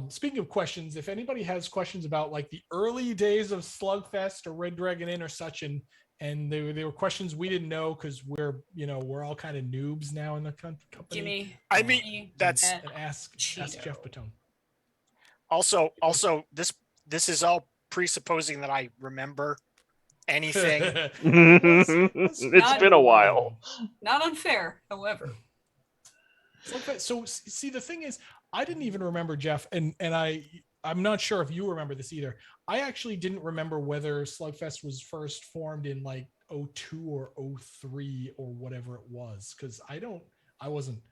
Speaking of questions, if anybody has questions about like the early days of SlugFest or Red Dragon Inn or such, and they were questions we didn't know because we're all kind of noobs now in the company. Gimme. I mean, that's and ask Jeff Bottone. also this is all presupposing that I remember anything. It's been a while. Not unfair, however. So see, the thing is, I didn't even remember, Jeff, and I'm not sure if you remember this either. I actually didn't remember whether SlugFest was first formed in like 02 or 03 or whatever it was, because I wasn't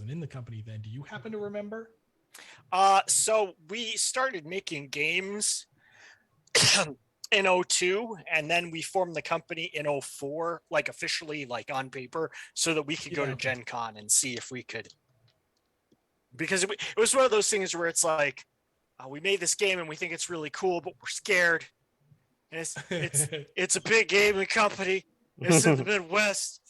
in the company then. Do you happen to remember? So we started making games in 02, and then we formed the company in 04, like officially, like on paper, so that we could go to Gen Con and see if we could. Because it was one of those things where it's like, we made this game and we think it's really cool, but we're scared. And it's a big gaming company. It's in the Midwest.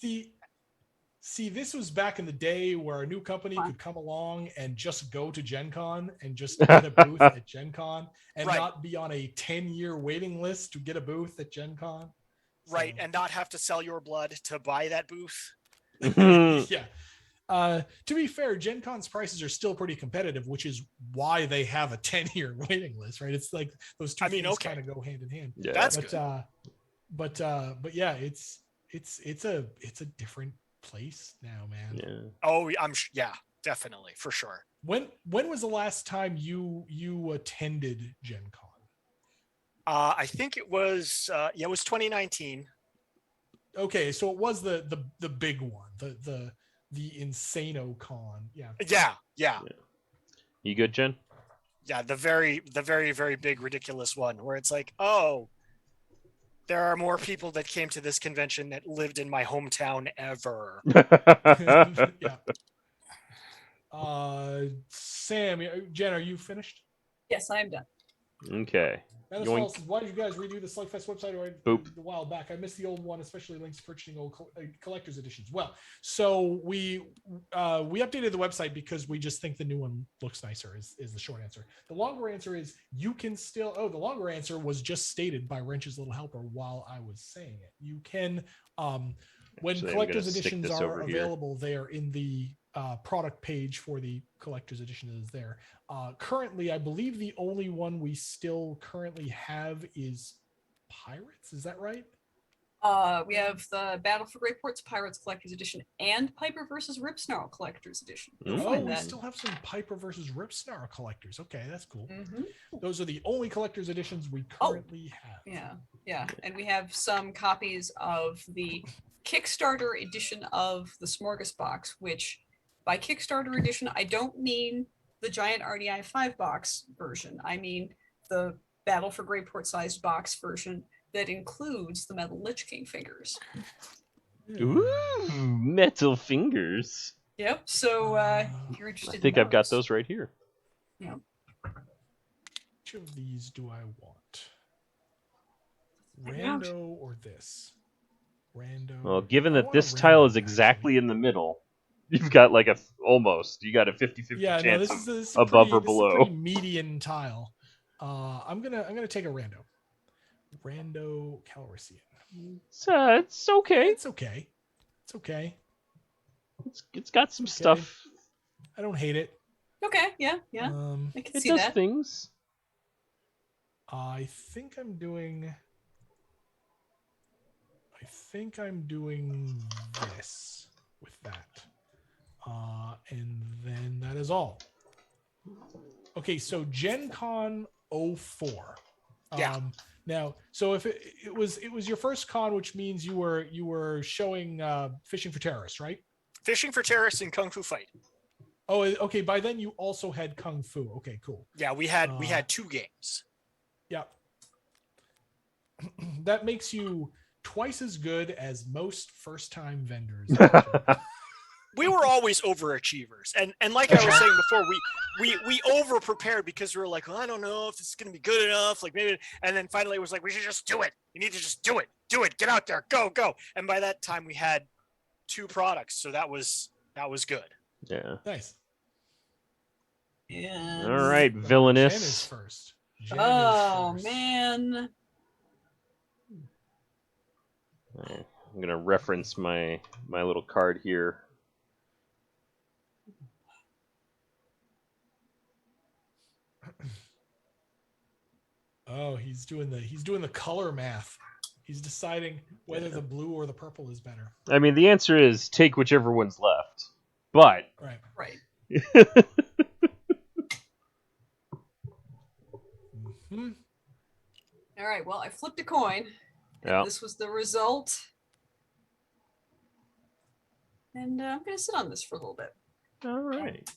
See, this was back in the day where a new company could come along and just go to Gen Con and just get a booth at Gen Con and not be on a 10-year waiting list to get a booth at Gen Con. Right, and not have to sell your blood to buy that booth. Yeah. To be fair, Gen Con's prices are still pretty competitive, which is why they have a 10-year waiting list, right? It's like those two things kind of go hand in hand. Yeah. That's good. But yeah, it's a different place now, man. Yeah. Oh, yeah, definitely, for sure. When was the last time you attended Gen Con? I think it was it was 2019. Okay, so it was the big one, the Insano Con. Yeah. You good, Jen? Yeah, the very very big ridiculous one where it's like, oh, there are more people that came to this convention that lived in my hometown ever. Yeah. Sam, Jen, are you finished? Yes, I am done. Okay. Why did you guys redo the SlugFest website a while back? I missed the old one, especially links to purchasing old collector's editions. Well, so we updated the website because we just think the new one looks nicer is the short answer. The longer answer is you can still, the longer answer was just stated by Wrench's Little Helper while I was saying it. You can, when Actually, collector's editions are available, they are in the product page for the collector's edition is there. Currently, I believe the only one we still currently have is Pirates. Is that right? We have the Battle for Great Ports Pirates Collector's Edition and Piper versus Ripsnarl Collector's Edition. We still have some Piper versus Ripsnarl collectors. Okay, that's cool. Those are the only collector's editions we currently have. Yeah. And we have some copies of the Kickstarter edition of the Smorgasbox, which by Kickstarter edition, I don't mean the giant RDI 5-box version. I mean the Battle for Great Port sized box version that includes the metal Lich King fingers. Ooh, metal fingers. Yep. So if you're interested, I think I've got those right here. Yeah. Which of these do I want? Rando or this? Rando. Well, given that this tile is exactly in the middle, you've got like almost. You got a 50-50 chance this is above or This below. is a pretty median tile. I'm gonna take a Rando. Rando Calrissian. It's okay. It's okay. It's got some Okay. stuff. I don't hate it. Okay, yeah. I can It see does that. things. I think I'm doing this with that. And then that is all. Okay, so Gen Con 04. Yeah. Now, so if it was your first con, which means you were showing Fishing for Terrorists, right? Fishing for Terrorists and Kung Fu Fight. Oh, okay. By then you also had Kung Fu. Okay, cool. Yeah, we had 2 games. Yeah. That makes you twice as good as most first-time vendors. We were always overachievers, and like I was saying before, we over prepared because we were like, well, I don't know if this is gonna be good enough, like maybe, and then finally it was like, we should just do it. You need to just do it, get out there, go. And by that time we had 2 products, so that was good. Yeah. Nice. Yeah. All right, Jen is villainous. first. Jen Oh is first. man. I'm gonna reference my little card here. Oh, he's doing the color math. He's deciding whether the blue or the purple is better. I mean, the answer is take whichever one's left. But Right. Mm-hmm. All right. Well, I flipped a coin. Yeah. This was the result. And I'm going to sit on this for a little bit. All right.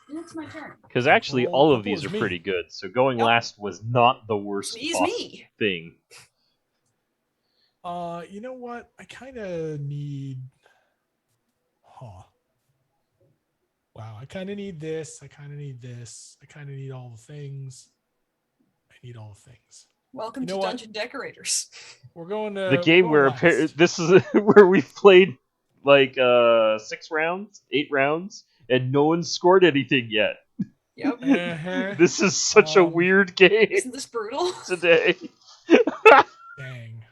And it's my turn. Because actually, all of Purple these is are me. pretty good. So going Yep. last was not the worst Me's possible me. thing. You know what? I kind of need. Wow, I kind of need this. I kind of need this. I kind of need all the things. I need all the things. Welcome You know to what? Dungeon Decorators. We're going to The game we're where going last. this is where we've played like 6 rounds, 8 rounds, and no one's scored anything yet. Yep. Uh-huh. This is such a weird game Isn't this brutal? today. Dang. Dang.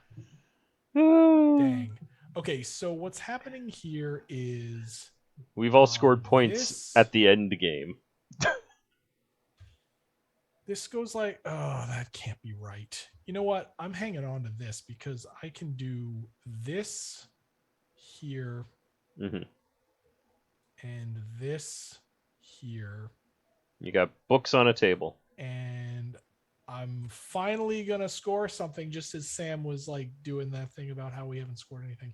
Dang. Okay, so what's happening here is We've all scored points this- at the end game. this goes like, oh, that can't be right. You know what? I'm hanging on to this because I can do this here Hmm. and this here. You got books on a table. And I'm finally gonna score something, just as Sam was like doing that thing about how we haven't scored anything.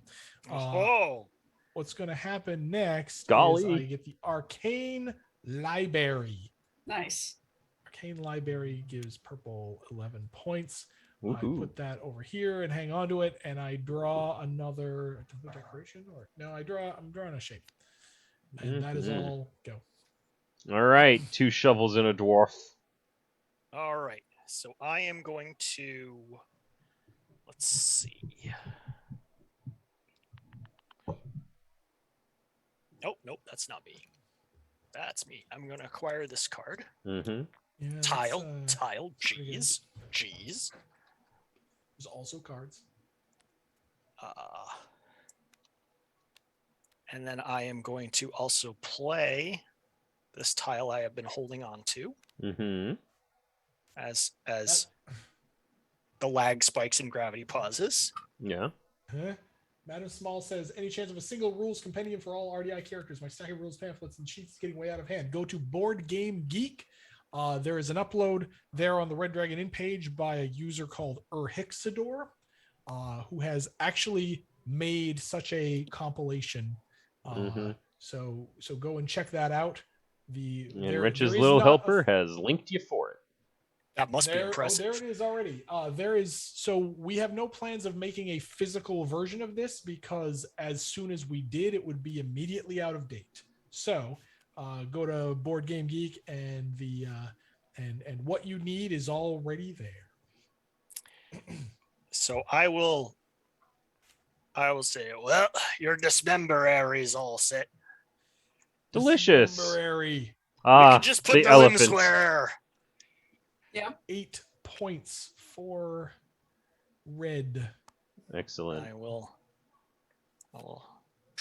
What's gonna happen next is I get the Arcane Library. Nice. Arcane Library gives purple 11 points. Woohoo. I put that over here and hang on to it, and I draw another decoration. Or no, I'm drawing a shape, and that is all go. All right, 2 shovels and a dwarf. All right, so I am going to, let's see. Nope, that's not me. That's me. I'm going to acquire this card. Mm-hmm. Yeah, Tile, pretty good. G's. There's also cards. And then I am going to also play this tile I have been holding on to Mm-hmm. as the lag spikes and gravity pauses. Yeah. Huh? Madam Small says, any chance of a single rules compendium for all RDI characters? My stack of rules pamphlets and sheets is getting way out of hand. Go to Board Game Geek. There is an upload there on the Red Dragon Inn page by a user called Urhixador, who has actually made such a compilation. So go and check that out. And Rich's Little Helper has linked you for it. That must be impressive. Oh, there it is already. So we have no plans of making a physical version of this because as soon as we did, it would be immediately out of date. So go to Board Game Geek and and what you need is already there. So I will say, well, your dismember area is all set. Delicious. Dismemberary. We can just put the limb elephant. square. Yeah. 8 points for red. Excellent. I'll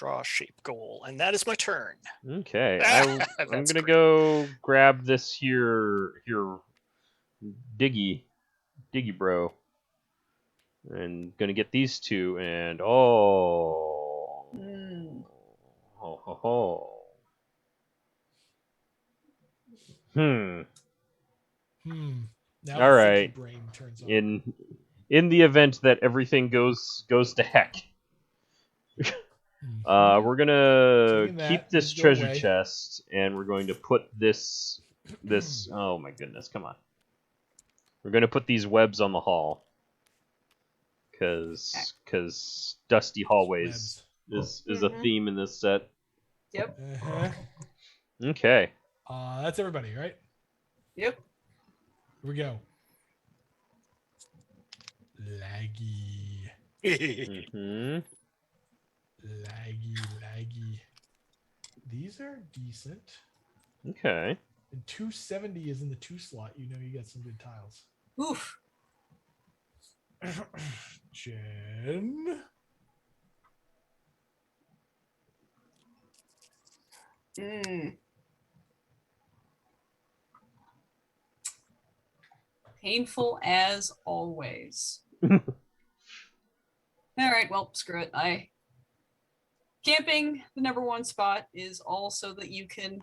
draw a shape goal, and that is my turn. Okay, I'm That's gonna great. go grab this here diggy bro, and gonna get these two, and Mm. ho ho ho. Hmm. Now All the right. thinky brain turns on. In the event that everything goes to heck, we're gonna Taking keep that, this these go treasure away. chest, and we're going to put this. Oh my goodness! Come on. We're gonna put these webs on the hall, because dusty hallways is a theme in this set. Yep. Okay. That's everybody, right? Yep. Here we go. Laggy. Mm-hmm. Laggy. These are decent. Okay. And 270 is in the 2 slot. You know you got some good tiles. Oof. Jen. Painful as always. All right, well, screw it. Camping, the number 1 spot, is also that you can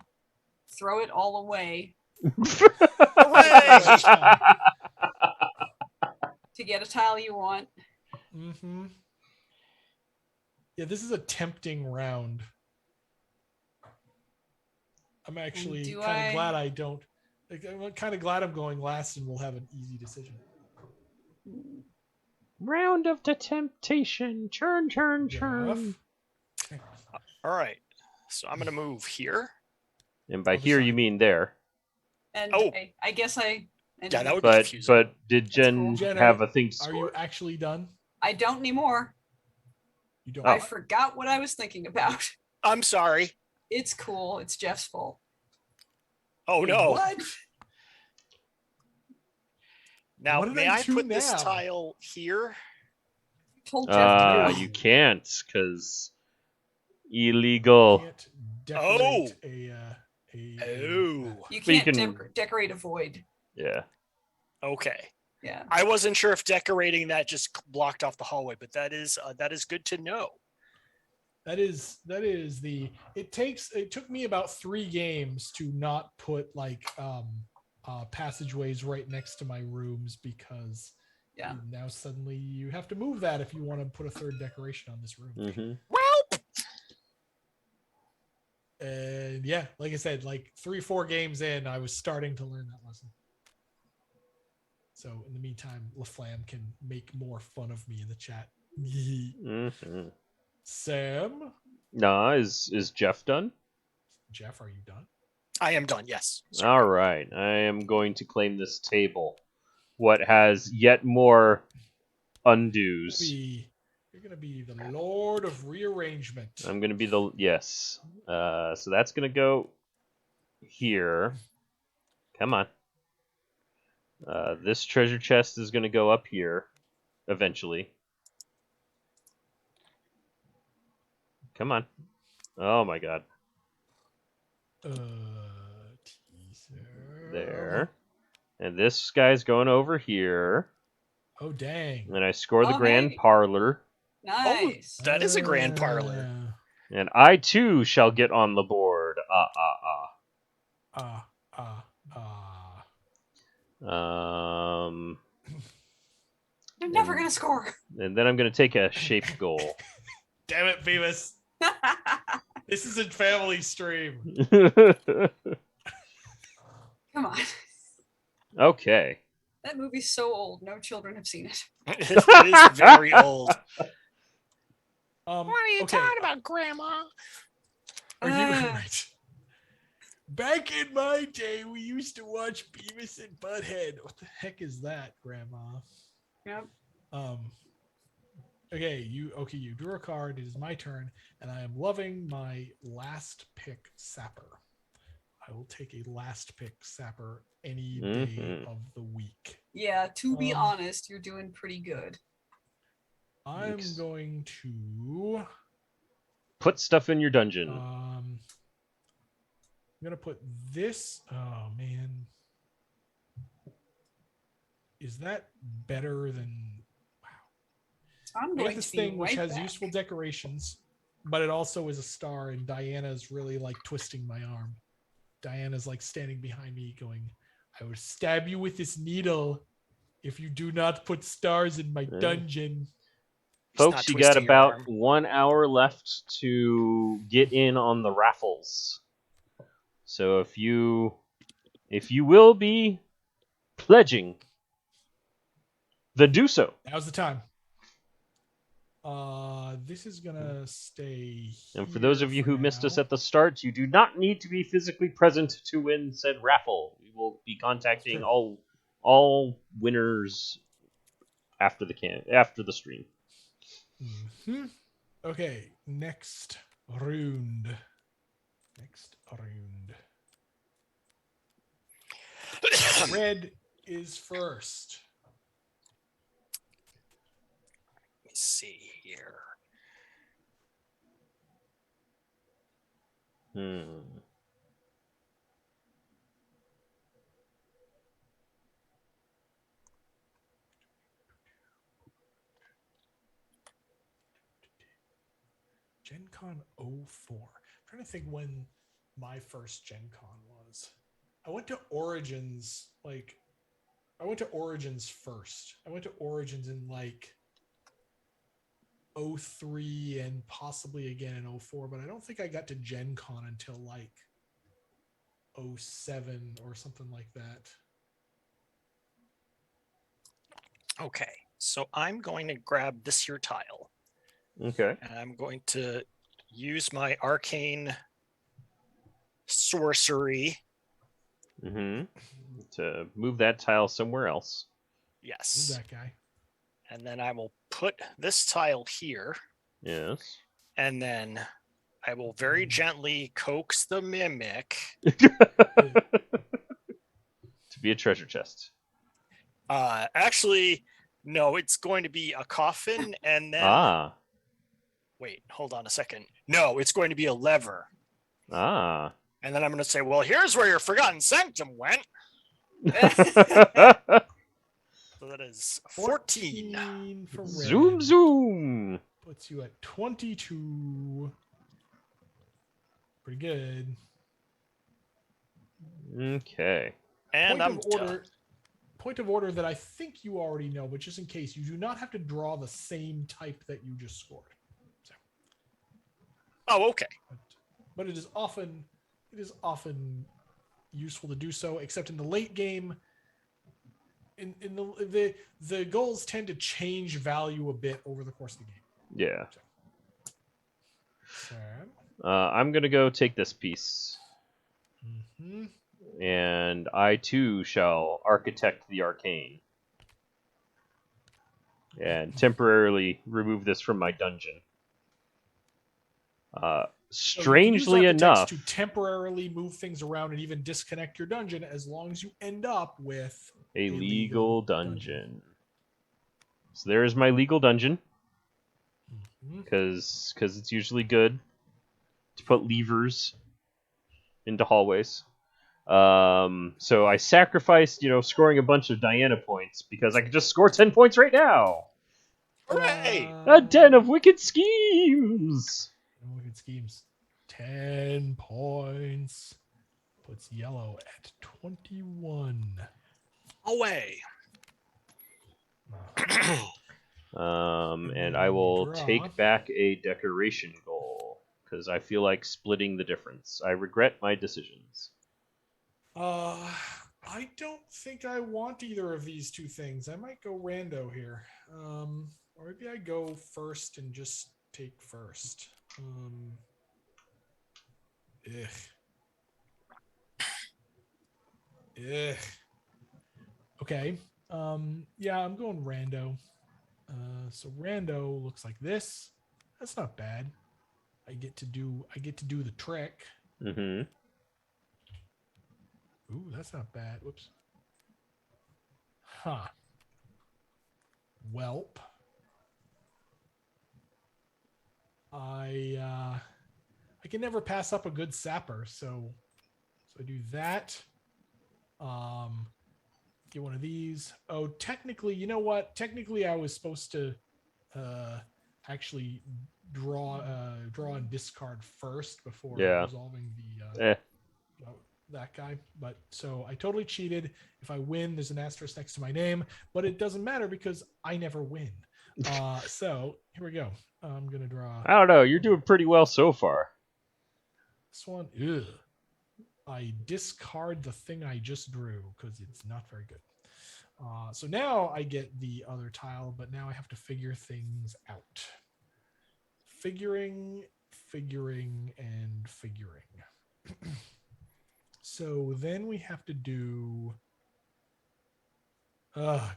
throw it all away Hooray! to get a tile you want. Mm-hmm. Yeah, this is a tempting round. I'm actually kind of glad I don't. Like, I'm kind of glad I'm going last, and we'll have an easy decision. Round of the temptation. Churn. All right. So I'm going to move here. And by here, you mean there. And Oh. I guess I... Yeah, that would be confusing. But did Jen cool. have a thing to Are score? you actually done? I don't anymore. You don't. I forgot what I was thinking about. I'm sorry. It's cool. It's Jeff's fault. Oh, no. What? Now, What did may I I do put this now? tile here? Told Jeff to do it. You can't, because illegal. Can't decorate Oh. You But you can't can- decorate a void. Yeah. Okay. Yeah. I wasn't sure if decorating that just blocked off the hallway, but that is good to know. That is the. It took me about 3 games to not put like passageways right next to my rooms, because now suddenly you have to move that if you want to put a 3rd decoration on this room. Mm-hmm. Well. And yeah, like I said, like 3-4 games in, I was starting to learn that lesson. So in the meantime, LaFlam can make more fun of me in the chat. Mm-hmm. Sam? Nah, is Jeff done? Jeff, are you done? I am done, yes. All right. I am going to claim this table. What has yet more undos? You're going to be the Lord of Rearrangement. I'm going to be the... Yes. So that's going to go here. Come on. This treasure chest is going to go up here eventually. Come on. Oh my god. Teaser. There. And this guy's going over here. Oh, dang. And I score the grand hey. parlor. Nice. Oh, that is a grand parlor. And I too shall get on the board. You're never going to score. And then I'm going to take a shaped goal. Damn it, Beavis. This is a family stream. Come on. Okay. That movie's so old. No children have seen it. It is very old. What are you talking about, Grandma? Are you right? Back in my day, we used to watch Beavis and Butthead. What the heck is that, Grandma? Yep. Okay, you drew a card. It is my turn, and I am loving my last pick sapper. I will take a last pick sapper any day of the week. Yeah, to be honest, you're doing pretty good. I'm going to Put stuff in your dungeon. I'm gonna put this. Oh man, is that better than? I'm I going got this to be thing which right has back. useful decorations, but it also is a star, and Diana's really like twisting my arm. Diana's like standing behind me going, I will stab you with this needle if you do not put stars in my dungeon. He's Folks, not you got twisting your about arm. 1 hour left to get in on the raffles. So if you will be pledging, then do so. Now's the time. This is gonna stay And for those here of you for who missed us now. at the start, you do not need to be physically present to win said raffle. We will be contacting True. all winners after the stream. Mm-hmm. Okay, next round. Red is first. Let me see here. Gen Con 04. I'm trying to think when my first Gen Con was. I went to Origins first. I went to Origins in like 03 and possibly again in 04, but I don't think I got to Gen Con until like 07 or something like that. Okay, so I'm going to grab this here tile. Okay. And I'm going to use my arcane sorcery. To move that tile somewhere else. Yes. Move that guy. And then I will put this tile here. Yes. And then I will very gently coax the mimic. To be a treasure chest. Actually, no, it's going to be a coffin and then... Wait, hold on a second. No, it's going to be a lever. And then I'm going to say, well, here's where your Forgotten Sanctum went. So that is 14. For red. Zoom. Puts you at 22. Pretty good. Okay. And I'm done. Point of order that I think you already know, but just in case, you do not have to draw the same type that you just scored. So. Oh, okay. But it is often useful to do so, except in the late game. In the goals tend to change value a bit over the course of the game. Yeah. So. I'm gonna go take this piece. Mm-hmm. And I too shall architect the arcane. And temporarily remove this from my dungeon. Strangely enough, to temporarily move things around and even disconnect your dungeon as long as you end up with a legal dungeon. So there's my legal dungeon. Because it's usually good to put levers into hallways. So I sacrificed, scoring a bunch of Diana points because I could just score 10 points right now. Hooray! A den of wicked schemes. 10 points. Puts yellow at 21. Away. And I will take back a decoration goal because I feel like splitting the difference. I regret my decisions. I don't think I want either of these two things. I might go rando here. Or maybe I go first and just take first. Okay. Yeah, I'm going rando. So rando looks like this. That's not bad. I get to do the trick. Mm-hmm. Ooh, that's not bad. Whoops. Huh. Welp. I can never pass up a good sapper. So I do that. Get one of these. Oh, technically, you know what? Technically, I was supposed to actually draw and discard first before resolving the that guy. But so I totally cheated. If I win, there's an asterisk next to my name, but it doesn't matter because I never win. So here we go. I'm gonna draw. I don't know. You're doing pretty well so far. This one. Ugh. I discard the thing I just drew because it's not very good. So now I get the other tile, but now I have to figure things out. Figuring, and figuring. So then we have to do...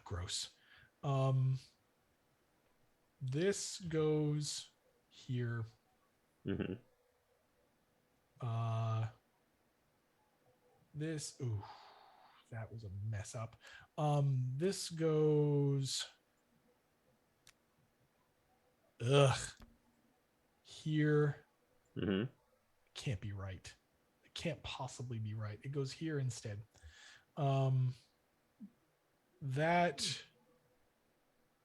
gross. This goes here. Mm-hmm. This... Ooh, that was a mess up. This goes... Here. Mm-hmm. Can't be right. It can't possibly be right. It goes here instead. That...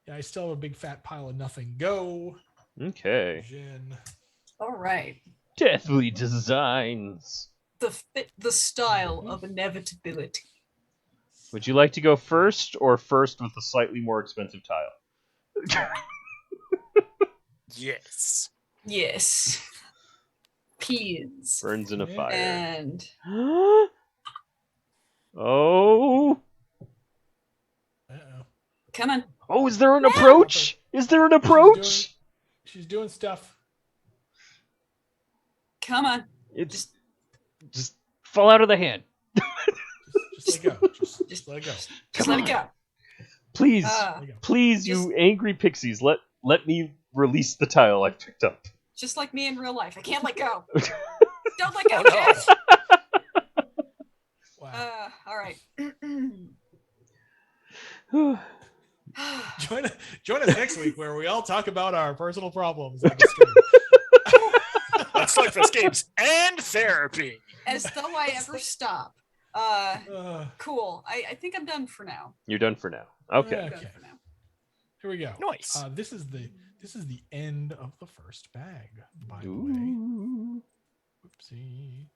Yeah, I still have a big fat pile of nothing. Go. Okay. Jen. All right. Deathly designs. The style of inevitability. Would you like to go first or first with the slightly more expensive tile? Yes. Yes. Peas. Burns in a fire. And Oh. Uh-oh. come on. Oh, is there an approach? Is there an approach? She's doing stuff. Come on. It's just fall out of the hand. Just let it go. Just let it go. Just let it go. Please, Let it go. please, you angry pixies, let me release the tile I picked up. Just like me in real life. I can't let go. Don't let go, Oh, no. Jeff. Wow. All right. Join us next week where we all talk about our personal problems on the stream. On SlugFest Games and Therapy. As though I ever stop. Cool. I think I'm done for now. You're done for now. Okay. I'm done for now. Here we go. Nice. This is the end of the first bag, by the way. Ooh. Whoopsie.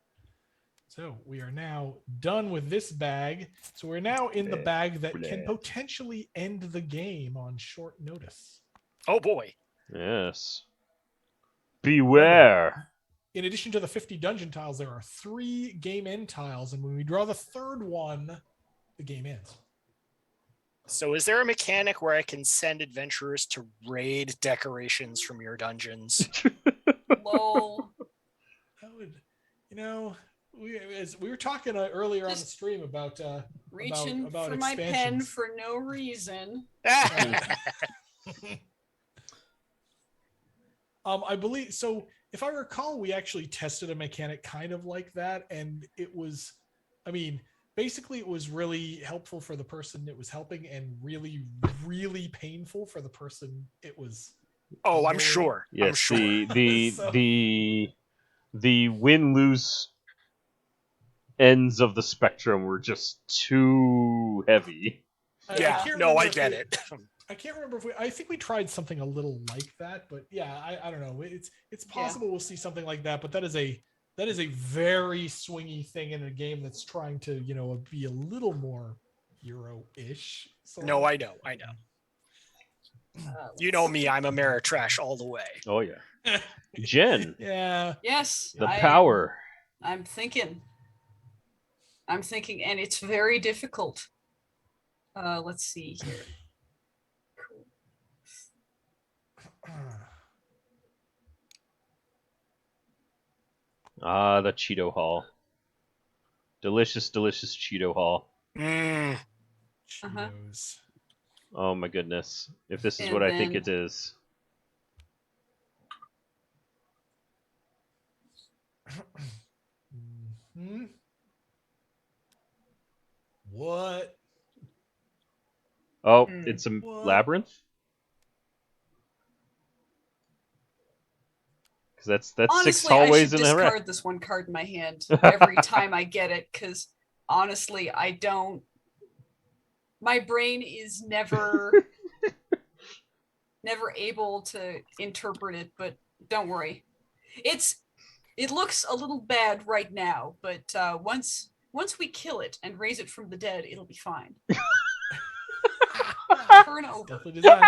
So we are now done with this bag. So we're now in the bag that can potentially end the game on short notice. Oh boy. Yes. Beware. In addition to the 50 dungeon tiles, there are 3 game end tiles, and when we draw the third one, the game ends. So is there a mechanic where I can send adventurers to raid decorations from your dungeons? Lol. That would, we were talking earlier on the stream about Reaching about for my pen expansions. for no reason. I believe so. If I recall, we actually tested a mechanic kind of like that, and it was, basically it was really helpful for the person it was helping, and really, really painful for the person it was. Oh, I'm sure. Yes, I'm sure. the win-lose ends of the spectrum were just too heavy. I Yeah, can't no, remember I if get we- it. I can't remember if I think we tried something a little like that, but yeah, I don't know. It's possible we'll see something like that, but that is a very swingy thing in a game that's trying to, be a little more hero-ish. No, I know. You know me, I'm Ameritrash all the way. Oh yeah. Jen, Yeah. Yes. the power. I'm thinking, and it's very difficult. Let's see here. Cool. Ah, the Cheeto Hall. Delicious, delicious Cheeto Hall. Mm. Cheetos. Oh my goodness. If this is And what I think then- it is. Hmm? What? Oh, Mm. it's a What? labyrinth? Because that's Honestly, 6 hallways I in should a discard rack. this one card in my hand every time I get it, because honestly, I don't. My brain is never able to interpret it, but don't worry. It looks a little bad right now, but once we kill it and raise it from the dead, it'll be fine. Turn over. Definitely designed.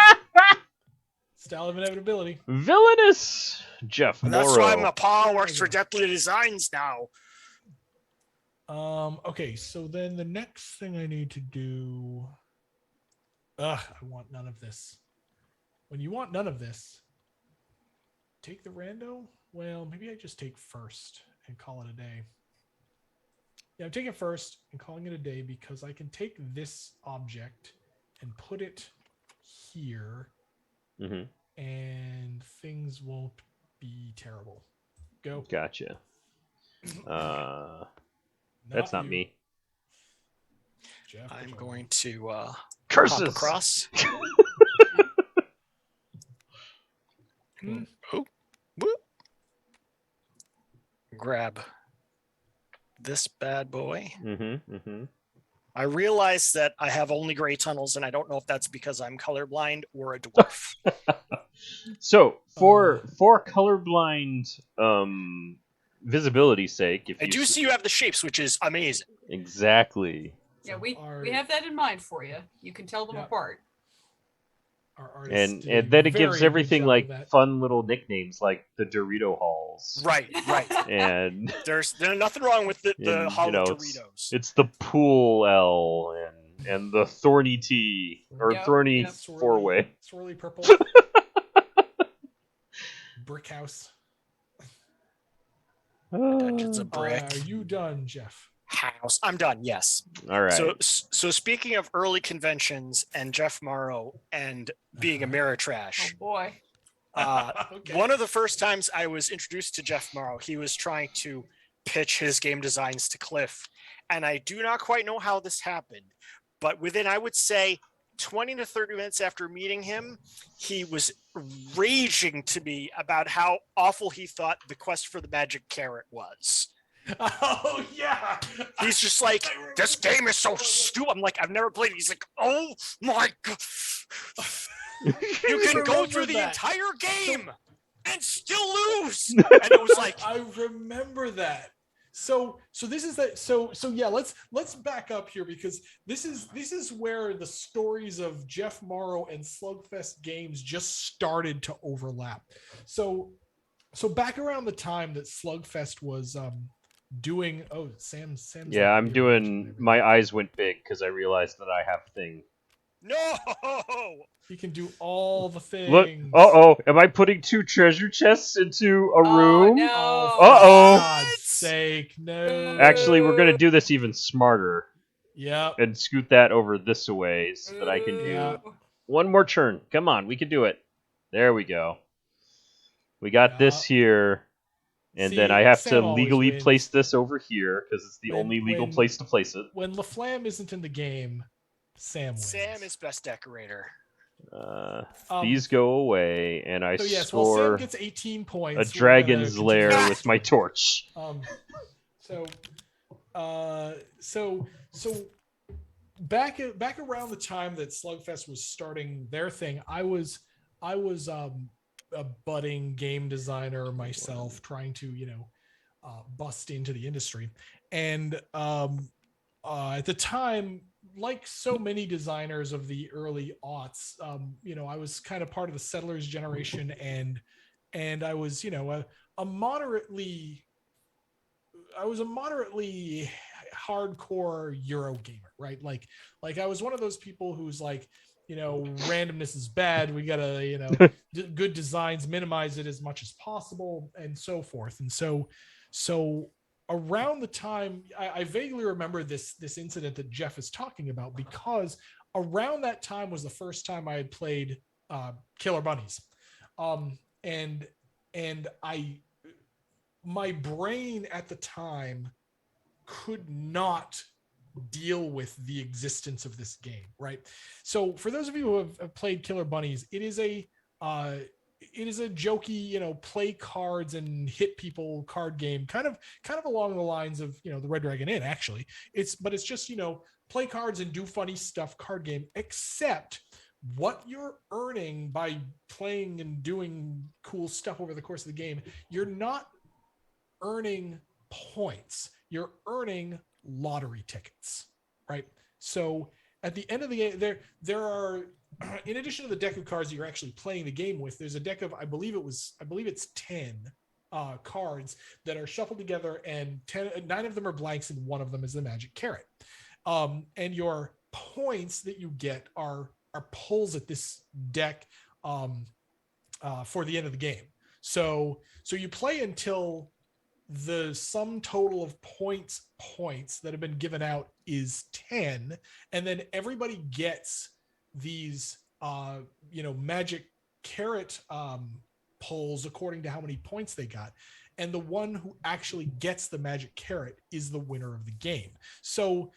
Style of inevitability. Villainous Jeff And that's why Morrow. my pa works for Deathly Designs now. Okay, so then the next thing I need to do. I want none of this. When you want none of this, take the rando. Well, maybe I just take first and call it a day. Yeah, I'm taking first and calling it a day because I can take this object and put it here, and things won't be terrible. Go. Gotcha. That's not you. me. Jeff I'm Bottone. going to Curses. hop across. Oh, whoop. Grab this bad boy. I realize that I have only gray tunnels, and I don't know if that's because I'm colorblind or a dwarf. So for colorblind visibility's sake, if I you do see you have the shapes, which is amazing. exactly. Yeah, we have that in mind for you. You can tell them apart. Our artist did And a then it very gives good everything job like of that. fun little nicknames like the Dorito Halls. Right. And There's nothing wrong with the and, hollow it's, Doritos. it's the Pool L and the Thorny T or Yep, Thorny yep. Four-Way. Swirly purple. Brick house. Dungeons of Brick. Are you done, Jeff? House. I'm done. Yes. All right. So speaking of early conventions and Jeff Morrow and being Oh Ameritrash, boy. Okay. one of the first times I was introduced to Jeff Morrow, he was trying to pitch his game designs to Cliff, and I do not quite know how this happened, but within, I would say, 20 to 30 minutes after meeting him, he was raging to me about how awful he thought the Quest for the Magic Carrot was. Oh yeah. He's just like, this game is so stupid. I'm like, I've never played it. He's like, oh my god. You can go through the entire game and still lose. And it was like, I remember that. So this is that. So yeah. Let's back up here because this is where the stories of Jeff Morrow and SlugFest games just started to overlap. So back around the time that SlugFest was doing. Oh, Sam's yeah, I'm doing. My eyes went big because I realized that I have thing. no. He can do all the things. Look. Am I putting 2 treasure chests into a room? No. Uh-oh. For God's sake, no. Actually, we're gonna do this even smarter Yep. and scoot that over this way so that I can do Yeah. one more turn. Come on, we can do it. There we go. We got this here, and See, then I have Sam to always legally wins. place this over here because it's the only legal when- place to place it. When LaFlam isn't in the game, Sam wins. Sam is best decorator. These go away, and I So yes, well, Sam score gets 18 points. a We're gonna dragon's continue lair this. with my torch. So back around the time that SlugFest was starting their thing, I was a budding game designer myself, trying to bust into the industry, and at the time, like so many designers of the early aughts, I was kind of part of the settlers generation, and I was a moderately hardcore Euro gamer, right? Like I was one of those people who's like, randomness is bad. We gotta, good designs, minimize it as much as possible, and so forth. And so around the time, I vaguely remember this incident that Jeff is talking about, because around that time was the first time I had played Killer Bunnies, and my brain at the time could not deal with the existence of this game, right? So for those of you who have played Killer Bunnies, it is it is a jokey, play cards and hit people card game, kind of along the lines of, the Red Dragon Inn, actually. But it's just, play cards and do funny stuff card game, except what you're earning by playing and doing cool stuff over the course of the game, you're not earning points, you're earning lottery tickets, right? So at the end of the game, there are, in addition to the deck of cards that you're actually playing the game with, there's a deck of, I believe it's 10 cards that are shuffled together, and 9 of them are blanks and 1 of them is the magic carrot. And your points that you get are pulls at this deck for the end of the game. So you play until the sum total of points that have been given out is 10, and then everybody gets these magic carrot pulls according to how many points they got, and the one who actually gets the magic carrot is the winner of the game. So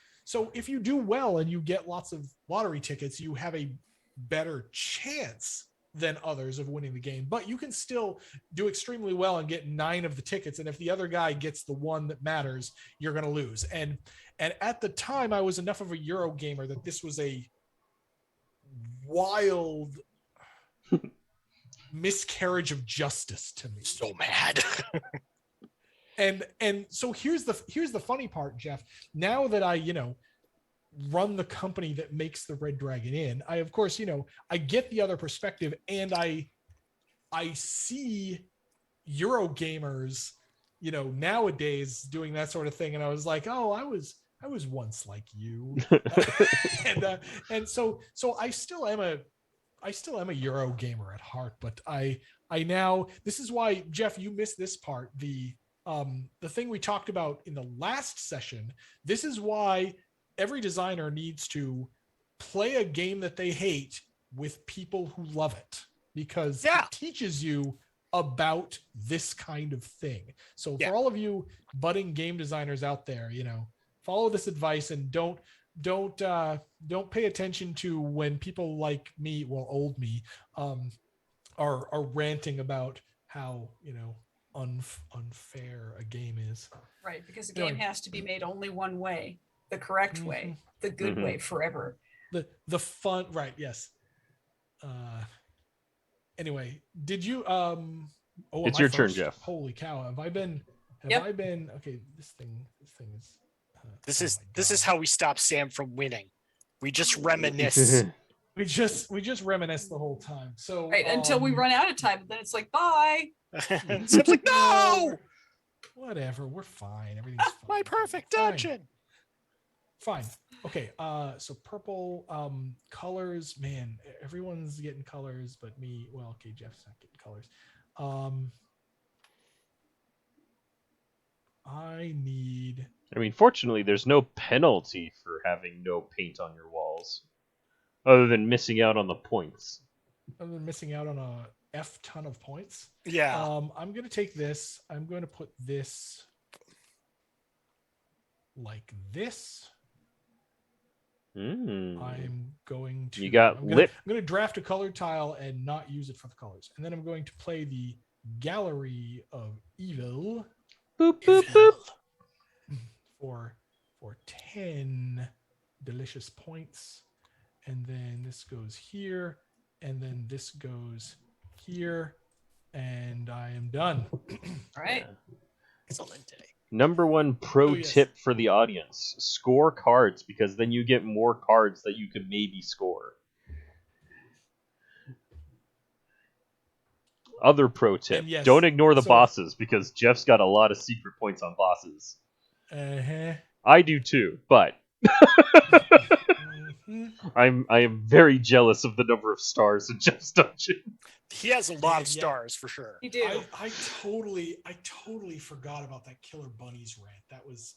if you do well and you get lots of lottery tickets, you have a better chance than others of winning the game, but you can still do extremely well and get 9 of the tickets, and if the other guy gets the one that matters, you're going to lose. And at the time, I was enough of a Euro gamer that this was a wild miscarriage of justice to me. So mad. And so here's the funny part, Jeff. Now that I run the company that makes the Red Dragon Inn, I of course I get the other perspective, and I see Euro gamers nowadays doing that sort of thing, and I was like, oh, I was once like you. and so I still am a Euro gamer at heart, but I now, this is why, Jeff, you missed this part, the thing we talked about in the last session. This is why every designer needs to play a game that they hate with people who love it, because it teaches you about this kind of thing. So for all of you budding game designers out there, follow this advice, and don't pay attention to when people like me, well, old me, are ranting about how unfair a game is. Right, because a game has to be made only one way, the correct way, the good way forever. The fun, right? Yes. Anyway, did you? It's your turn, Jeff. Holy cow! Have I been? Okay, this thing is. This is how we stop Sam from winning. We just reminisce. we just reminisce the whole time. So until we run out of time, then it's like bye. Sam's like, no. Whatever, we're fine. Everything's fine. My perfect dungeon. Fine. Okay. So purple colors. Man, everyone's getting colors, but me. Well, okay, Jeff's not getting colors. Fortunately, there's no penalty for having no paint on your walls, other than missing out on the points. Other than missing out on a F ton of points. Yeah. I'm going to take this. I'm going to put this like this. I'm going to. You got lit. I'm going to draft a colored tile and not use it for the colors, and then I'm going to play the Gallery of Evil. Boop boop boop. For 10 delicious points, and then this goes here, and then this goes here, and I am done. All right. Excellent. Number 1 pro tip for the audience: score cards, because then you get more cards that you could maybe score. Other pro tip: don't ignore the bosses, because Jeff's got a lot of secret points on bosses. I do too, but I am very jealous of the number of stars in Jeff's dungeon. He has a lot of stars for sure. He did. I totally forgot about that Killer Bunnies rant. That was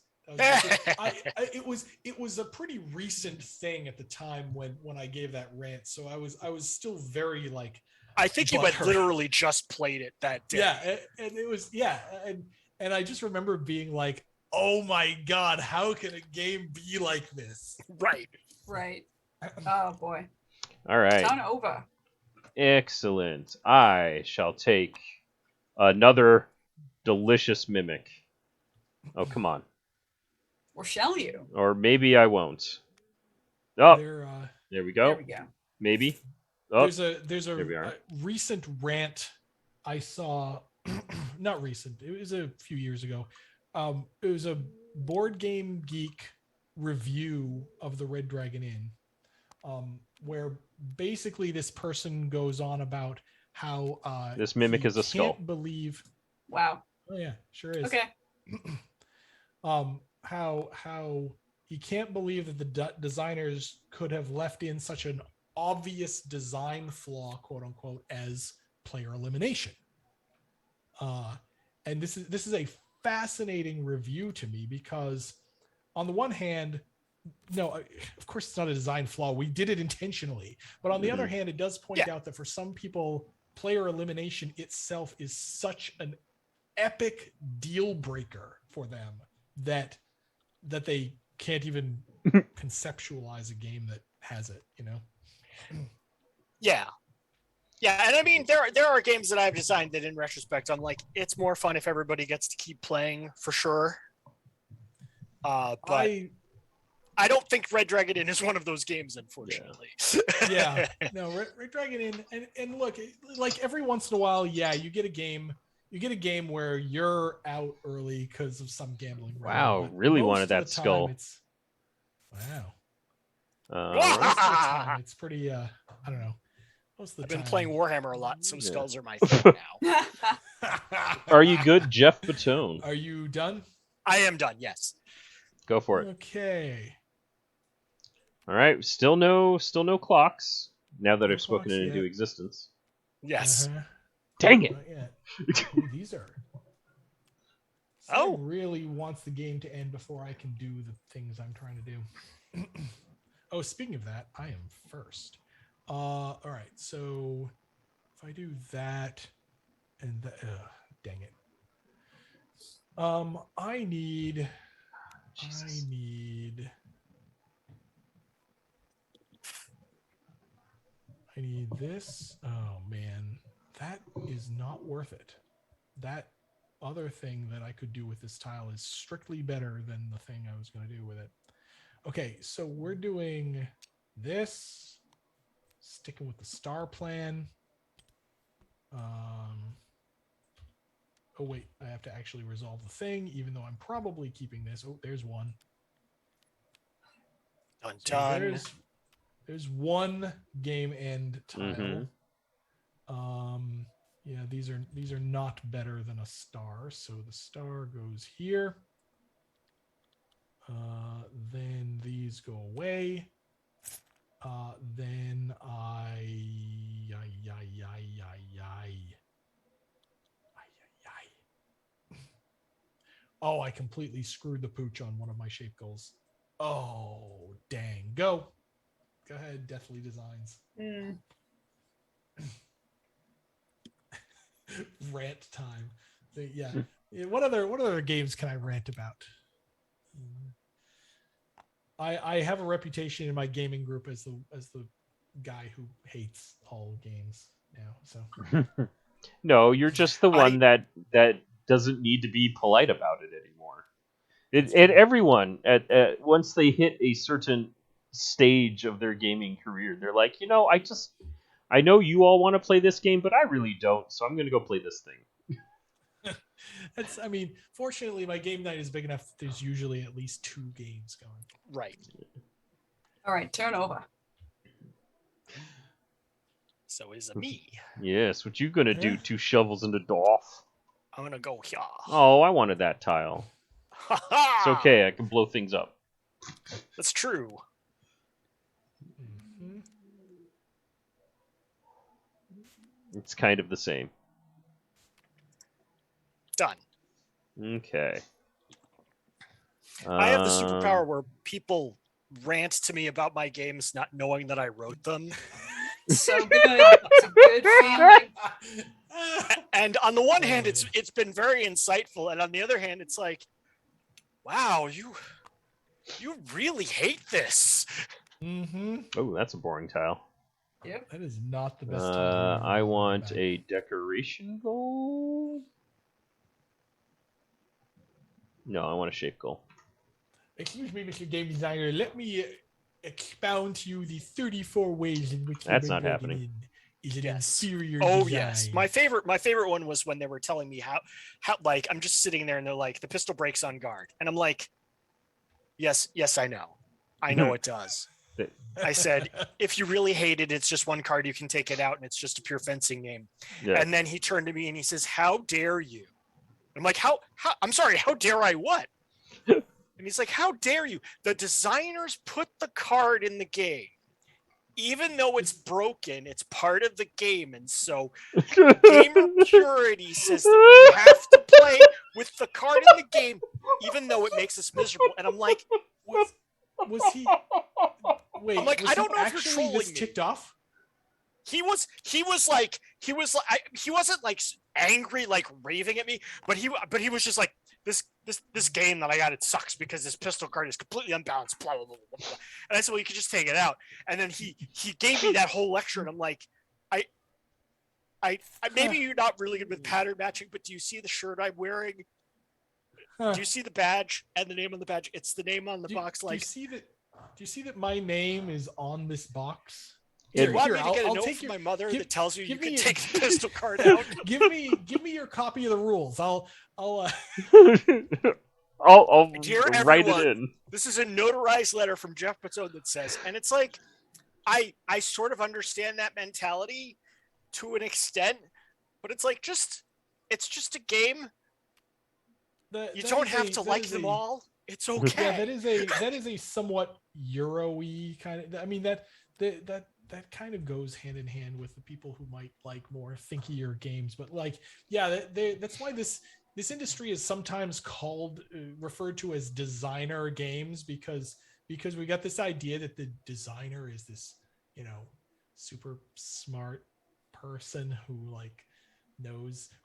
it was a pretty recent thing at the time when I gave that rant. So I was still very like. I think you had literally just played it that day. Yeah, and it was and I just remember being like, oh my God, how can a game be like this? Right. Oh boy. All right. Town over. Excellent. I shall take another delicious mimic. Oh, come on. Or shall you? Or maybe I won't. Oh, There, there we There go. we go. Maybe. Oh, there's there we are. a recent rant I saw, not recent. It was a few years ago. It was a Board Game Geek review of the Red Dragon Inn, where basically this person goes on about how This mimic he is a skull. can't believe. Wow. Oh yeah, sure is. Okay. How he can't believe that the designers could have left in such an obvious design flaw, quote unquote, as player elimination. And this is a fascinating review to me because, on the one hand, no, of course it's not a design flaw. We did it intentionally, but on the other hand, it does point out that for some people, player elimination itself is such an epic deal breaker for them that they can't even conceptualize a game that has it, you know? Yeah. Yeah, and I mean there are games that I've designed that in retrospect I'm like, it's more fun if everybody gets to keep playing for sure. But I don't think Red Dragon Inn is one of those games, unfortunately. Yeah. No, Red Dragon Inn, and look, like every once in a while, yeah, you get a game where you're out early because of some gambling. Wow, but really most wanted of that the time, skull. Wow. Uh, Most of the time, it's pretty. I don't know. Most of the I've been time, playing Warhammer a lot, so Yeah. skulls are my thing now. are you good, Jeff Bottone? Are you done? I am done, yes. Go for it. Okay. All right, still no clocks. Now that No I've spoken clocks it into yet. existence. Yes. Uh-huh. Dang it! Not yet. Ooh, these are. Oh. Someone really wants the game to end before I can do the things I'm trying to do. Oh, speaking of that, I am first. All right, so if I do that and that, dang it. I need this. Oh man, that is not worth it. That other thing that I could do with this tile is strictly better than the thing I was going to do with it. Okay, so we're doing this, sticking with the star plan. Oh wait, I have to actually resolve the thing, even though I'm probably keeping this. Oh, there's one. Done, So done. there's one game end tile. Mhm. Yeah, these are not better than a star, so the star goes here. Then these go away. Then oh, I completely screwed the pooch on one of my shape goals. Oh, dang. Go ahead, Deathly Designs. Rant time. Yeah. What other games can I rant about? I have a reputation in my gaming group as the guy who hates all games now. So No, you're just the one that doesn't need to be polite about it anymore. Everyone at once they hit a certain stage of their gaming career, they're like, I know you all want to play this game, but I really don't, so I'm going to go play this thing. Fortunately, my game night is big enough that there's usually at least 2 games going. Right. All right, turn over. So is it me. Yes, what you going to do, 2 shovels and a doff? I'm going to go here. Oh, I wanted that tile. It's okay, I can blow things up. That's true. Mm-hmm. It's kind of the same. Done. Okay. I have the superpower where people rant to me about my games not knowing that I wrote them. So good. It's a good feeling. And on the one hand, it's been very insightful, and on the other hand, it's like, wow, you really hate this. Mm-hmm. Oh, that's a boring tile. Yep. That is not the best. time to I roll want back. a decoration goal. No, I want a shape goal. Excuse me, Mr. Game Designer. Let me expound to you the 34 ways in which That's the not Red happening. Dragon is an Yes. inferior Oh design. yes, my favorite one was when they were telling me how like I'm just sitting there and they're like the pistol breaks on guard, and I'm like, yes, I know it does. I said, if you really hate it, it's just one card, you can take it out, and it's just a pure fencing game. Yeah. And then he turned to me and he says, "How dare you?" I'm like, how? I'm sorry, how dare I what? And he's like, "How dare you? The designers put the card in the game. Even though it's broken, it's part of the game. And so gamer purity says that we have to play with the card in the game, even though it makes us miserable." And I'm like, was he? Wait, I'm like, was I don't he know if you're actually trolling this me. ticked off? he wasn't like angry, like raving at me, but he was just like, this game that I got, it sucks because this pistol card is completely unbalanced, blah blah blah blah blah. And I said, well, you could just take it out. And then he gave me that whole lecture, and I'm like, I maybe you're not really good with pattern matching, but do you see the shirt I'm wearing? Huh. Do you see the badge and the name on the badge? It's the name on the box. Do Like, you see that my name is on this box? do you want Here, me to get a I'll note take from your- my mother give- that tells you give you can me- take the pistol card out? give me your copy of the rules. I'll I'll Dear write it everyone, in. This is a notarized letter from Jeff Bottone that says, and it's like, I sort of understand that mentality to an extent, but it's like, it's just a game. You don't have to like them all. It's okay. Yeah, that is a somewhat Euro-y kind of. I mean that kind of goes hand in hand with the people who might like more thinkier games. But like, yeah, that's why this industry is sometimes called referred to as designer games, because we got this idea that the designer is this, super smart person who like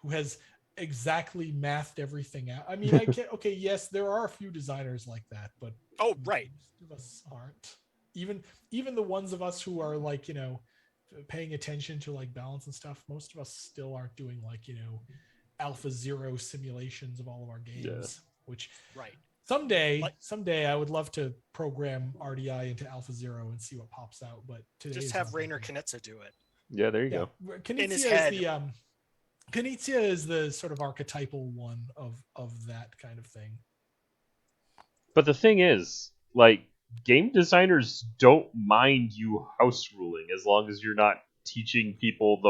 who has exactly mathed everything out. I mean, okay, yes, there are a few designers like that, but Oh, right. most of us aren't. Even the ones of us who are like, paying attention to like balance and stuff, most of us still aren't doing like, alpha zero simulations of all of our games, which Right. someday I would love to program RDI into alpha zero and see what pops out. But today Just is have not Rainer that day. Knizia do it. Yeah, there you go. In his Knizia head. is the Knizia is the sort of archetypal one of that kind of thing. But the thing is, like, game designers don't mind you house ruling as long as you're not teaching people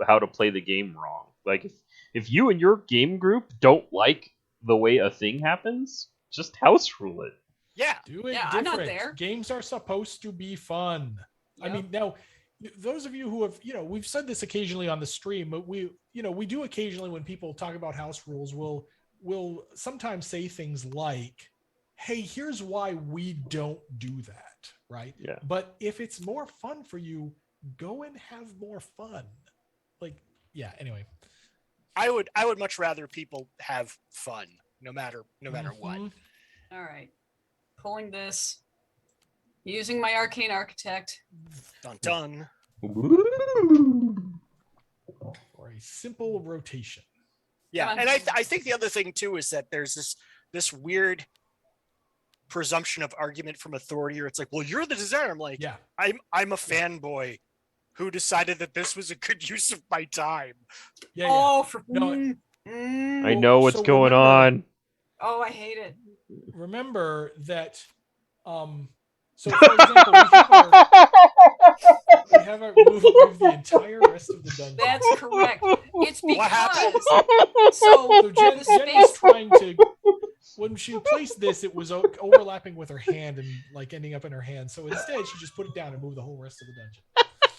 how to play the game wrong. Like, if you and your game group don't like the way a thing happens, just house rule it. Yeah. Do it Yeah, different. I'm not there. Games are supposed to be fun. I Yep. mean, now those of you who have, we've said this occasionally on the stream, but we do occasionally when people talk about house rules, we'll sometimes say things like, hey, here's why we don't do that, right? Yeah. But if it's more fun for you, go and have more fun. Like, yeah, anyway. I would much rather people have fun, no matter what. Mhm. All right. Pulling this. Using my Arcane Architect. Dun dun. Or a simple rotation. Yeah, Come on. and I think the other thing too is that there's this weird presumption of argument from authority, or it's like, well, you're the designer. I'm like, Yeah. I'm a fanboy who decided that this was a good use of my time. Yeah. Oh, for No, I know what's So going remember- on. Oh, I hate it. Remember that so for example, we have our move the entire rest of the dungeon. That's correct. It's What happened? because So Jen the was space. trying to, when she placed this, it was overlapping with her hand and like ending up in her hand. So instead, she just put it down and moved the whole rest of the dungeon.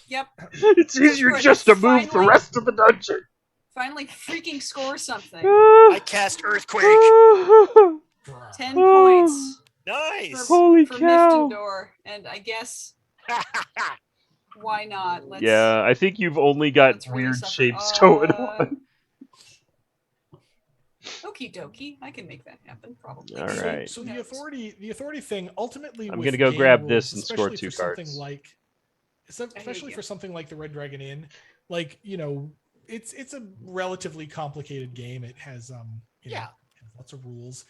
Yep. It's easier Good. just to move the Finally. rest of the dungeon. Finally, freaking score something. I cast Earthquake. 10 points Nice. Holy for cow. Miftendor, and I guess why not? Let's. Yeah, I think you've only got let's really weird suffer. shapes going on. Okie dokie, I can make that happen probably. All right. So Who the knows? authority thing ultimately. I'm with gonna go game grab rules, this and score especially 2 for something cards. like especially you. for something like the Red Dragon Inn, like, it's a relatively complicated game. It has it has lots of rules.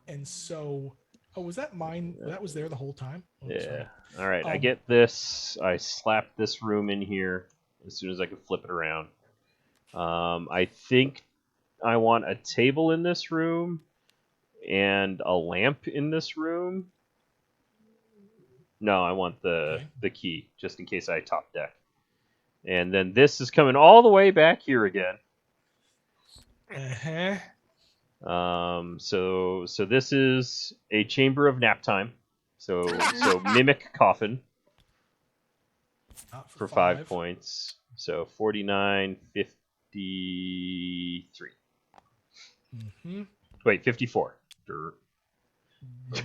And so, was that mine? That was there the whole time? Oh, Yeah. sorry. All right. I get this. I slap this room in here as soon as I can flip it around. I think I want a table in this room and a lamp in this room. No, I want the key, just in case I top deck. And then this is coming all the way back here again. So this is a chamber of nap time. So mimic coffin for 5 points. So 49, 53. Wait, 54.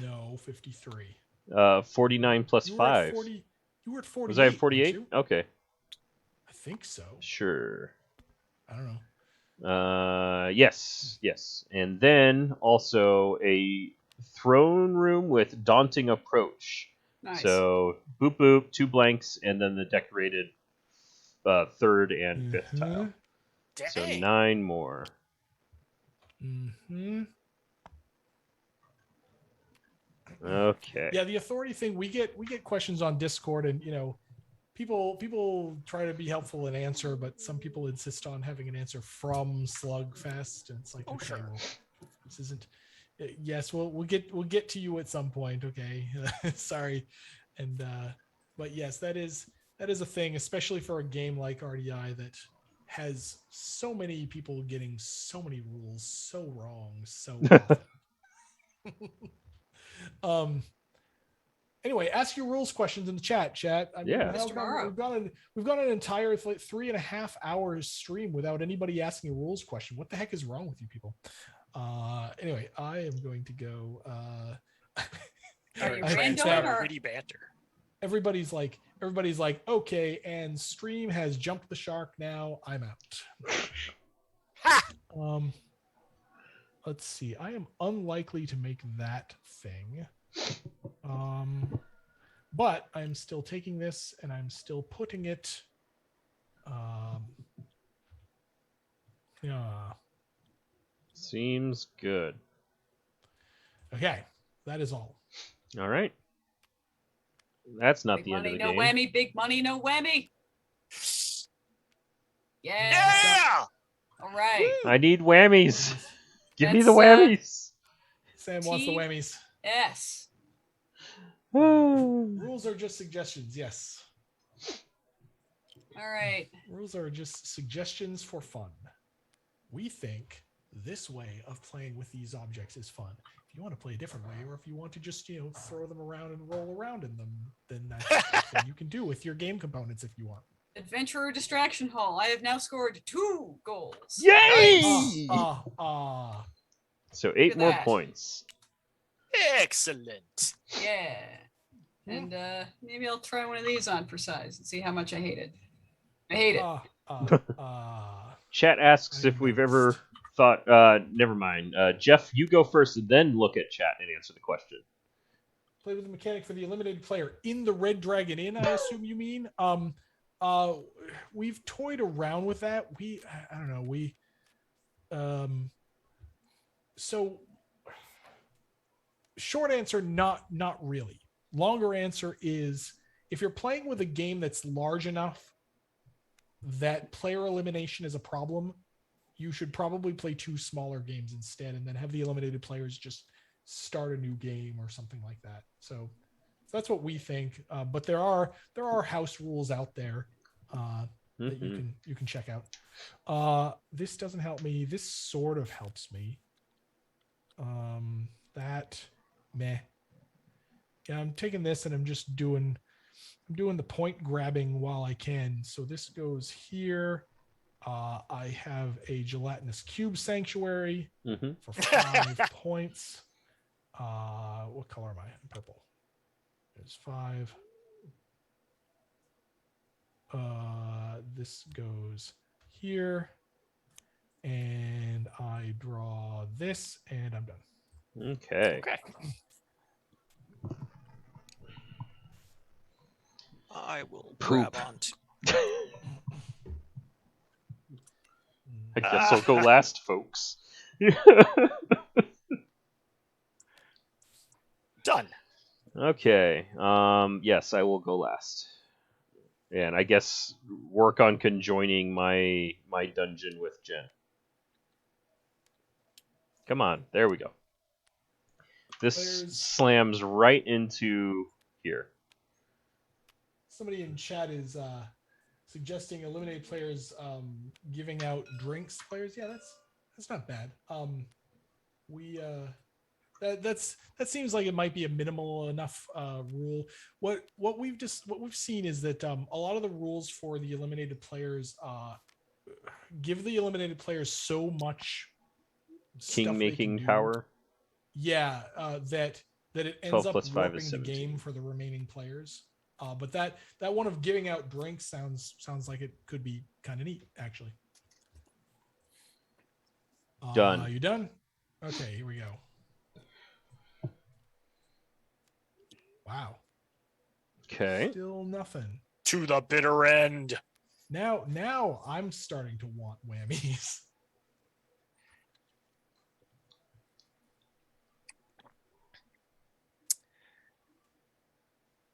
No, 53. 49 plus 5. You were at 48. Was I at 48? Okay. I think so. Sure. I don't know. Yes. And then also a throne room with daunting approach. Nice. So boop boop, 2 blanks, and then the decorated third and fifth tile. Dang. So 9 more. Okay. Yeah, the authority thing, we get questions on Discord, and people try to be helpful and answer, but some people insist on having an answer from SlugFest, and it's like, sure. Well, this isn't. Yes, we'll get to you at some point. Okay, sorry, and but yes, that is a thing, especially for a game like RDI that has so many people getting so many rules so wrong so often. Anyway, ask your rules questions in the chat. I mean, Yeah. we've got an entire 3.5 hours stream without anybody asking a rules question. What the heck is wrong with you people? Anyway, I am going to go. Are you Translate random or witty banter? Everybody's like, okay, and stream has jumped the shark. Now I'm out. Let's see. I am unlikely to make that thing. But I'm still taking this and I'm still putting it. Yeah. Seems good. Okay, that is all. All right. That's not big the money, end of the no game. whammy, big money, no whammy. Yeah. Yeah. All right. I need whammies. Give me the That's, whammies. Sam wants the whammies. Yes. Rules are just suggestions. Yes. All right. Rules are just suggestions for fun. We think this way of playing with these objects is fun. If you want to play a different way, or if you want to just, throw them around and roll around in them, then that's something you can do with your game components if you want. Adventurer Distraction Hall. I have now scored 2 goals. Yay! So 8 at more that. points. Excellent. Yeah. And maybe I'll try one of these on for size and see how much I hate it. I hate it. Chat asks if we've ever thought. Never mind. Jeff, you go first, and then look at chat and answer the question. Play with the mechanic for the eliminated player in the Red Dragon Inn, I assume you mean. We've toyed around with that. I don't know. So short answer, not really. Longer answer is, if you're playing with a game that's large enough that player elimination is a problem, you should probably play 2 smaller games instead, and then have the eliminated players just start a new game or something like that. So that's what we think. But there are house rules out there that you can check out. This doesn't help me. This sort of helps me. Meh. Yeah, I'm taking this and I'm just doing the point grabbing while I can. So this goes here. I have a gelatinous cube sanctuary for 5 points. What color am I? Purple. There's 5. This goes here. And I draw this and I'm done. Okay. I will Poop. grab onto. I guess I'll go last, folks. Done. Okay. Yes, I will go last. And I guess work on conjoining my dungeon with Jen. Come on, there we go. This slams right into here. Somebody in chat is suggesting eliminated players giving out drinks to players. Yeah, that's not bad. That seems like it might be a minimal enough rule. What we've seen is that a lot of the rules for the eliminated players give the eliminated players so much King-making power. Yeah, that it 12 ends up plus 5 warping is the 17. game for the remaining players. But that one of giving out drinks sounds like it could be kind of neat, actually. Done. You done? Okay, here we go. Wow. Okay. Still nothing. To the bitter end. Now I'm starting to want whammies.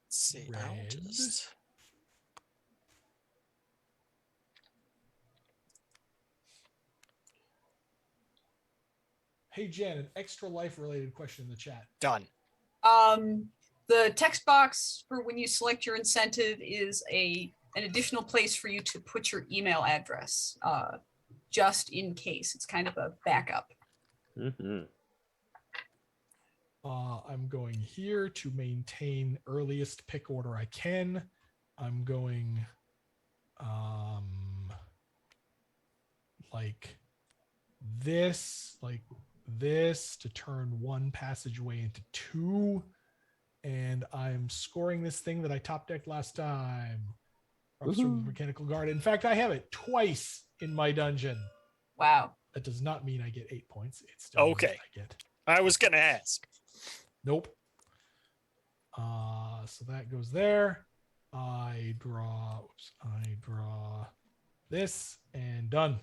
Let's see. I'll Red. just... Hey Jen, an extra life related question in the chat. Done. The text box for when you select your incentive is an additional place for you to put your email address, just in case. It's kind of a backup. Mm-hmm. I'm going here to maintain earliest pick order I can. I'm going like this to turn one passageway into two. And I'm scoring this thing that I top decked last time. From the Mechanical Guard. In fact, I have it twice in my dungeon. Wow. That does not mean I get 8 points. It's still Okay. I get. I was gonna ask. Nope. So that goes there. I draw this and done.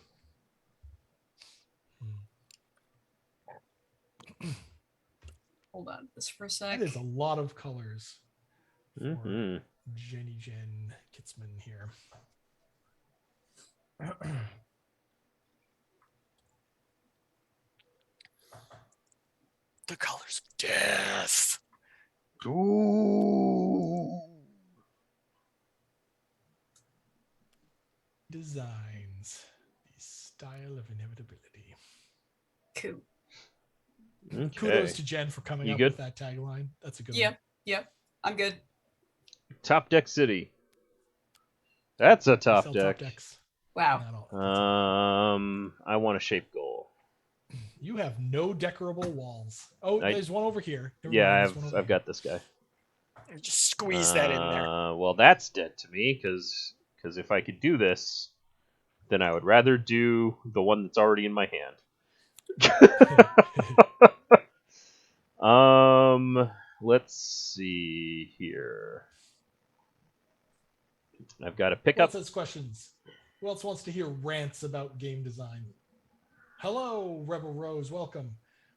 Hold on just for a sec. That is a lot of colors for Mm-hmm. Jenny Jen Kitzman here. The colors of death. Ooh. Designs. The style of inevitability. Cool. Okay. Kudos to Jen for coming You up good? with that tagline. That's a good one. Yep. I'm good. Top Deck City. That's a We top sell deck. decks. Wow. Not all. I want a shape goal. You have no decorable walls. Oh, there's one over here. Never Yeah, mind, there's one over I've here. got this guy. Just squeeze that in there. Well, that's dead to me because if I could do this, then I would rather do the one that's already in my hand. Let's see here. I've got to pick Who up. else has questions? Who else wants to hear rants about game design? Hello, Rebel Rose. Welcome.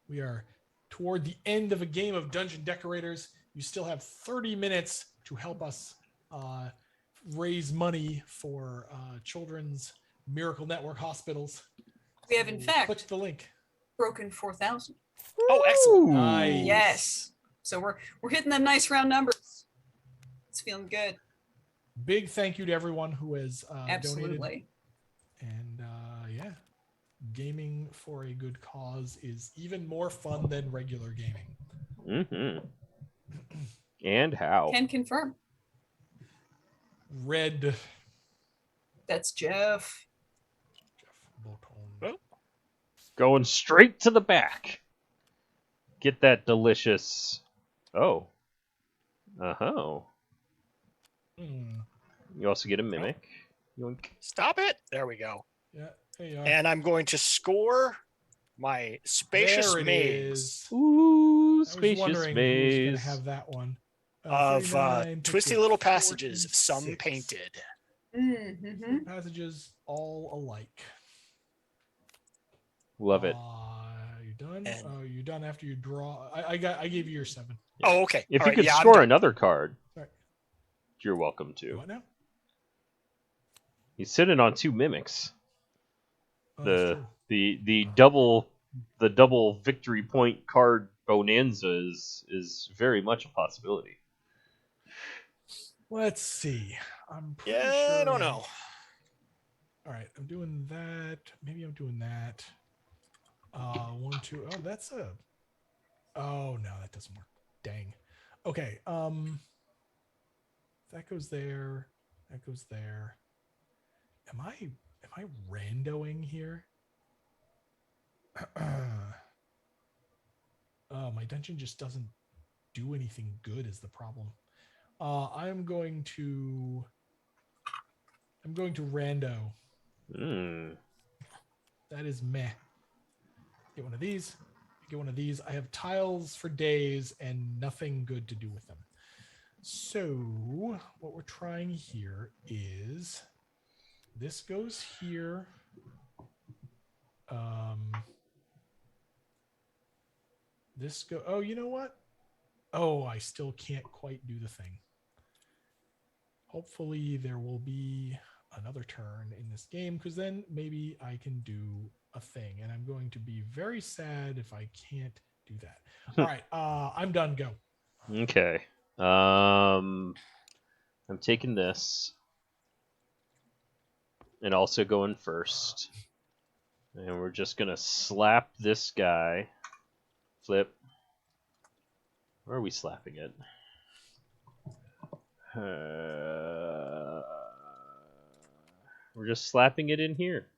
We are toward the end of a game of Dungeon Decorators. You still have 30 minutes to help us raise money for children's Miracle Network hospitals. We have, in fact, click the link. broken 4,000. Oh, excellent. Nice. Yes. So we're hitting them nice round numbers. It's feeling good. Big thank you to everyone who has donated. Absolutely. And yeah, gaming for a good cause is even more fun than regular gaming. Mm-hmm. And how? Can confirm. Red. That's Jeff. Jeff Bottone. Oh. Going straight to the back. Get that delicious. Oh. Uh-huh. You also get a mimic. Yoink. Stop it. There we go. Yeah, there you are. And I'm going to score my spacious there it maze. is. Ooh, I was spacious wondering who was going to maze. have that one. of 39 puts twisty you at little passages, some 46. painted. Mm-hmm. Passages all alike. Love it. You done? And- You done after you draw? I gave you your 7. Oh, okay. If All you right, could yeah, I'm score done. another card, Sorry. you're welcome to. What now? He's sitting on 2 mimics. Oh, that's The true. the double victory point card bonanza is very much a possibility. Let's see. I'm pretty Yeah, sure. I don't know. All right, I'm doing that. Maybe I'm doing that. 1, 2. Oh, that's a. Oh no, that doesn't work. Dang. Okay. That goes there. That goes there. Am I randoing here? My dungeon just doesn't do anything good is the problem. I'm going to rando. That is meh. Get one of these. Get one of these. I have tiles for days and nothing good to do with them. So what we're trying here is this goes here. Oh, you know what? Oh, I still can't quite do the thing. Hopefully there will be another turn in this game, because then maybe I can do a thing, and I'm going to be very sad if I can't do that. All right, I'm done. Go. Okay. I'm taking this and also going first. And we're just going to slap this guy. Flip. Where are we slapping it? We're just slapping it in here.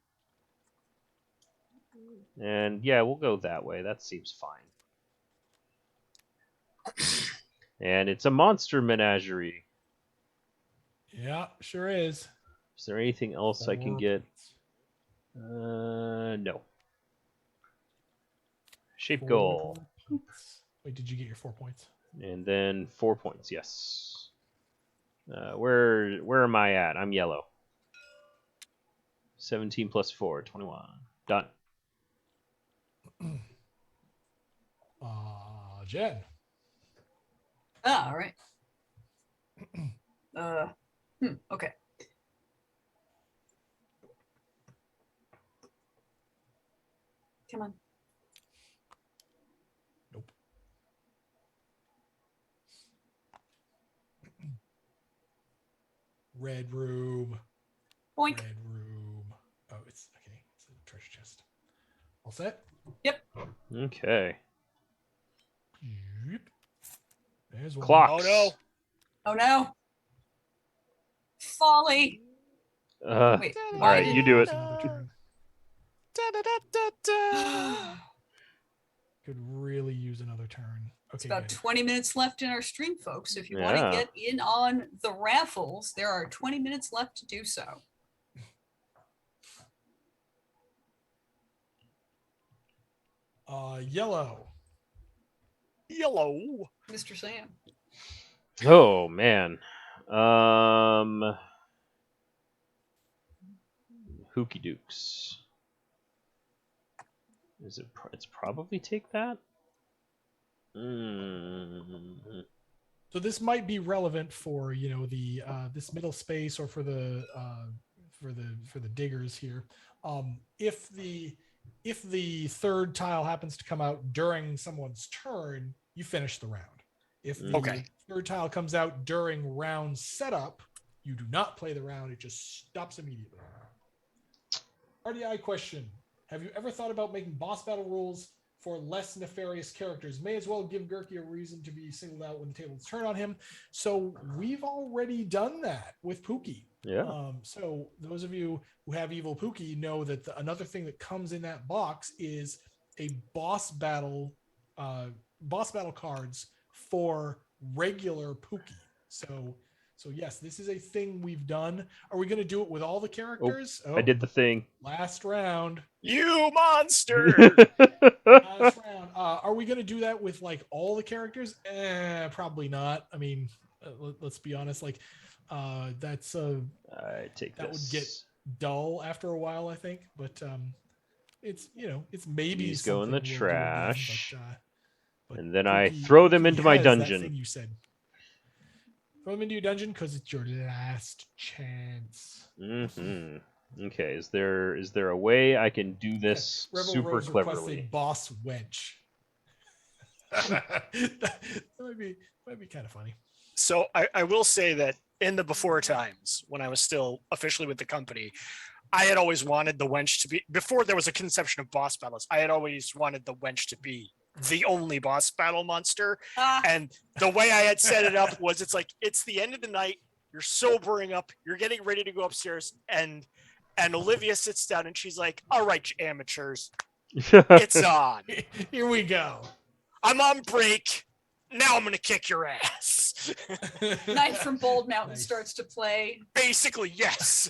And yeah, we'll go that way. That seems fine. And it's a monster menagerie. Yeah, sure is. Is there anything else I can 4 get? points. No. Shape 4 goal. points. Wait, did you get your 4 points? And then 4 points, yes. Where am I at? I'm yellow. 17 plus 4, 21. Done. Jen. Ah, all right. Okay. Come on. Nope. Red room. Boink. Red room. Oh, it's okay. It's a treasure chest. All set? Yep. Okay. Yep. There's one. Clocks. Oh no. Oh no. Folly. Wait. All right, you do it. Another turn. Could really use another turn. It's Okay, about good. 20 minutes left in our stream, folks. If you want to Yeah. get in on the raffles, there are 20 minutes left to do so. Yellow. Yellow. Mr. Sam. Oh man. Hooky Dukes. Is it? It's probably take that. So this might be relevant for the this middle space, or for the diggers here. If the third tile happens to come out during someone's turn, you finish the round. If the Okay. third tile comes out during round setup, you do not play the round. It just stops immediately. RDI question. Have you ever thought about making boss battle rules for less nefarious characters? May as well give Gurky a reason to be singled out when the tables turn on him. So we've already done that with Pookie. Yeah. So those of you who have evil Pookie know that another thing that comes in that box is a boss battle cards for regular Pookie. So yes, this is a thing we've done. Are we going to do it with all the characters? I did the thing. Last round. You monster. Last round. Are we going to do that with like all the characters? Probably not. I mean, let's be honest. Like, that's I take that this. would get dull after a while, I think. But it's it's maybe These go in the something we'll do trash. again, but And then I Cookie- throw them Cookie into my has that dungeon. thing you said. Throw them into your dungeon because it's your last chance. Mm-hmm. Okay, is there a way I can do this Rebel super Rose requests a cleverly? boss wench. that might be kind of funny. So I will say that in the before times, when I was still officially with the company, I had always wanted the wench to be, before there was a conception of boss battles, I had always wanted the wench to be the only boss battle monster. And the way I had set it up was it's the end of the night, you're sobering up, you're getting ready to go upstairs, and Olivia sits down and she's like, all right, you amateurs, it's on. Here we go. I'm on break. Now I'm gonna kick your ass. Knight from Bold Mountain Nice. starts to play. Basically, yes.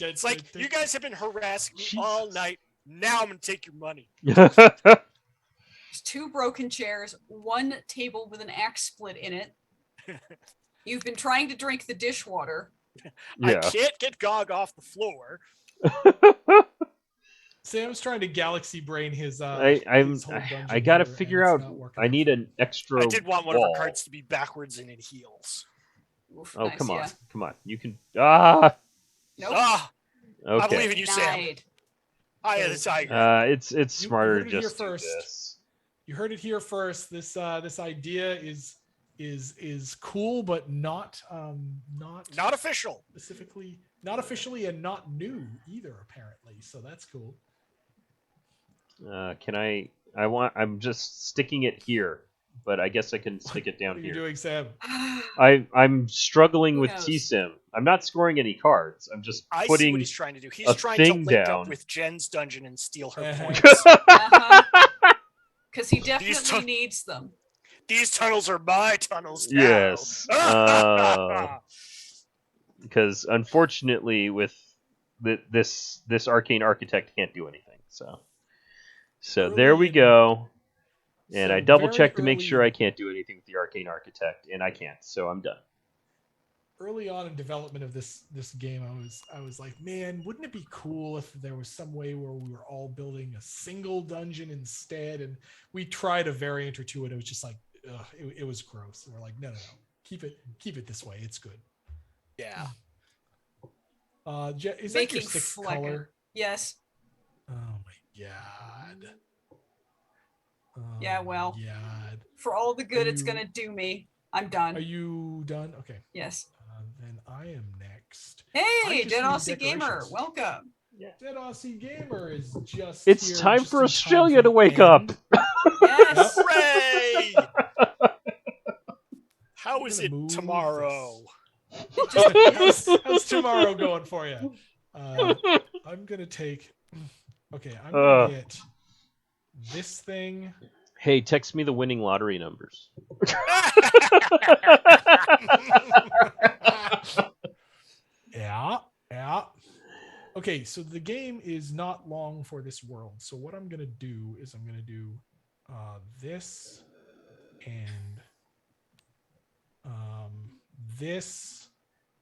It's like, you guys have been harassing me all Jesus. night. Now I'm gonna take your money. There's 2 broken chairs, 1 table with an axe split in it. You've been trying to drink the dishwater. I Yeah. can't get Gog off the floor. Sam's trying to galaxy brain his. his whole I dungeon gotta here, figure and out. it's not working I out. need an extra. I did want one of wall. her cards to be backwards and in heels. Oof, Oh nice, come on, yeah. come on! You can. Ah. Nope. Ah, I Okay. believe in you, Sam. Denied. I am the tiger. It's You smarter heard it here just to do first. this. You heard it here first. This idea is cool, but not Not official. specifically, not officially, and not new either. Apparently, so that's cool. Can I? I'm just sticking it here, but I guess I can stick it What down are you here. doing, Sam? I'm struggling Who with knows? T-Sim. I'm not scoring any cards. I'm just I see putting. what he's trying to do. He's a trying to thing link down. up with Jen's dungeon and steal her Uh-huh. points. Because he definitely tu- needs them. These tunnels are my tunnels now. Yes. Because unfortunately, with this Arcane Architect can't do anything. So there we Early go. And So I double very checked to make early sure in- I can't do anything with the Arcane Architect, and I can't. So I'm done. Early on in development of this game, I was like, man, wouldn't it be cool if there was some way where we were all building a single dungeon instead? And we tried a variant or two, and it was just like, ugh, it was gross. And we're like, no, keep it this way. It's good. Yeah. Is that your Making 6th fleck- color? Yes. Oh my god. Oh Yeah, well. my god. For all the good Are it's you- going to do me, I'm done. Are you done? Okay. Yes. Then I am next. Hey, just Dead need Aussie Gamer, decorations. welcome. Dead Aussie Gamer is just It's here time just for in Australia for to the wake end. up. Yes. Hooray! How I'm is gonna it move tomorrow? how's tomorrow going for you? I'm gonna take. Okay, I'm gonna get this thing. Hey, text me the winning lottery numbers. Yeah. Okay, so the game is not long for this world. So what I'm gonna do is I'm gonna do this and this,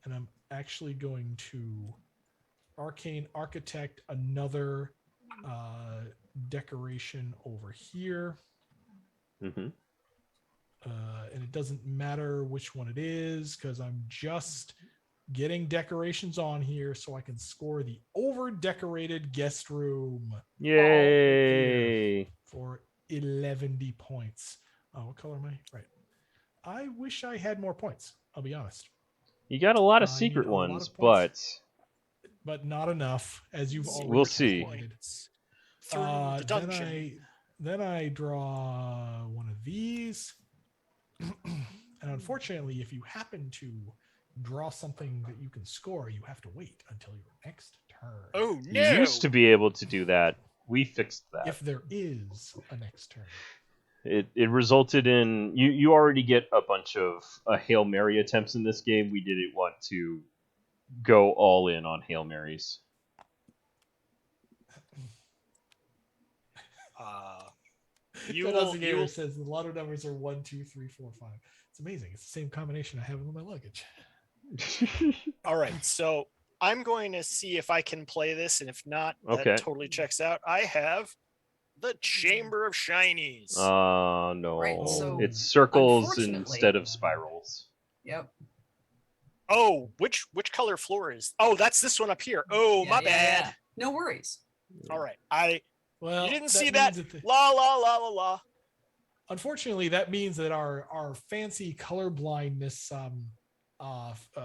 and I'm actually going to Arcane Architect another decoration over here. Mm-hmm. And it doesn't matter which one it is because I'm just getting decorations on here so I can score the over decorated guest room Yay! for 11 points. Oh, what color am I? Right. I wish I had more points. I'll be honest, You got a lot of I need secret a lot ones, of but points. But not enough, as you've already we'll see. calculated. Through the dungeon. Then I draw one of these. And unfortunately, if you happen to draw something that you can score, you have to wait until your next turn. Oh You no! used to be able to do that. We fixed that. If there is a next turn. It resulted in you already get a bunch of Hail Mary attempts in this game. We didn't want to go all in on Hail Marys. You Gamer will. says the lotto numbers are 1, 2, 3, 4, 5. It's amazing. It's the same combination I have in my luggage. All right, so I'm going to see if I can play this, and if not, that Okay. totally checks out. I have the Chamber of Shinies. Oh no. Right, so it's circles unfortunately- instead of spirals. Yep. Oh, which color floor is? Oh, that's this one up here. Oh, Yeah, my yeah, bad. yeah. No worries. All right, Well, you didn't that see that. means La la la la la. unfortunately, that means that our fancy color blindness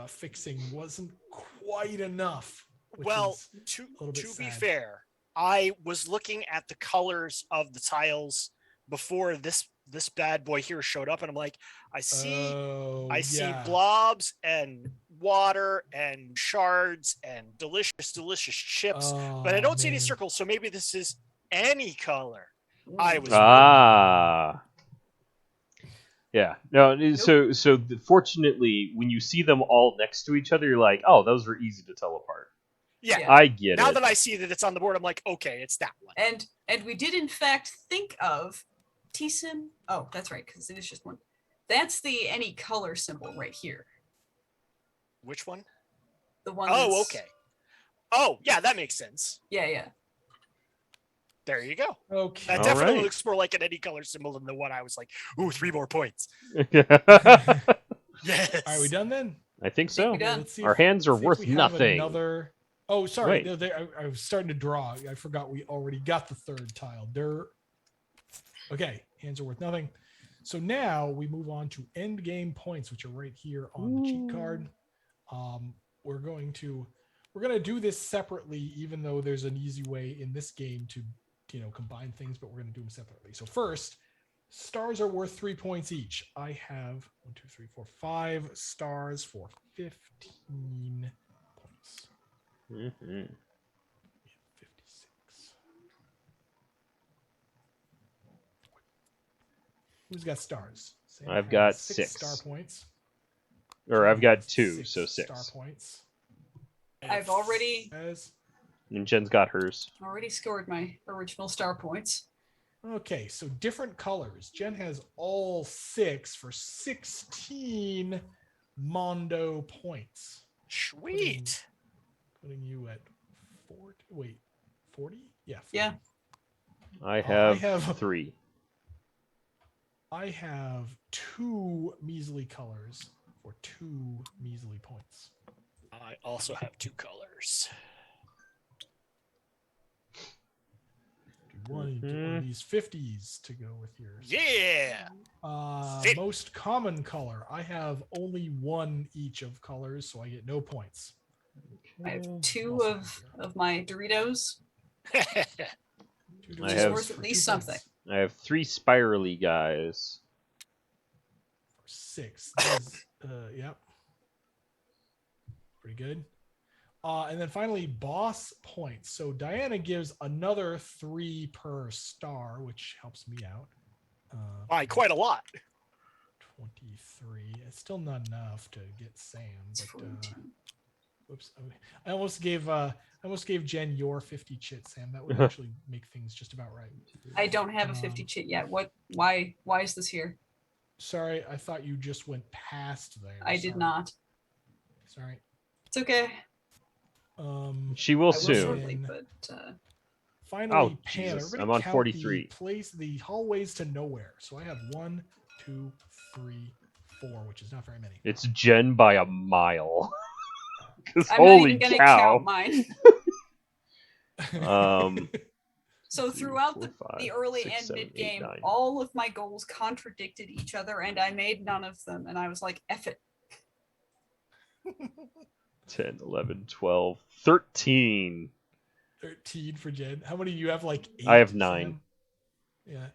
fixing wasn't quite enough. Which Well, is to a little bit to be sad. fair, I was looking at the colors of the tiles before this bad boy here showed up, and I'm like, I see yeah. blobs and water and shards and delicious chips, but I don't see any man. circles. So maybe this is any color. I was Yeah. No. So fortunately, when you see them all next to each other, you're like, oh, those are easy to tell apart. Yeah. Yeah. I get Now it. that I see that it's on the board, I'm like, okay, it's that one. And we did in fact think of T-Sim. Oh, that's right, because it is just one. That's the any color symbol right here. Which one? The one. Oh, that's- okay. Oh, yeah, that makes sense. Yeah, yeah. There you go. Okay. That All definitely right. looks more like an any color symbol than the one I was like, ooh, 3 more points. All Yes. right, we done then? I think so. we done. Let's see Our if- hands are see if worth we have nothing. Another. Oh, sorry. Wait. No, I was starting to draw. I forgot we already got the third tile. Okay, hands are worth nothing. So now we move on to end game points, which are right here on the cheat card. We're going to do this separately, even though there's an easy way in this game to combine things, but we're going to do them separately. So first, stars are worth 3 points each. I have 1, 2, 3, 4, 5 stars for 15 points. Mhm. 56. Who's got stars? Sam I've has got 6 6. star points. Or I've Jen got has 2, so 6. star points. I've already And Jen's got hers. scored my original star points. Okay, so different colors. Jen has all 6 for 16 Mondo points. Sweet. Putting you at 40. Wait, 40? Yeah. 40. Yeah. I I have have 3. I have 2 measly colors for 2 measly points. I also have 2 colors. Do one of these 50s to go with yours. Yeah. Most common color. I have only 1 each of colors, so I get no points. I have 2 Also of my Doritos. Two I Doritos have- worth at for least 2 points. something. I have 3 spirally guys. For 6. That is, yep. Pretty good. And then finally, boss points. So Diana gives another 3 per star, which helps me out. By quite a lot. 23. It's still not enough to get Sam. It's But 14. whoops, I almost gave Jen your 50 chit, Sam. That would actually make things just about right. I don't have a 50 chit yet. Why is this here? Sorry, I thought you just went past there. I did Sorry. not. Sorry. It's okay. She will I will soon. shortly, but Finally, Oh, Pam. Jesus, Everybody I'm on count 43. the hallways to nowhere. So I have 1, 2, 3, 4, which is not very many. It's Jen by a mile. 'Cause I'm not holy even gonna cow. count mine. So 3, throughout 4, 5, the early 6, and 7, mid 8, game, 9. all of my goals contradicted each other, and I made none of them. And I was like, "Eff it." 10, 11, 12, 13. 13 for Jen. How many do you have? Like 8? I have 9. Sam? Yeah.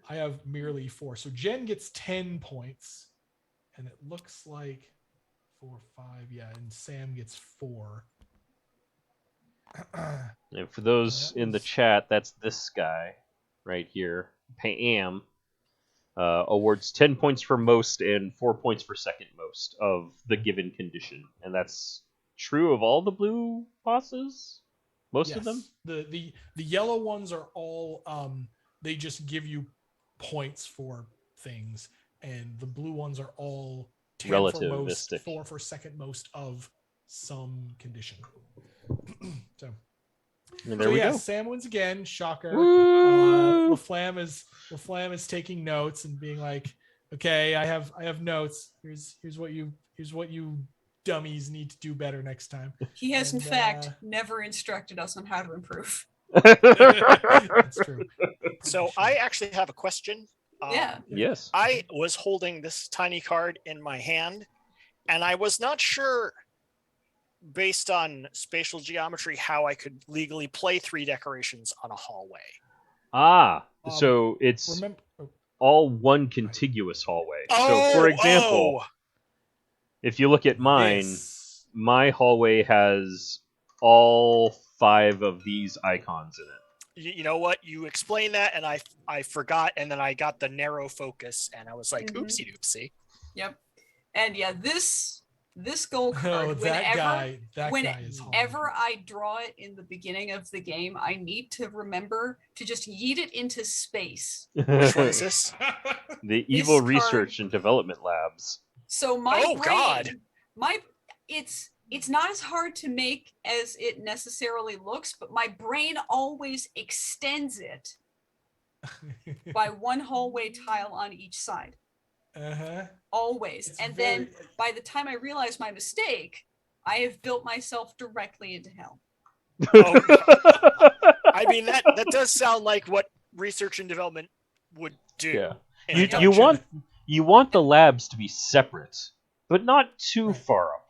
I have merely 4. So Jen gets 10 points. And it looks like 4, 5. Yeah. And Sam gets 4. And for those that in the was- chat, that's this guy right here. Pam awards 10 points for most and 4 points for second most of the given condition. And that's true of all the blue bosses? Most of them? The yellow ones are all they just give you points for things, and the blue ones are all 10 for most, Relativistic. 4 for second most of some condition. So And there we go. Sam wins again. Shocker. Woo! LaFlam is taking notes and being like, okay, I have notes. Here's what you dummies need to do better next time. He has, in fact, never instructed us on how to improve. That's true. So I actually have a question. Yeah. Yes. I was holding this tiny card in my hand, and I was not sure, based on spatial geometry, how I could legally play 3 decorations on a hallway. So it's all one contiguous hallway. So, for example, if you look at mine, my hallway has all 5 of these icons in it. You know what? You explained that, and I forgot, and then I got the narrow focus, and I was like, oopsie doopsie. Yep. And yeah, this gold card, that guy is whenever I draw it in the beginning of the game, I need to remember to just yeet it into space. Which one is this? The Evil Research and Development Labs. So my brain, God. It's not as hard to make as it necessarily looks, but my brain always extends it by 1 hallway tile on each side. Always. Then by the time I realize my mistake, I have built myself directly into hell. I mean, that does sound like what research and development would do. Yeah. You want the labs to be separate, but not too far apart.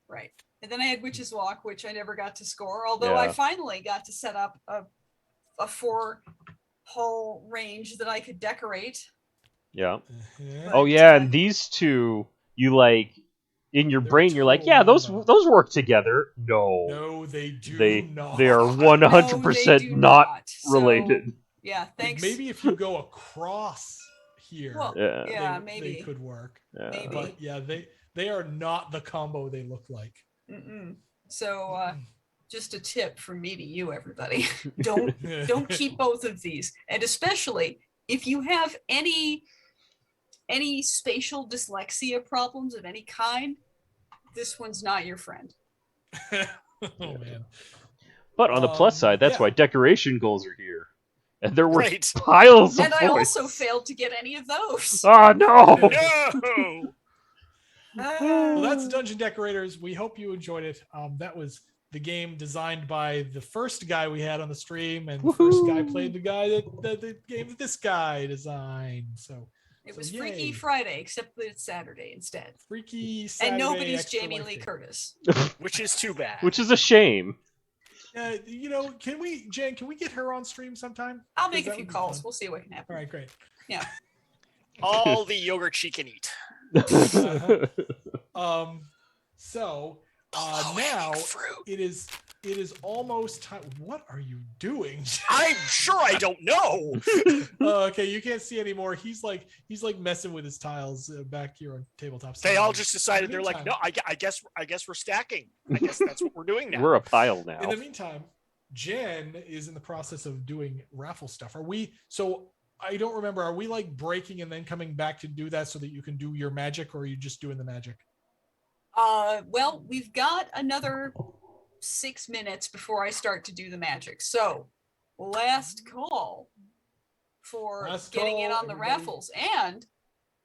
Right. And then I had Witch's Walk, which I never got to score, although I finally got to set up a 4 hole range that I could decorate. Yeah. And these two, you like in your brain, you're like, yeah, those work together. No, they do not. They are 100% not related. So, yeah, thanks. Maybe if you go across here, well, maybe they could work. Maybe. But yeah, they are not the combo they look like. So just a tip from me to you, everybody. Don't keep both of these, and especially if you have any spatial dyslexia problems of any kind, this one's not your friend. Oh man. But on the plus side, that's why decoration goals are here. And there were piles of points. And I also failed to get any of those. Oh no! No! Well, that's Dungeon Decorators. We hope you enjoyed it. That was the game designed by the first guy we had on the stream, and the first guy played the guy that the game that this guy designed. So it was Freaky Friday, except that it's Saturday instead. Freaky Saturday, and nobody's Jamie Lee Curtis, which is too bad. Which is a shame. Can we get her on stream sometime? I'll make a few calls. We'll see what can happen. All right, great. Yeah. All the yogurt she can eat. So now it is almost time. What are you doing? I'm sure I don't know. Okay, you can't see anymore. He's like messing with his tiles back here on tabletop. They all just decided they're like, no, I guess we're stacking. I guess that's what we're doing now. We're a pile now. In the meantime, Jen is in the process of doing raffle stuff. Are we? So I don't remember. Are we like breaking and then coming back to do that so that you can do your magic, or are you just doing the magic? Well, we've got another 6 minutes before I start to do the magic. So last call for getting in on the raffles, and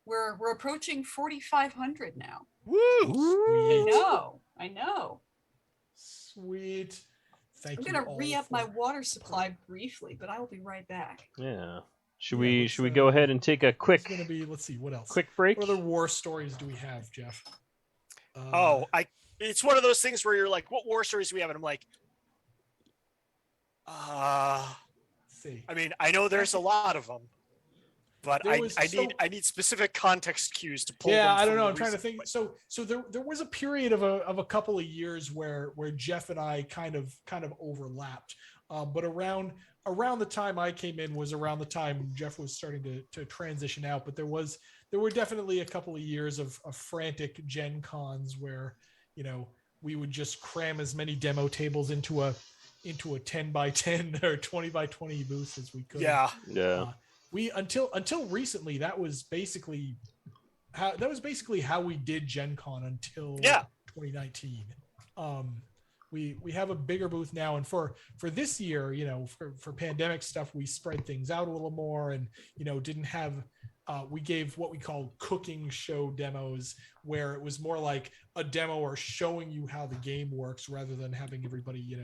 we're approaching 4,500 now. Woo! I know. Sweet. Thank you. I'm gonna re-up my water supply briefly, but I will be right back. Yeah. Should we go ahead and take a quick? It's gonna be. Let's see what else. Quick break. What other war stories do we have, Jeff? It's one of those things where you're like, what war stories do we have? And I'm like, see. I mean, I know there's a lot of them, but I need specific context cues to pull them. Yeah, I don't know. I'm trying to think. So there was a period of a couple of years where Jeff and I kind of overlapped. But around the time I came in was around the time Jeff was starting to transition out. But there were definitely a couple of years of frantic Gen Cons where, we would just cram as many demo tables into a into a 10 by 10 or 20 by 20 booth as we could. Yeah. We until recently that was basically how we did Gen Con until 2019. We have a bigger booth now, and for this year, for pandemic stuff, we spread things out a little more, and didn't have we gave what we call cooking show demos, where it was more like a demo or showing you how the game works rather than having everybody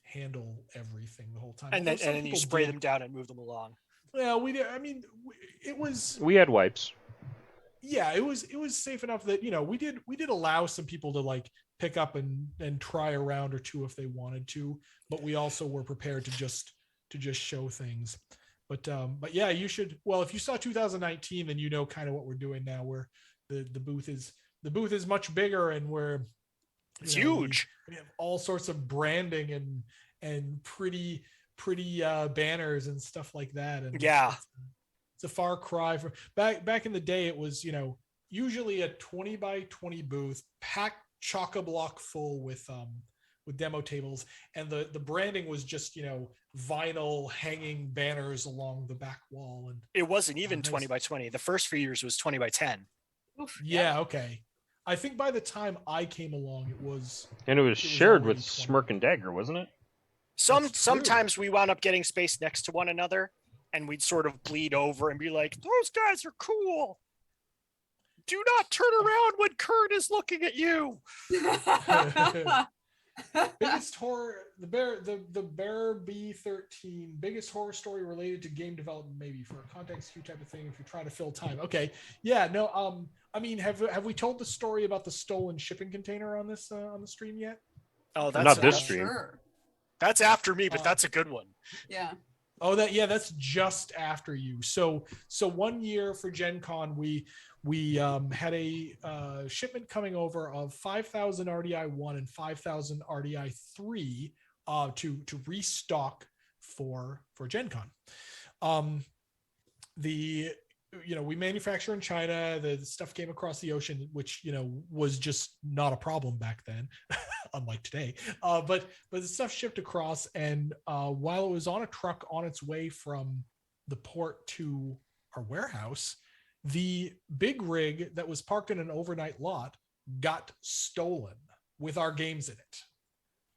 handle everything the whole time. And then you spray them down and move them along. Well, we did. I mean, we had wipes. Yeah, it was safe enough that we did allow some people to like pick up and try a round or two if they wanted to, but we also were prepared to just show things. But yeah, you should. Well, if you saw 2019, then you know kind of what we're doing now. Where the booth is much bigger, and it's huge. We have all sorts of branding and pretty banners and stuff like that. And it's a far cry from back in the day. It was usually a 20 by 20 booth packed chock-a-block full with demo tables, and the branding was just vinyl hanging banners along the back wall. And it wasn't even 20 by 20. The first few years was 20 by 10. Oof, yeah, okay. I think by the time I came along, it was shared with Smirk and Dagger, wasn't it? Sometimes we wound up getting space next to one another, and we'd sort of bleed over and be like, those guys are cool. Do not turn around when Kurt is looking at you. Biggest horror, the Bear B13, biggest horror story related to game development, maybe for a context queue type of thing if you're trying to fill time. Okay. Yeah, no, I mean, have we told the story about the stolen shipping container on this on the stream yet? Oh, that's not this stream. Sure. That's after me, but that's a good one. Yeah. Oh, that's just after you. So 1 year for Gen Con, we had a shipment coming over of 5,000 RDI 1 and 5,000 RDI 3 to restock for Gen Con. We manufacture in China. The stuff came across the ocean, which was just not a problem back then, unlike today. But the stuff shipped across, and while it was on a truck on its way from the port to our warehouse, the big rig that was parked in an overnight lot got stolen with our games in it.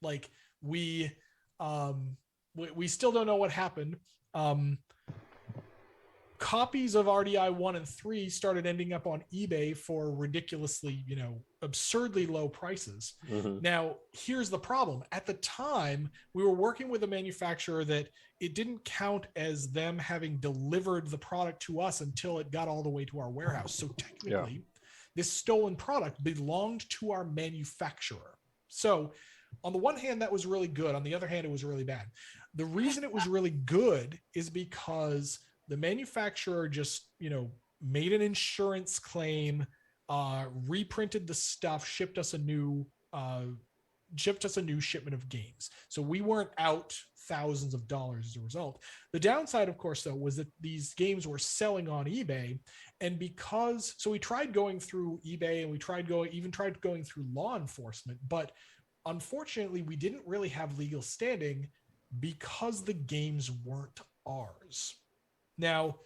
Like we still don't know what happened. Copies of RDI 1 and 3 started ending up on eBay for ridiculously, absurdly low prices. Mm-hmm. Now, here's the problem. At the time, we were working with a manufacturer that it didn't count as them having delivered the product to us until it got all the way to our warehouse. So technically, this stolen product belonged to our manufacturer. So on the one hand, that was really good. On the other hand, it was really bad. The reason it was really good is because the manufacturer just, made an insurance claim, reprinted the stuff, shipped us a new shipment of games. So we weren't out thousands of dollars as a result. The downside, of course, though, was that these games were selling on eBay. And so we tried going through eBay, and we tried going through law enforcement, but unfortunately we didn't really have legal standing because the games weren't ours. Now,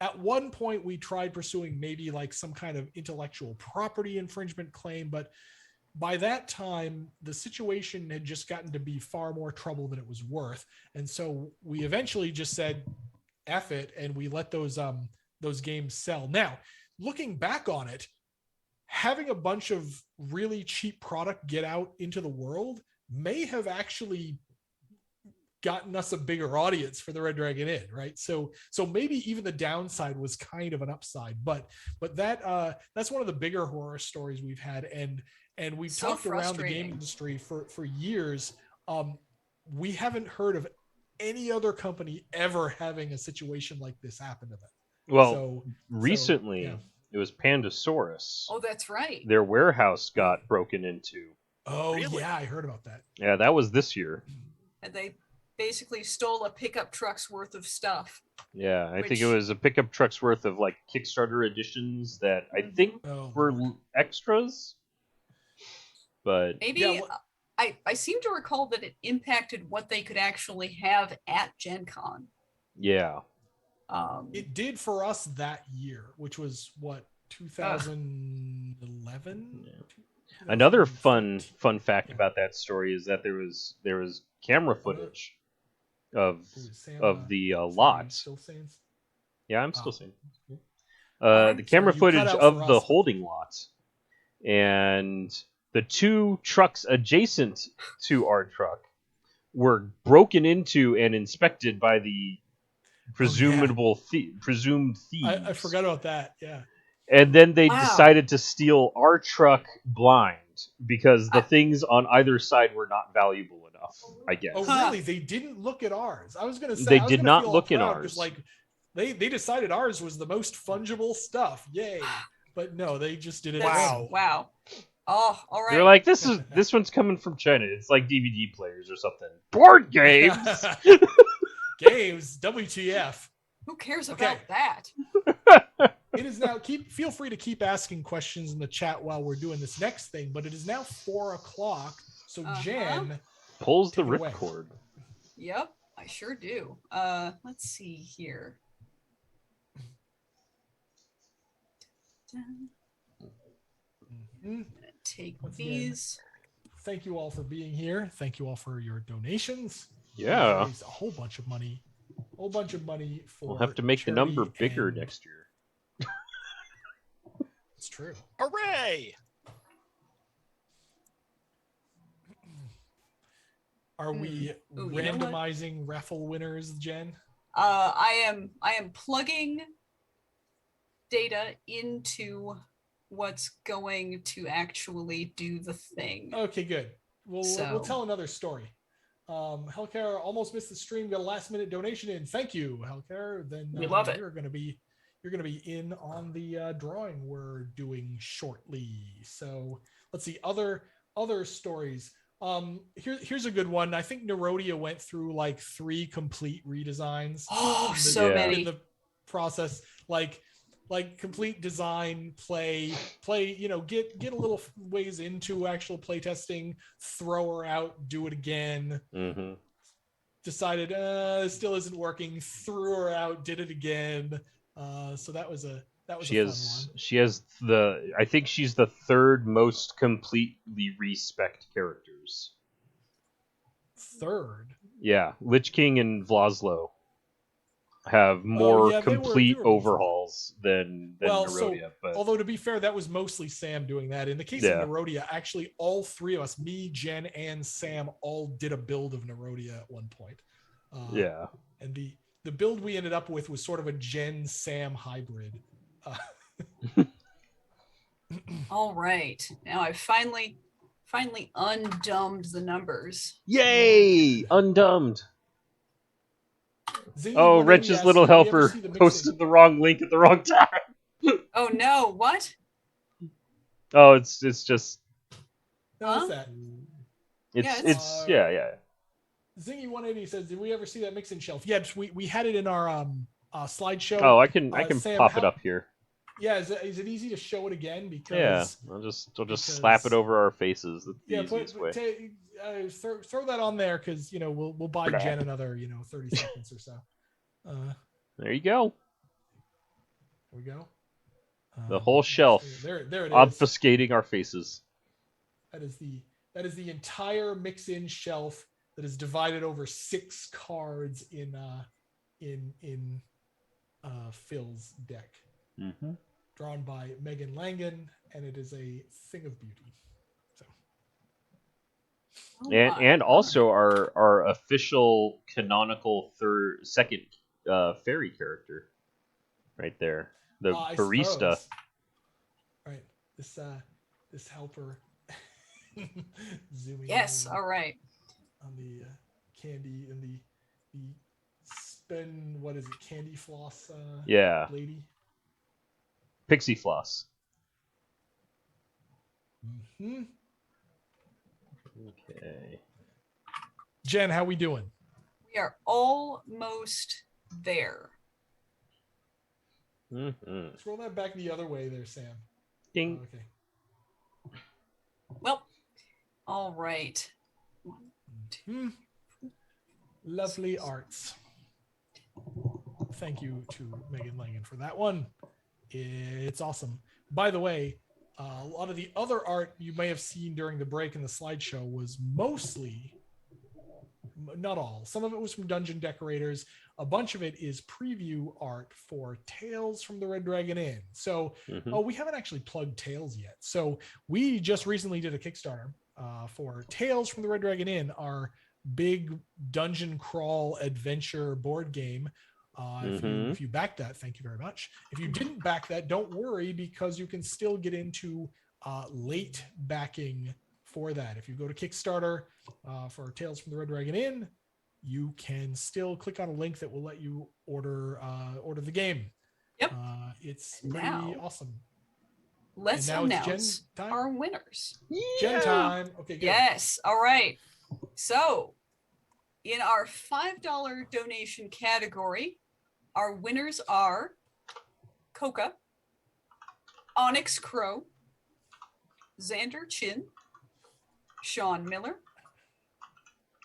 at one point, we tried pursuing maybe like some kind of intellectual property infringement claim, but by that time, the situation had just gotten to be far more trouble than it was worth. And so we eventually just said, F it, and we let those games sell. Now, looking back on it, having a bunch of really cheap product get out into the world may have actually gotten us a bigger audience for the Red Dragon Inn, right? So maybe even the downside was kind of an upside, but that's one of the bigger horror stories we've had, and we've So talked around the game industry for years. We haven't heard of any other company ever having a situation like this happen to them. Well, recently it was Pandasaurus. Oh, that's right. Their warehouse got broken into. Oh, really? Yeah, I heard about that. Yeah, that was this year. And they basically stole a pickup truck's worth of stuff. Yeah, I think it was a pickup truck's worth of like Kickstarter editions that I think were extras. But maybe I seem to recall that it impacted what they could actually have at Gen Con. Yeah. It did for us that year, which was what, 2011. Yeah. Another 2013? fun fact Yeah. about that story is that there was camera footage of Ooh, Sam, the Sam, are you lots. still saying? Yeah, I'm Oh. still saying. Alright. The camera Sorry, you cut footage out of for the us, but- holding lots, and the two trucks adjacent to our truck were broken into and inspected by the presumed thieves. I forgot about that. Yeah. And then they Wow. decided to steal our truck blind because the I- things on either side were not valuable enough, I guess. Oh, Huh. really? They didn't look at ours. I was gonna say They I was did gonna not feel all look in proud ours. because like they decided ours was the most fungible stuff. Yay! But no, they just did it. at That's, random. wow. Oh, all right. They're like, this one's coming from China. It's like DVD players or something. Board games. Games. WTF? Who cares Okay. about that? It is now. Feel free to keep asking questions in the chat while we're doing this next thing. But it is now 4:00. So Jen, Pulls the take it away. ripcord. Yep, I sure do. Let's see here. Mhm. Take Once again, these. thank you all for being here. Thank you all for your donations. Yeah. We've raised a whole bunch of money. For We'll have to make the number charity, bigger and next year. It's true. Hooray! Are we Ooh, you know what? randomizing raffle winners, Jen? I am plugging data into what's going to actually do the thing. Okay, good. We'll So- tell another story. Hellcare almost missed the stream, got a last minute donation in. Thank you, Hellcare. Then We love it. You're gonna be in on the drawing we're doing shortly. So let's see other stories. Here's a good one. I think Nerodia went through like 3 complete redesigns. Oh, in the- so Yeah. many. in the process, like complete design, play, get a little ways into actual play testing, throw her out, do it again, Mm-hmm. decided this still isn't working, threw her out, did it again. So that was a fun one. She has I think she's the third most completely respect characters. Third. Yeah, Lich King and Vlaslo have more yeah, they were complete both- overhauls than Well, Nerodia. But Although to be fair, that was mostly Sam doing that. In the case Yeah. of Nerodia, actually all 3 of us, me, Jen, and Sam, all did a build of Nerodia at one point. yeah, And the build we ended up with was sort of a Jen Sam hybrid. All right. Now I've finally undumbed the numbers. yay! Undumbed. Zingy Oh, 180 Wrench's asks, little "Did we ever helper see the mixing?" posted the wrong link at the wrong time. Oh no, what? Oh, it's just No, what's Huh? that? it's yeah. Zingy 180 says, "Did we ever see that mixing shelf?" Yeah, we had it in our slideshow. Oh, I can Sam, pop it up here. Yeah, is it easy to show it again? Because Yeah, I'll just because- slap it over our faces. That's the yeah, easiest way. throw that on there because we'll buy Jen another 30 seconds or so. There you go. There we go. The whole shelf. There it is. Obfuscating our faces. That is the entire mix-in shelf that is divided over 6 cards in Phil's deck, Mm-hmm. drawn by Megan Langan, and it is a thing of beauty. So Oh And my. and also our official canonical second fairy character, right there, the I barista. suppose. Right, this helper zooming Yes, in all right. on the candy and the spin. What is it? Candy floss. Yeah, Lady. pixie floss. Hmm. Okay. Jen, how we doing? We are almost there. Mm-hmm. Scroll that back the other way there, Sam. Ding. Oh, okay. Well, all right. Lovely arts. Thank you to Megan Langan for that one. It's awesome. By the way, a lot of the other art you may have seen during the break in the slideshow was mostly, not all, some of it was from Dungeon Decorators. A bunch of it is preview art for Tales from the Red Dragon Inn. So we haven't actually plugged Tales yet. So we just recently did a Kickstarter for Tales from the Red Dragon Inn, our big dungeon crawl adventure board game. If you backed that, thank you very much. If you didn't back that, don't worry, because you can still get into late backing for that. If you go to Kickstarter for Tales from the Red Dragon Inn, you can still click on a link that will let you order the game. Yep. It's pretty awesome. Let's announce our winners. Gen time. Okay, good. Yes. All right. So in our $5 donation category, our winners are Coca, Onyx Crow, Xander Chin, Sean Miller,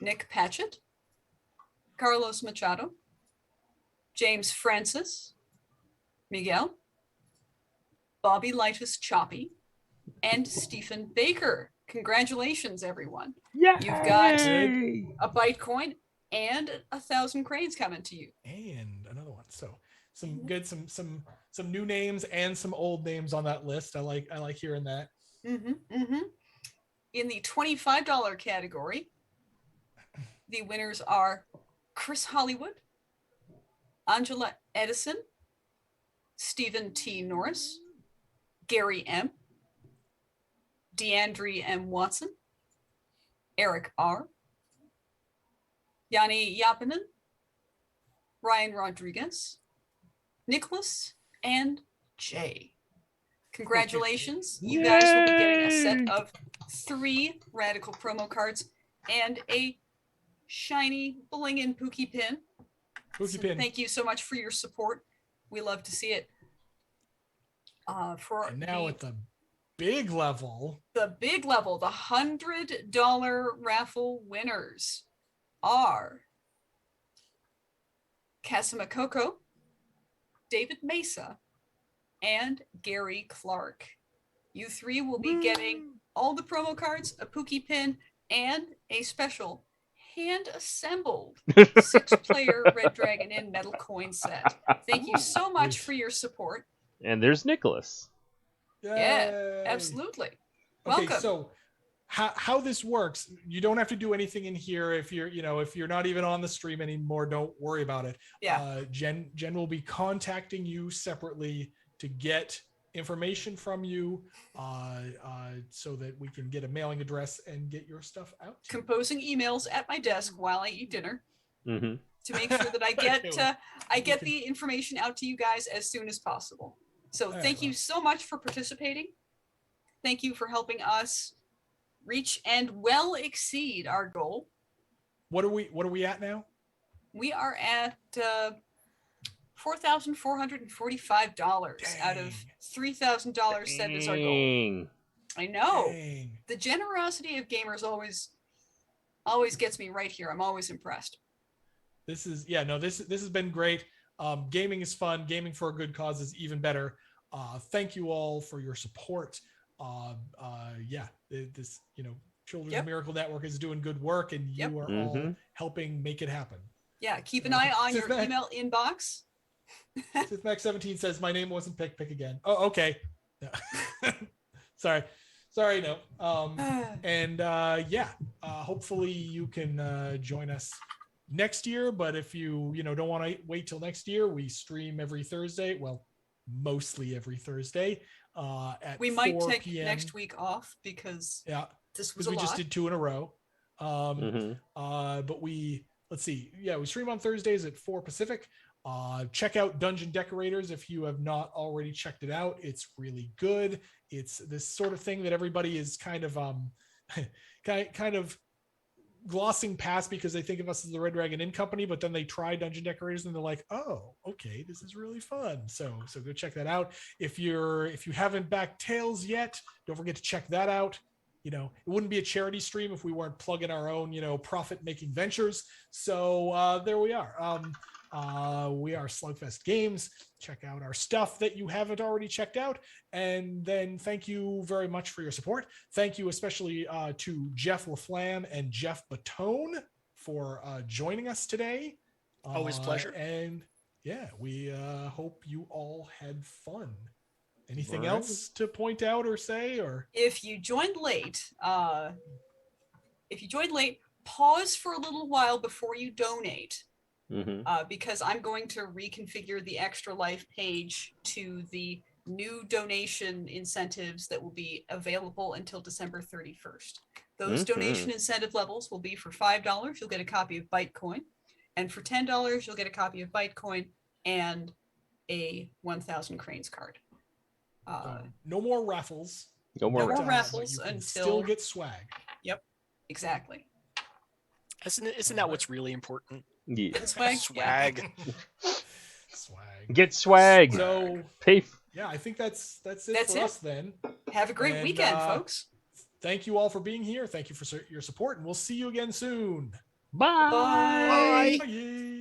Nick Patchett, Carlos Machado, James Francis, Miguel, Bobby Lightus Choppy, and Stephen Baker. Congratulations, everyone. Yeah. You've got a Bytecoin and 1,000 cranes coming to you. And another one. So some good, some new names and some old names on that list. I like hearing that. In the $25 category, the winners are Chris Hollywood, Angela Edison, Stephen T. Norris, Gary M., Deandre M. Watson, Eric R., Yanni Yapinen, Ryan Rodriguez, Nicholas, and Jay. Congratulations. You guys will be getting a set of 3 Radical promo cards and a shiny bling and Pookie pin. Pin. Thank you so much for your support. We love to see it. At the big level, the $100 raffle winners are Casimakoko, David Mesa, and Gary Clark. You 3 will be getting all the promo cards, a Pookie pin, and a special hand-assembled 6-player Red Dragon Inn metal coin set. Thank you so much for your support. And there's Nicholas. Yay. Yeah, absolutely. Welcome. Okay, so how this works, you don't have to do anything in here. If you're not even on the stream anymore, don't worry about it. Yeah. Jen will be contacting you separately to get information from you so that we can get a mailing address and get your stuff out. Composing emails at my desk while I eat dinner Mm-hmm. to make sure that I get the information out to you guys as soon as possible. So thank you so much for participating. Thank you for helping us reach and well exceed our goal. What are we at now? We are at $4,445 out of $3,000 set as our goal. I know. Dang. The generosity of gamers always gets me right here. I'm always impressed. This has been great. Gaming is fun. Gaming for a good cause is even better. Thank you all for your support. This Children's Miracle Network is doing good work, and you are all helping make it happen. Yeah, keep an eye on your email inbox. Sith Max 17 says my name wasn't pick again. Oh, okay. Sorry, no. Hopefully you can join us next year. But if you don't want to wait till next year, we stream every Thursday. Well, mostly every Thursday. We might take next week off because this was a lot. We just did 2 in a row. But we stream on Thursdays at 4 Pacific. Check out Dungeon Decorators if you have not already checked it out. It's really good. It's this sort of thing that everybody is kind of glossing past because they think of us as the Red Dragon Inn company, but then they try Dungeon Decorators and they're like, oh, okay, this is really fun. So go check that out. If you haven't backed Tales yet, don't forget to check that out. you know, it wouldn't be a charity stream if we weren't plugging our own, you know, profit-making ventures. So there we are. We are SlugFest Games. Check out our stuff that you haven't already checked out. And then thank you very much for your support. Thank you especially to Jeff LaFlam and Geoff Bottone for joining us today. Always a pleasure. And yeah, we hope you all had fun. Anything All right. else to point out or say? Or If you joined late, pause for a little while before you donate. Because I'm going to reconfigure the Extra Life page to the new donation incentives that will be available until December 31st. Those donation incentive levels will be for $5, you'll get a copy of Bytecoin. And for $10, you'll get a copy of Bytecoin and a 1,000 Cranes card. no more raffles. No more No more raffles. raffles You can until... still get swag. Yep, exactly. Isn't that what's really important? Yeah. Swag? Swag. Swag. Get swag. So Pay. yeah, I think that's it That's for it. us then. Have a great And, weekend, folks. Thank you all for being here. Thank you for your support, and we'll see you again soon. Bye. Bye. Bye.